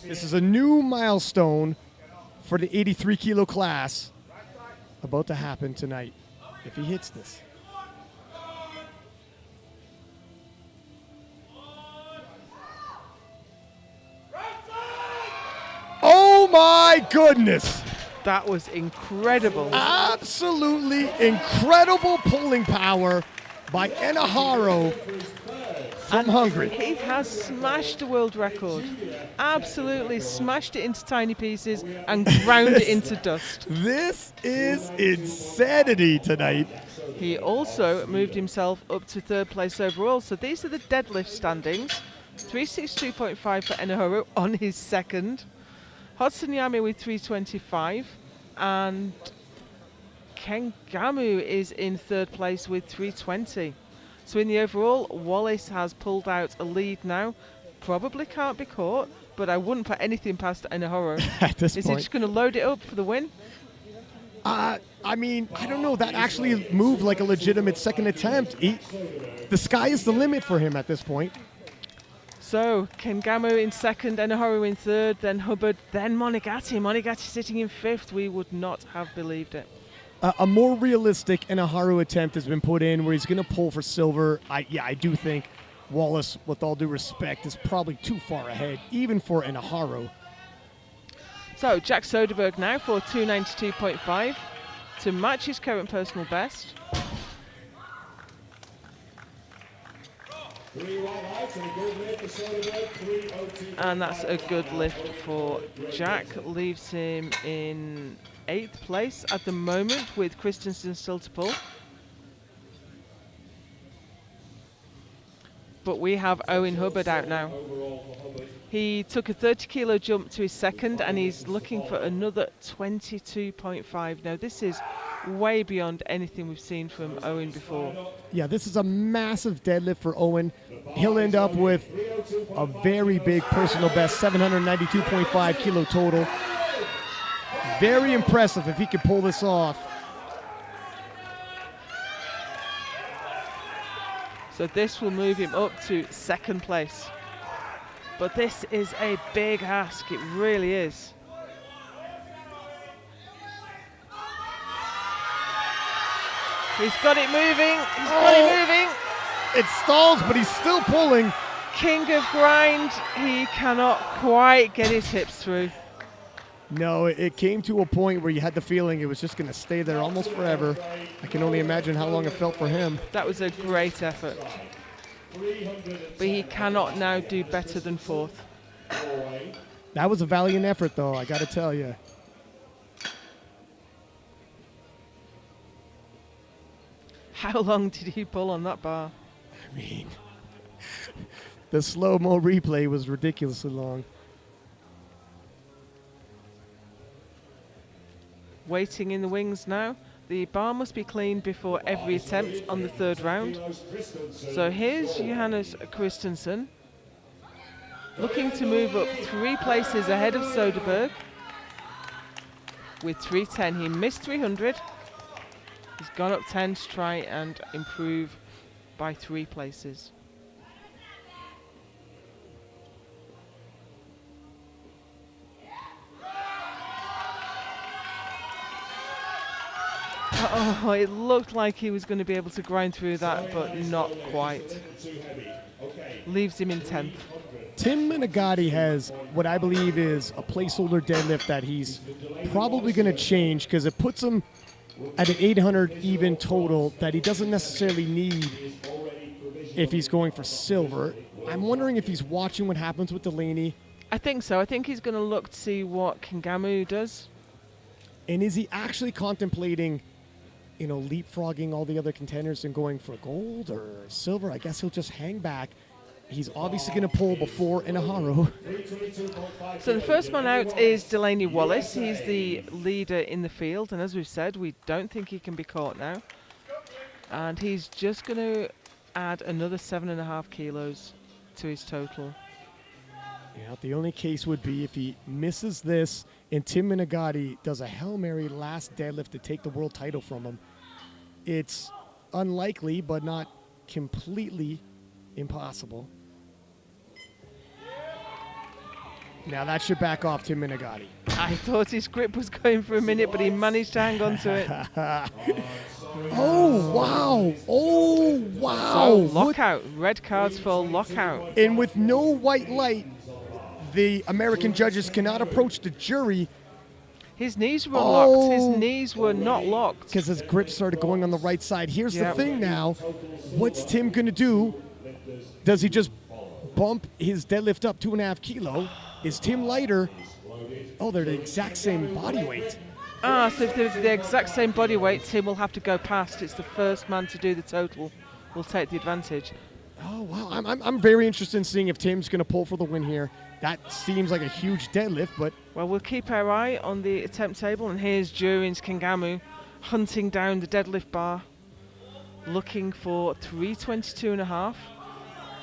This is a new milestone for the 83 kilo class about to happen tonight if he hits this. Oh my goodness! That was incredible. Absolutely incredible pulling power by Enahoro from Hungary. He has smashed the world record. Absolutely smashed it into tiny pieces and ground it into dust. This is insanity tonight. He also moved himself up to third place overall. So these are the deadlift standings. 362.5 for Enahoro on his second. Hudson Yami with 325. And Kengamu is in third place with 320. So in the overall, Wallace has pulled out a lead now. Probably can't be caught, but I wouldn't put anything past Enahoro. At this Is point. he just going to load it up for the win? I mean, I don't know. That actually moved like a legitimate second attempt. The sky is the limit for him at this point. So Kengamu in second, Enahoro in third, then Hubbard, then Monigatti. Monigatti sitting in fifth. We would not have believed it. A more realistic Enahoro attempt has been put in where he's going to pull for silver. I do think Wallace, with all due respect, is probably too far ahead, even for Enahoro. So Jack Soderberg now for 292.5 to match his current personal best. And that's a good lift for Jack. Leaves him in 8th place at the moment with Christensen still to pull. But we have Owen Hubbard out now. He took a 30 kilo jump to his second and he's looking for another 22.5. Now this is way beyond anything we've seen from Owen before. Yeah, this is a massive deadlift for Owen. He'll end up with a very big personal best, 792.5 kilo total. Very impressive if he could pull this off. So this will move him up to second place. But this is a big ask, it really is. He's got it moving, he's got it moving. It stalls, but he's still pulling. King of grind, he cannot quite get his hips through. No, it came to a point where you had the feeling it was just going to stay there almost forever. I can only imagine how long it felt for him. That was a great effort. But he cannot now do better than fourth. That was a valiant effort, though, I got to tell you. How long did he pull on that bar? I mean, the slow-mo replay was ridiculously long. Waiting in the wings now. The bar must be cleaned before every attempt on the third round. So here's Johannes Christensen, looking to move up 3 places ahead of Soderberg with 310. He missed 300. He's gone up 10 to try and improve by 3 places. Oh, it looked like he was going to be able to grind through that, but not quite. Leaves him in 10th. Tim Menegatti has what I believe is a placeholder deadlift that he's probably going to change because it puts him at an 800 even total that he doesn't necessarily need if he's going for silver. I'm wondering if he's watching what happens with Delaney. I think so. I think he's going to look to see what Kingamu does. And is he actually contemplating, you know, leapfrogging all the other contenders and going for gold or silver? I guess he'll just hang back. He's obviously going to pull before Inaharu. So the first man out is Delaney Wallace. He's the leader in the field, and as we've said, we don't think he can be caught now. And he's just going to add another 7.5 kilos to his total. Yeah, the only case would be if he misses this and Tim Menegatti does a Hail Mary last deadlift to take the world title from him. It's unlikely, but not completely impossible. Now that should back off Tim Menegatti. I thought his grip was going for a minute, but he managed to hang on to it. Oh, wow. Oh, wow. So, lockout. Red cards for lockout. And with no white light, the American judges cannot approach the jury. His knees were locked. His knees were not locked. Because his grip started going on the right side. Here's the thing now. What's Tim going to do? Does he just bump his deadlift up 2.5 kilo? Is Tim lighter? Oh, they're the exact same body weight. Ah, so if they're the exact same body weight, Tim will have to go past. It's the first man to do the total will take the advantage. Oh, wow. I'm very interested in seeing if Tim's going to pull for the win here. That seems like a huge deadlift, but... Well, we'll keep our eye on the attempt table, and here's Durin's Kingamu hunting down the deadlift bar, looking for 322.5.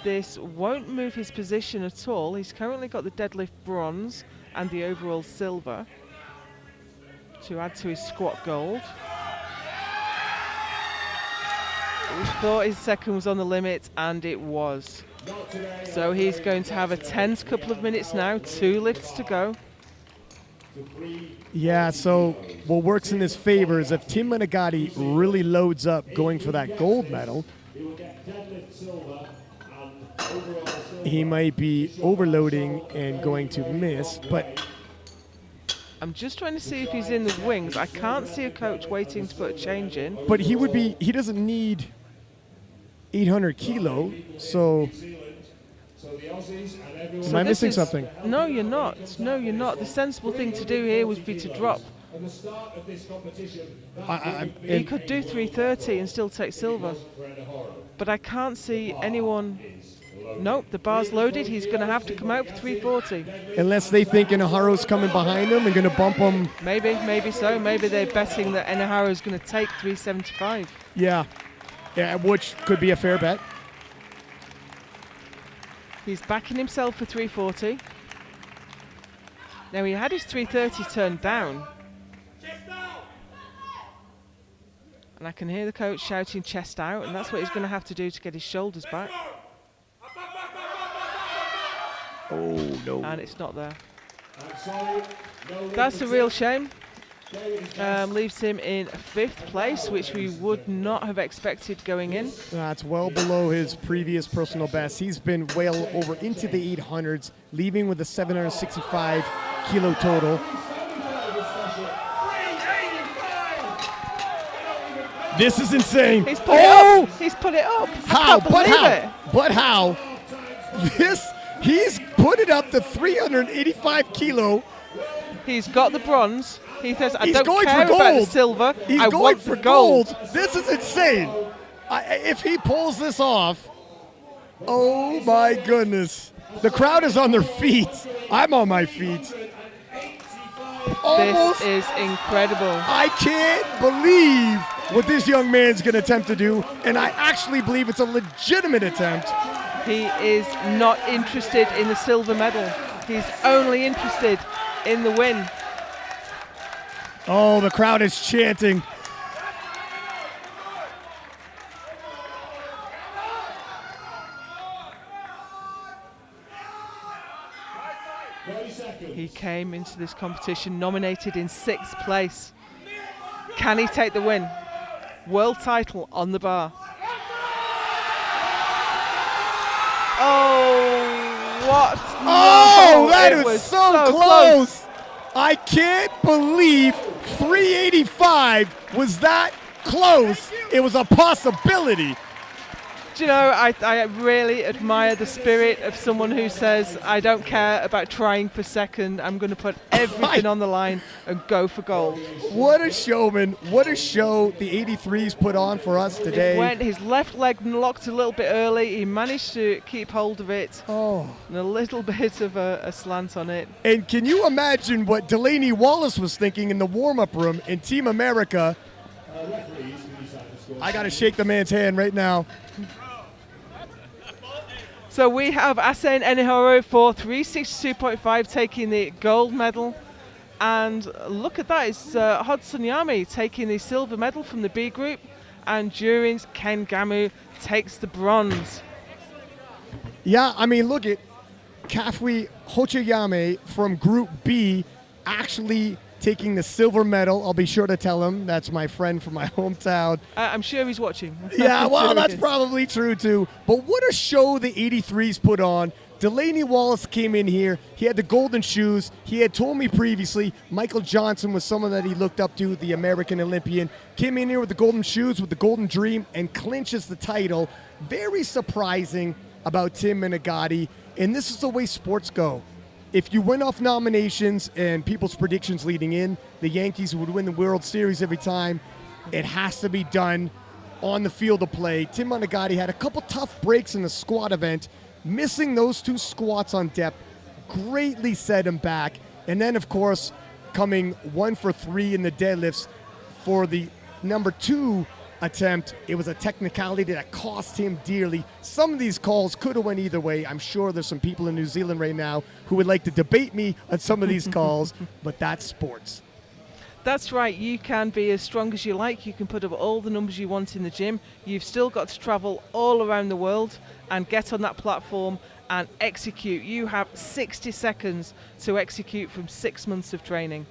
This won't move his position at all. He's currently got the deadlift bronze and the overall silver to add to his squat gold. We thought his second was on the limit, and it was. So he's going to have a tense couple of minutes now, 2 lifts to go. Yeah, so what works in his favor is if Tim Menegatti really loads up going for that gold medal, he might be overloading and going to miss, but... I'm just trying to see if he's in the wings. I can't see a coach waiting to put a change in. But he doesn't need 800 kilo, so... Am I missing something? No, you're not. No, you're not. The sensible thing to do here would be to drop. He could do 330 and still take silver. But I can't see anyone... Nope, the bar's loaded. He's going to have to come out for 340. Unless they think Inaharu's coming behind him and going to bump him. Maybe so. Maybe they're betting that Inaharu's going to take 375. Yeah, which could be a fair bet. He's backing himself for 340. Now, he had his 330 turned down. And I can hear the coach shouting chest out, and that's what he's going to have to do to get his shoulders back. Oh, no. And it's not there. That's a real shame. Leaves him in 5th place, which we would not have expected going in. That's well below his previous personal best. He's been well over into the 800s, leaving with a 765 kilo total. This is insane. He's put it up. He's put it up. How? I can't believe it. But how? He's put it up to 385 kilo. He's got the bronze. He says, I He's don't going care for about the gold. silver. He's I going want for the gold. This is insane. If he pulls this off, oh my goodness. The crowd is on their feet. I'm on my feet. Almost. This is incredible. I can't believe what this young man's going to attempt to do, and I actually believe it's a legitimate attempt. He is not interested in the silver medal. He's only interested in the win. Oh, the crowd is chanting. He came into this competition nominated in 6th place. Can he take the win? World title on the bar. Oh, what? Oh, No, that it was so close. I can't believe 385 was that close. It was a possibility. Do you know, I really admire the spirit of someone who says, I don't care about trying for second. I'm going to put everything on the line and go for gold. What a showman. What a show the 83s put on for us today. His left leg locked a little bit early. He managed to keep hold of it. Oh. And a little bit of a slant on it. And can you imagine what Delaney Wallace was thinking in the warm-up room in Team America? I got to shake the man's hand right now. So we have Asen Enihoro for 362.5 taking the gold medal. And look at that, it's Hodsanyami taking the silver medal from the B group. And Durin's Ken Gamu takes the bronze. Yeah, I mean, look at Kafui Hochiyame from Group B actually taking the silver medal. I'll be sure to tell him. That's my friend from my hometown. I'm sure he's watching. Yeah, well, Sure that's he is. probably true, too. But what a show the 83s put on. Delaney Wallace came in here. He had the golden shoes. He had told me previously Michael Johnson was someone that he looked up to, the American Olympian. Came in here with the golden shoes, with the golden dream, and clinches the title. Very surprising about Tim Menegatti. And this is the way sports go. If you win off nominations and people's predictions leading in, the Yankees would win the World Series every time. It has to be done on the field of play. Tim Menegatti had a couple tough breaks in the squat event. Missing those 2 squats on depth greatly set him back. And then, of course, coming 1 for 3 in the deadlifts for the number 2 attempt. It was a technicality that cost him dearly. Some of these calls could have went either way. I'm sure there's some people in New Zealand right now who would like to debate me on some of these calls, but that's sports. That's right, you can be as strong as you like. You can put up all the numbers you want in the gym. You've still got to travel all around the world and get on that platform and execute. You have 60 seconds to execute from 6 months of training.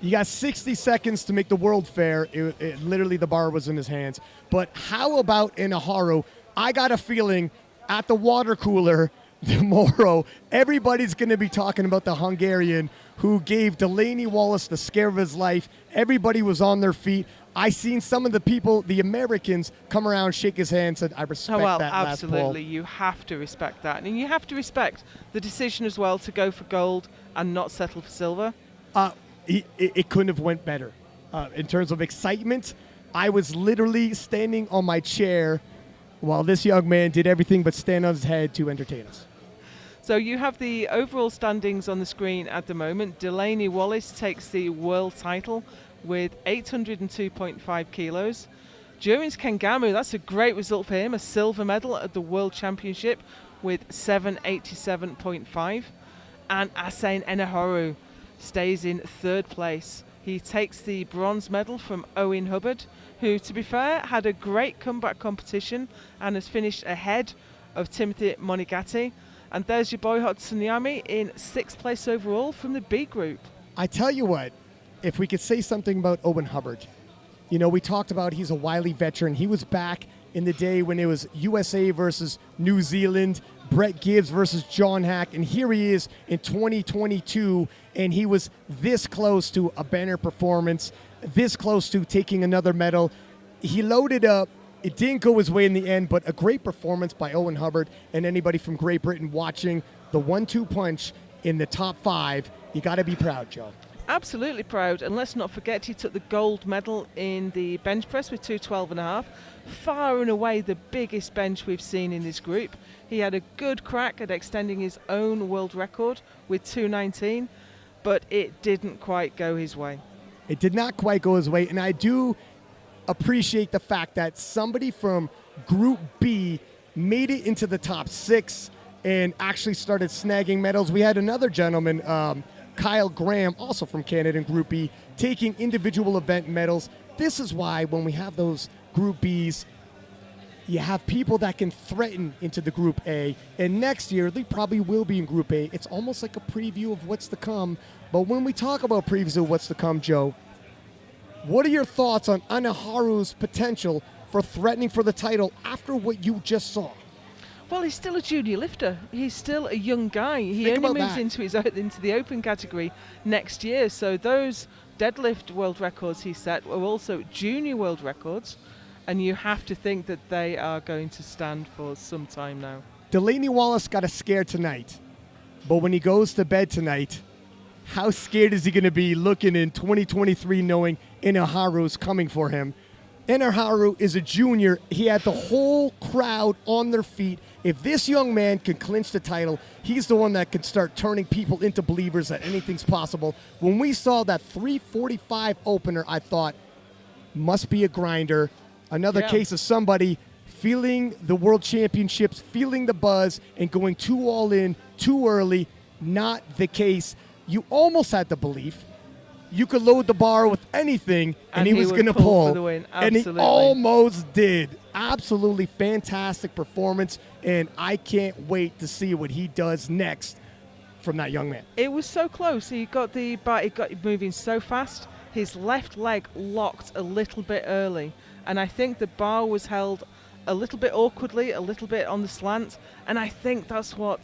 You got 60 seconds to make the world fair. It literally, the bar was in his hands. But how about Enihoro? I got a feeling at the water cooler tomorrow, everybody's going to be talking about the Hungarian who gave Delaney Wallace the scare of his life. Everybody was on their feet. I seen some of the people, the Americans, come around, shake his hand, said, I respect that last ball. Absolutely. You have to respect that. And you have to respect the decision as well to go for gold and not settle for silver. It couldn't have went better. In terms of excitement, I was literally standing on my chair while this young man did everything but stand on his head to entertain us. So you have the overall standings on the screen at the moment. Delaney Wallace takes the world title with 802.5 kilos. Durin's Kengamu, that's a great result for him, a silver medal at the World Championship with 787.5. And Asen Enihoro stays in 3rd place. He takes the bronze medal from Owen Hubbard, who, to be fair, had a great comeback competition and has finished ahead of Timothy Monigatti. And there's your boy Hodsanyami in 6th place overall from the B group. I tell you what, if we could say something about Owen Hubbard. You know, we talked about he's a wily veteran. He was back in the day when it was USA versus New Zealand, Brett Gibbs versus John Hack, and here he is in 2022, and he was this close to a banner performance, this close to taking another medal. He loaded up. It didn't go his way in the end, but a great performance by Owen Hubbard, and anybody from Great Britain watching the 1-2 punch in the top 5. You got to be proud, Joe. Absolutely proud, and let's not forget he took the gold medal in the bench press with 212.5, far and away the biggest bench we've seen in this group. He had a good crack at extending his own world record with 219, but it didn't quite go his way. It did not quite go his way, and I do appreciate the fact that somebody from Group B made it into the top 6 and actually started snagging medals. We had another gentleman, Kyle Graham, also from Canada in Group B, taking individual event medals. This is why when we have those Group Bs, you have people that can threaten into the Group A, and next year they probably will be in Group A. It's almost like a preview of what's to come. But when we talk about previews of what's to come, Joe, what are your thoughts on Anaharu's potential for threatening for the title after what you just saw? Well, he's still a junior lifter. He's still a young guy. He Think only about moves that. into the open category next year. So those deadlift world records he set were also junior world records, and you have to think that they are going to stand for some time now. Delaney Wallace got a scare tonight, but when he goes to bed tonight, how scared is he going to be looking in 2023 knowing Anaharu's coming for him? Anaharu is a junior. He had the whole crowd on their feet. If this young man can clinch the title, he's the one that can start turning people into believers that anything's possible. When we saw that 345 opener, I thought, must be a grinder. Another case of somebody feeling the world championships, feeling the buzz, and going too all in, too early. Not the case. You almost had the belief you could load the bar with anything, and he was going to pull. For the win. And he Absolutely. almost did. Absolutely fantastic performance, and I can't wait to see what he does next from that young man. It was so close. He got the bar. He got moving so fast. His left leg locked a little bit early, and I think the bar was held a little bit awkwardly, a little bit on the slant, and I think that's what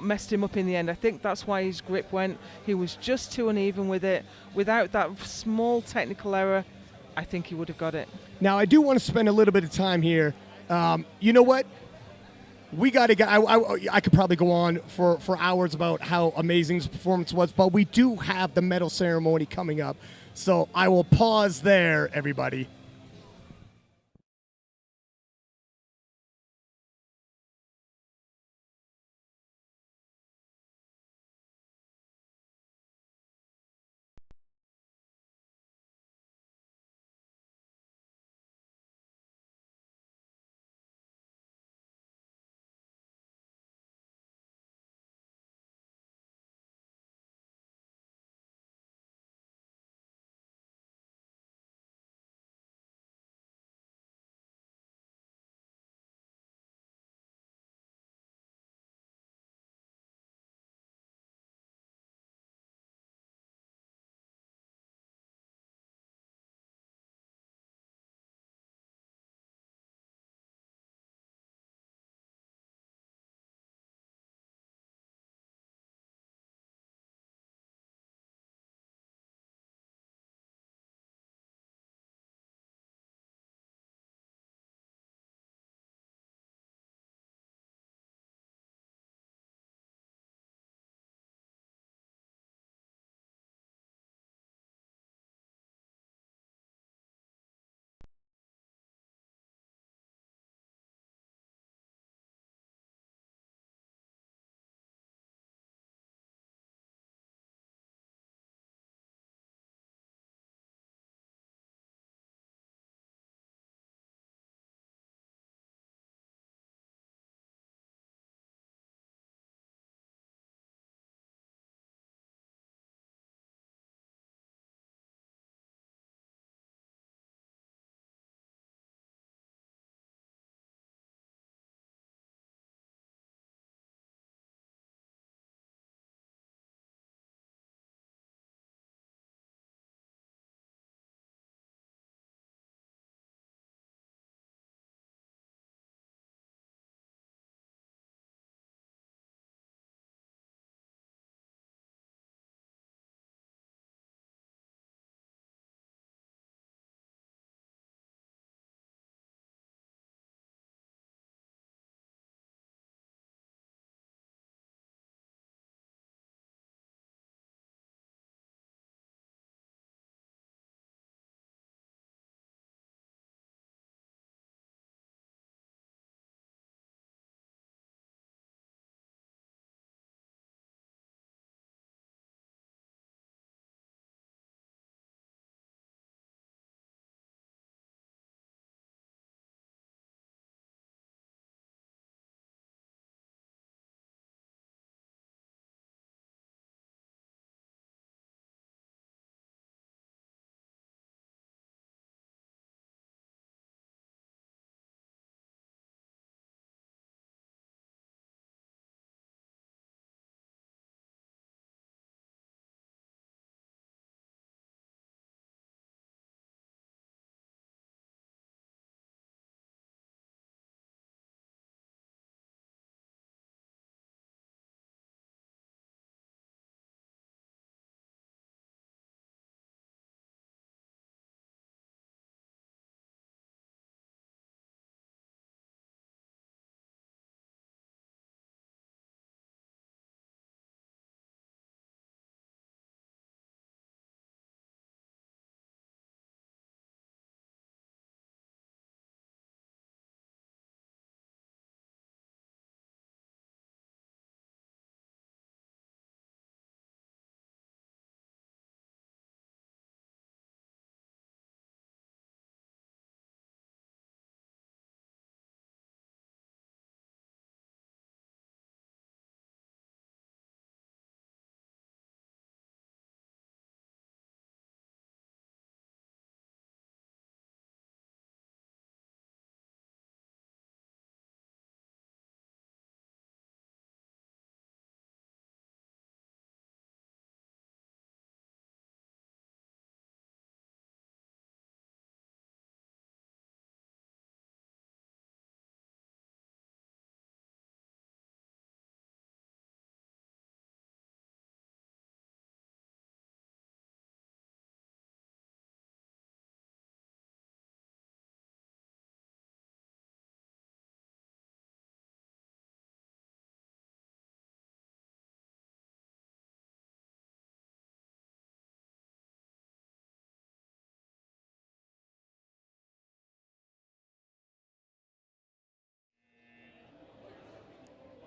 messed him up in the end. I think that's why his grip went. He was just too uneven with it. Without that small technical error, I think he would have got it. Now, I do want to spend a little bit of time here. You know what? We got to get. I could probably go on for hours about how amazing his performance was, but we do have the medal ceremony coming up. So I will pause there, everybody.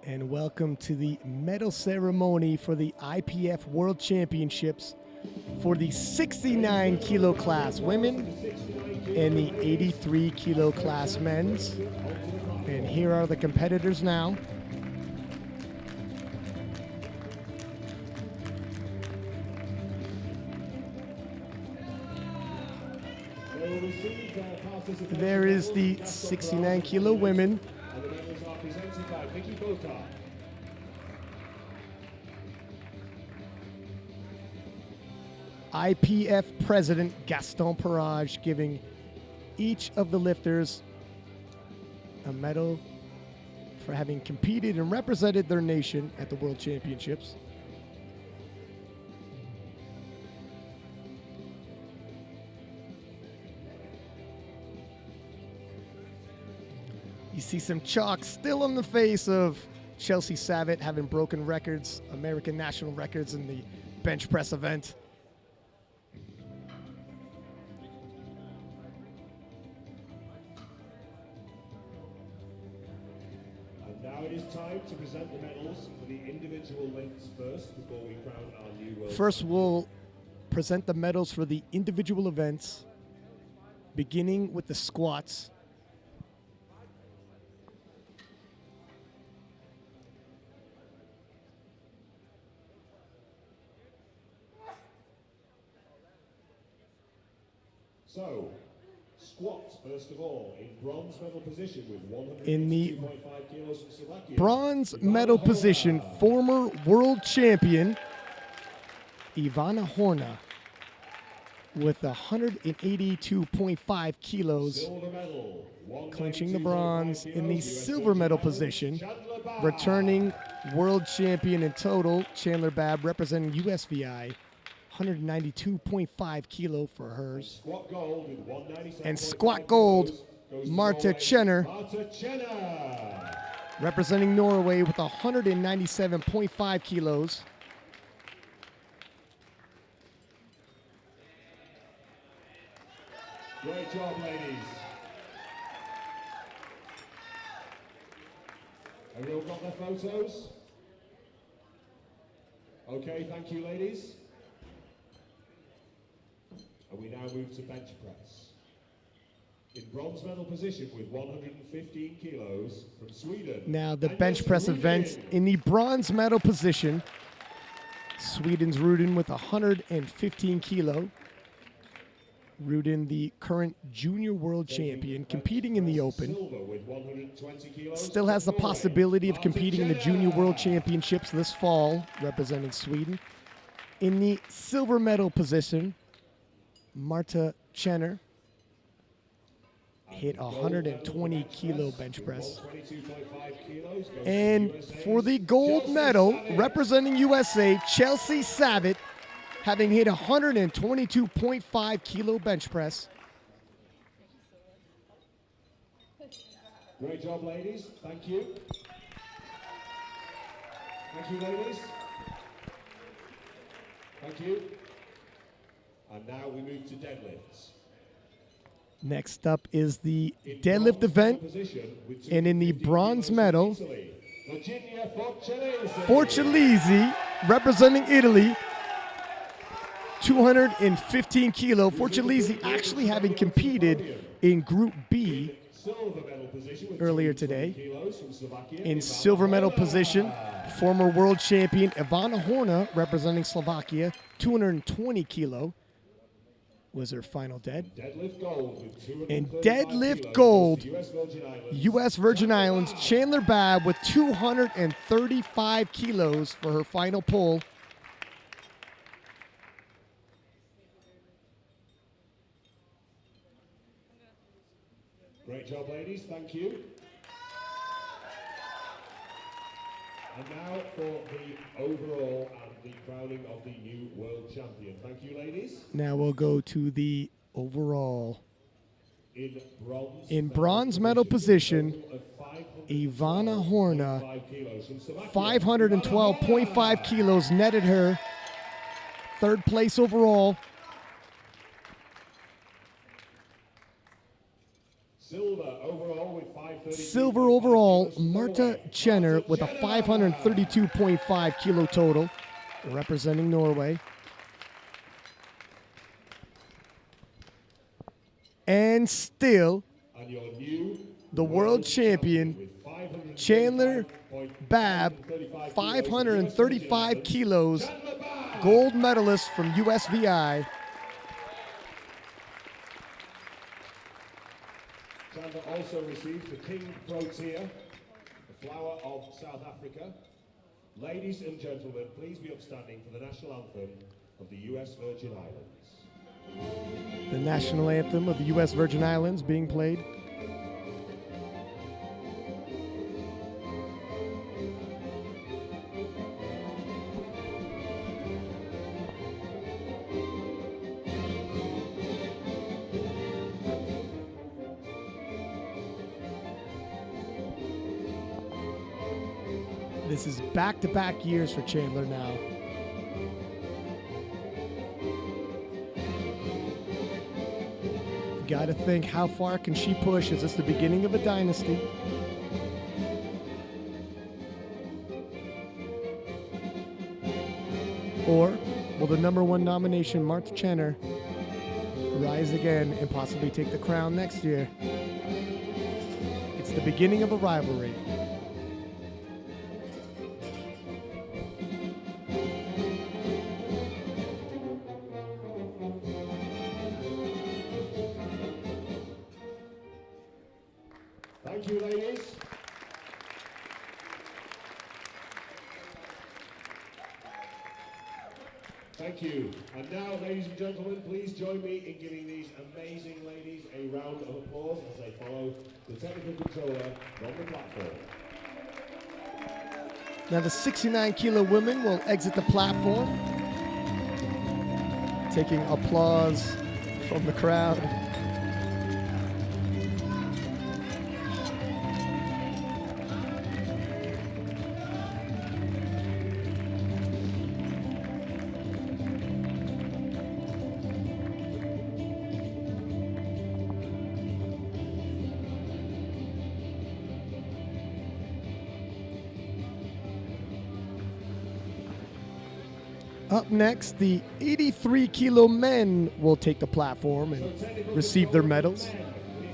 And welcome to the medal ceremony for the IPF World Championships for the 69 kilo class women and the 83 kilo class men's. And here are the competitors now. There is the 69 kilo women. And the medals are presented by Vicky Botar. IPF President Gaston Perage giving each of the lifters a medal for having competed and represented their nation at the World Championships. You see some chalk still on the face of Chelsea Savitt, having broken records, American national records in the bench press event. And now it is time to present the medals for the individual lifts first before we crown our new world. First, we'll present the medals for the individual events, beginning with the squats. So, squats first of all, in bronze medal position with 152.5 In the kilos from Slovakia. bronze medal position, former world champion Ivana Horna with 182.5 kilos, Silver medal, clinching the 192.5 bronze. In the kilos, silver medal position, returning world champion in total, Chandler Babb, representing USVI, 192.5 kilo for hers. Squat gold with 197.5 And squat gold, kilos goes to Marta Norway. Chenner, Marta Chenner. representing Norway with 197.5 kilos. Great job, ladies. Everyone got their photos? Okay, thank you, ladies. And we now move to bench press. In bronze medal position with 115 kilos from Sweden. Now the Agnes bench press Rudin. event in the bronze medal position, Sweden's Rudin with 115 kilo. Rudin, the current junior world champion, competing in the open. Silver with 120 kilos Still has the from Norway. possibility of Marta competing in the Junior Chenner. World Championships this fall, representing Sweden. In the silver medal position, Marta Chenner hit 120 kilo bench press. 122.5 kilos goes to And USA's for the gold Chelsea medal, Savitt. representing USA, Chelsea Savitt, having hit 122.5 kilo bench press. Great job, ladies. Thank you. Thank you, ladies. Thank you. And now we move to deadlifts. Next up is the In deadlift bronze event, position with and in the 250 bronze kilos medal, from Italy, Virginia Forcellese. Forcellese, representing Italy, 215 kilo. Forcellese actually having competed in Group B Silver medal position with earlier 220 today. kilos from Slovakia, In Ivana silver medal Horna. position, former world champion Ivana Horna, representing Slovakia, 220 kilo was her final dead. Deadlift gold with 235 And deadlift kilos gold, goes to US Virgin Islands. U.S. Virgin Islands, Chandler Babb with 235 kilos for her final pull. Great job, ladies. Thank you. And now for the overall and the crowning of the new world champion. Thank you, ladies. Now we'll go to the overall. In bronze medal position, Ivana Ivana Horna, 512.5 512.5 kilos netted her. Third place overall. Silver overall with 512.5 Silver overall, Marta Chenner with a 532.5 kilo total, representing Norway. And still, the world champion, Chandler Babb, 535 kilos, gold medalist from USVI. Chandler also received the King Protea, the flower of South Africa. Ladies and gentlemen, please be upstanding for the national anthem of the U.S. Virgin Islands. The national anthem of the U.S. Virgin Islands being played. This is back-to-back years for Chandler now. Got to think, how far can she push? Is this the beginning of a dynasty? Or will the #1 nomination, Marta Chenner, rise again and possibly take the crown next year? It's the beginning of a rivalry. Thank you, ladies. Thank you. And now, ladies and gentlemen, please join me in giving these amazing ladies a round of applause as they follow the technical controller on the platform. Now the 69-kilo women will exit the platform, taking applause from the crowd. Up next, the 83-kilo men will take the platform and receive their medals.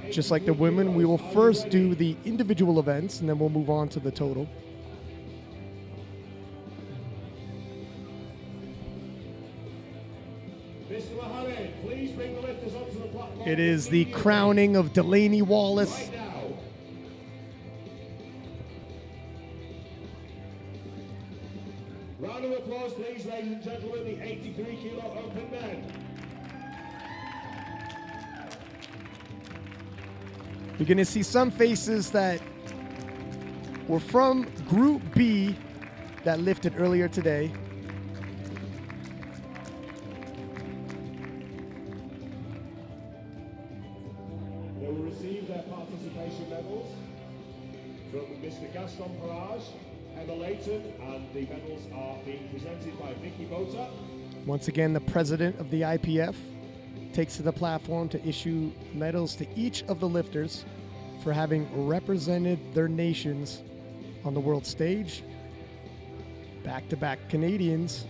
Just like the women, we will first do the individual events, and then we'll move on to the total. Mr. Mohammed, please bring the lifters onto the platform. It is the crowning of Delaney Wallace. Right now. Round of applause, please, ladies and gentlemen, the 83-kilo open men. You're going to see some faces that were from Group B that lifted earlier today. They will receive their participation medals from Mr. Gaston Farage, Emma Layton, and the medals are being presented by Vicky Bota. Once again, the president of the IPF takes to the platform to issue medals to each of the lifters for having represented their nations on the world stage. Back-to-back Canadians.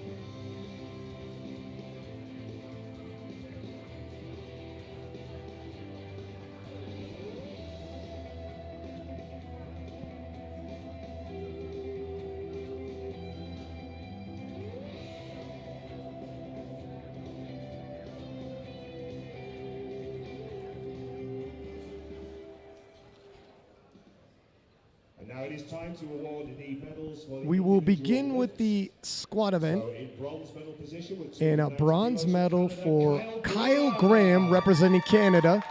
Now it is time to award the medals for the We will individual begin with lifts. the squat event. So in bronze medal position with And a 290 bronze kilos medal from for Canada, Kyle Graham, representing Canada.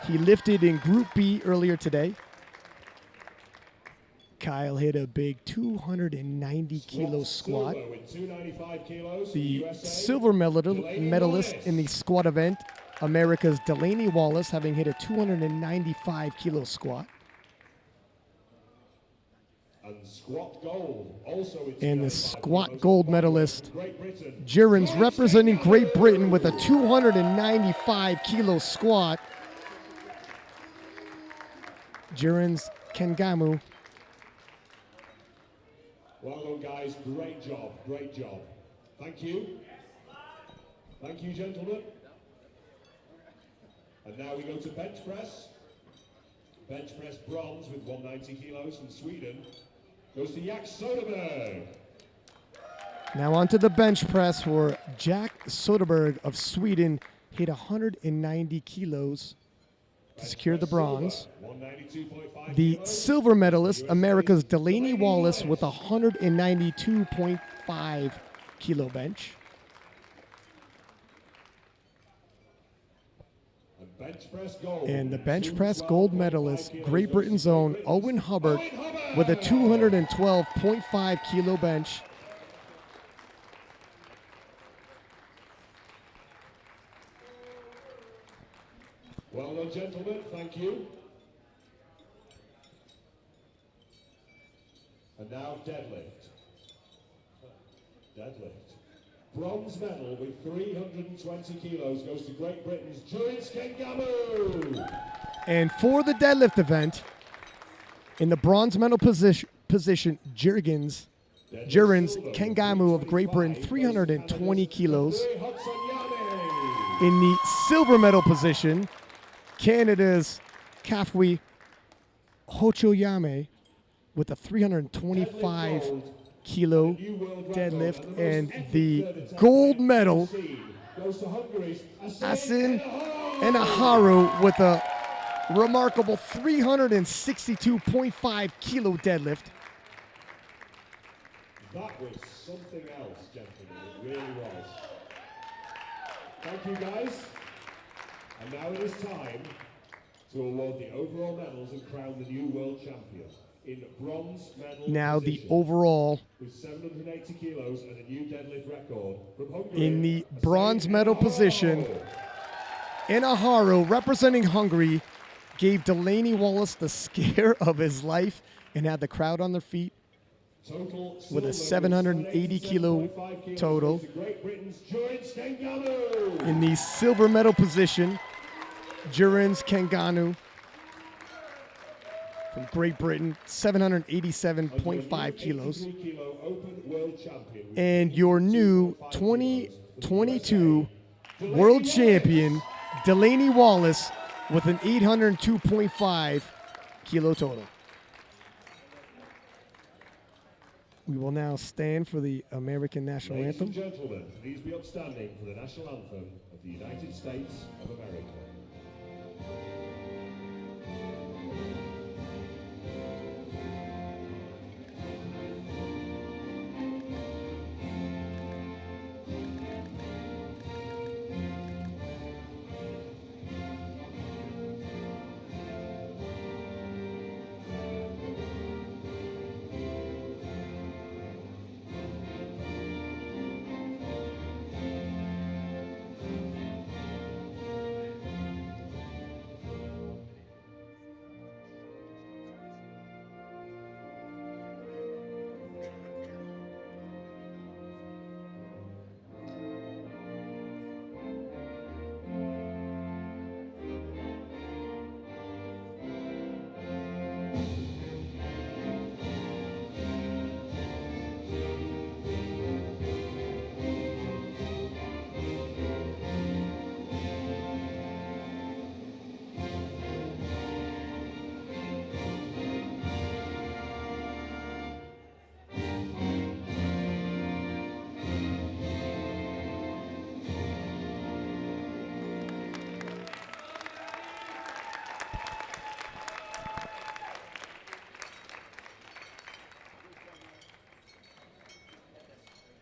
He lifted in Group B earlier today. Kyle hit a big 290-kilo squat. Silver with 295 kilos, The USA, silver medalist in the squat event, America's Delaney Wallace, having hit a 295-kilo squat. and squat gold, also with And the 295 squat kilos gold from medalist, Great Britain. Girons, representing Great Britain with a 295-kilo squat. Jiren's Kengamu. Well done, guys. Great job. Great job. Thank you. Thank you, gentlemen. And now we go to bench press. Bench press bronze with 190 kilos from Sweden goes to Jack Soderberg. Now onto the bench press where Jack Soderberg of Sweden hit 190 kilos to secure the bronze. The silver medalist, America's Delaney Wallace, with 192.5 kilo bench. And the bench press gold medalist, Great Britain's own Owen Hubbard, with a 212.5 kilo bench. Well done, gentlemen. Thank you. And now deadlift. Deadlift. Bronze medal with 320 kilos goes to Great Britain's Jiren's Kengamu. And for the deadlift event, in the bronze medal position, Jiren's Kengamu of Great Britain, 320 kilos. In the silver medal position, Canada's Kafui Hochoyame with a 325 kilo deadlift, and the gold medal, Asin Enaharu, with a remarkable 362.5 kilo deadlift. That was something else, gentlemen. It really was. Thank you, guys. And now it is time to award the overall medals and crown the new world champion. In bronze medal Now position, the overall, with 780 kilos and a new deadlift record from Hungary. in the bronze medal position, Enaharu, representing Hungary, gave Delaney Wallace the scare of his life and had the crowd on their feet with a 780 kilo total. In the silver medal position, Jiren's Kengamu from Great Britain, 787.5 kilos. And your new 2022 world champion, Delaney Wallace, with an 802.5 kilo total. We will now stand for the American national Ladies anthem. and gentlemen, please be upstanding for the national anthem of the United States of America.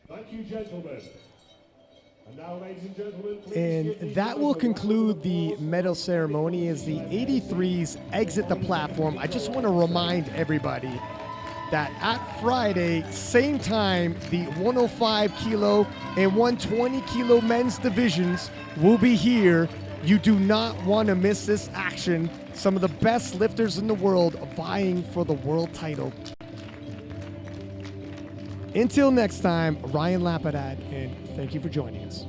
Thank you, gentlemen. And now, ladies and gentlemen, please And give these that guys will a round conclude of the applause. medal ceremony as the 83s exit the platform. I just want to remind everybody that at Friday, same time, the 105 kilo and 120 kilo men's divisions will be here. You do not want to miss this action. Some of the best lifters in the world vying for the world title. Until next time, Ryan Lapadat, and thank you for joining us.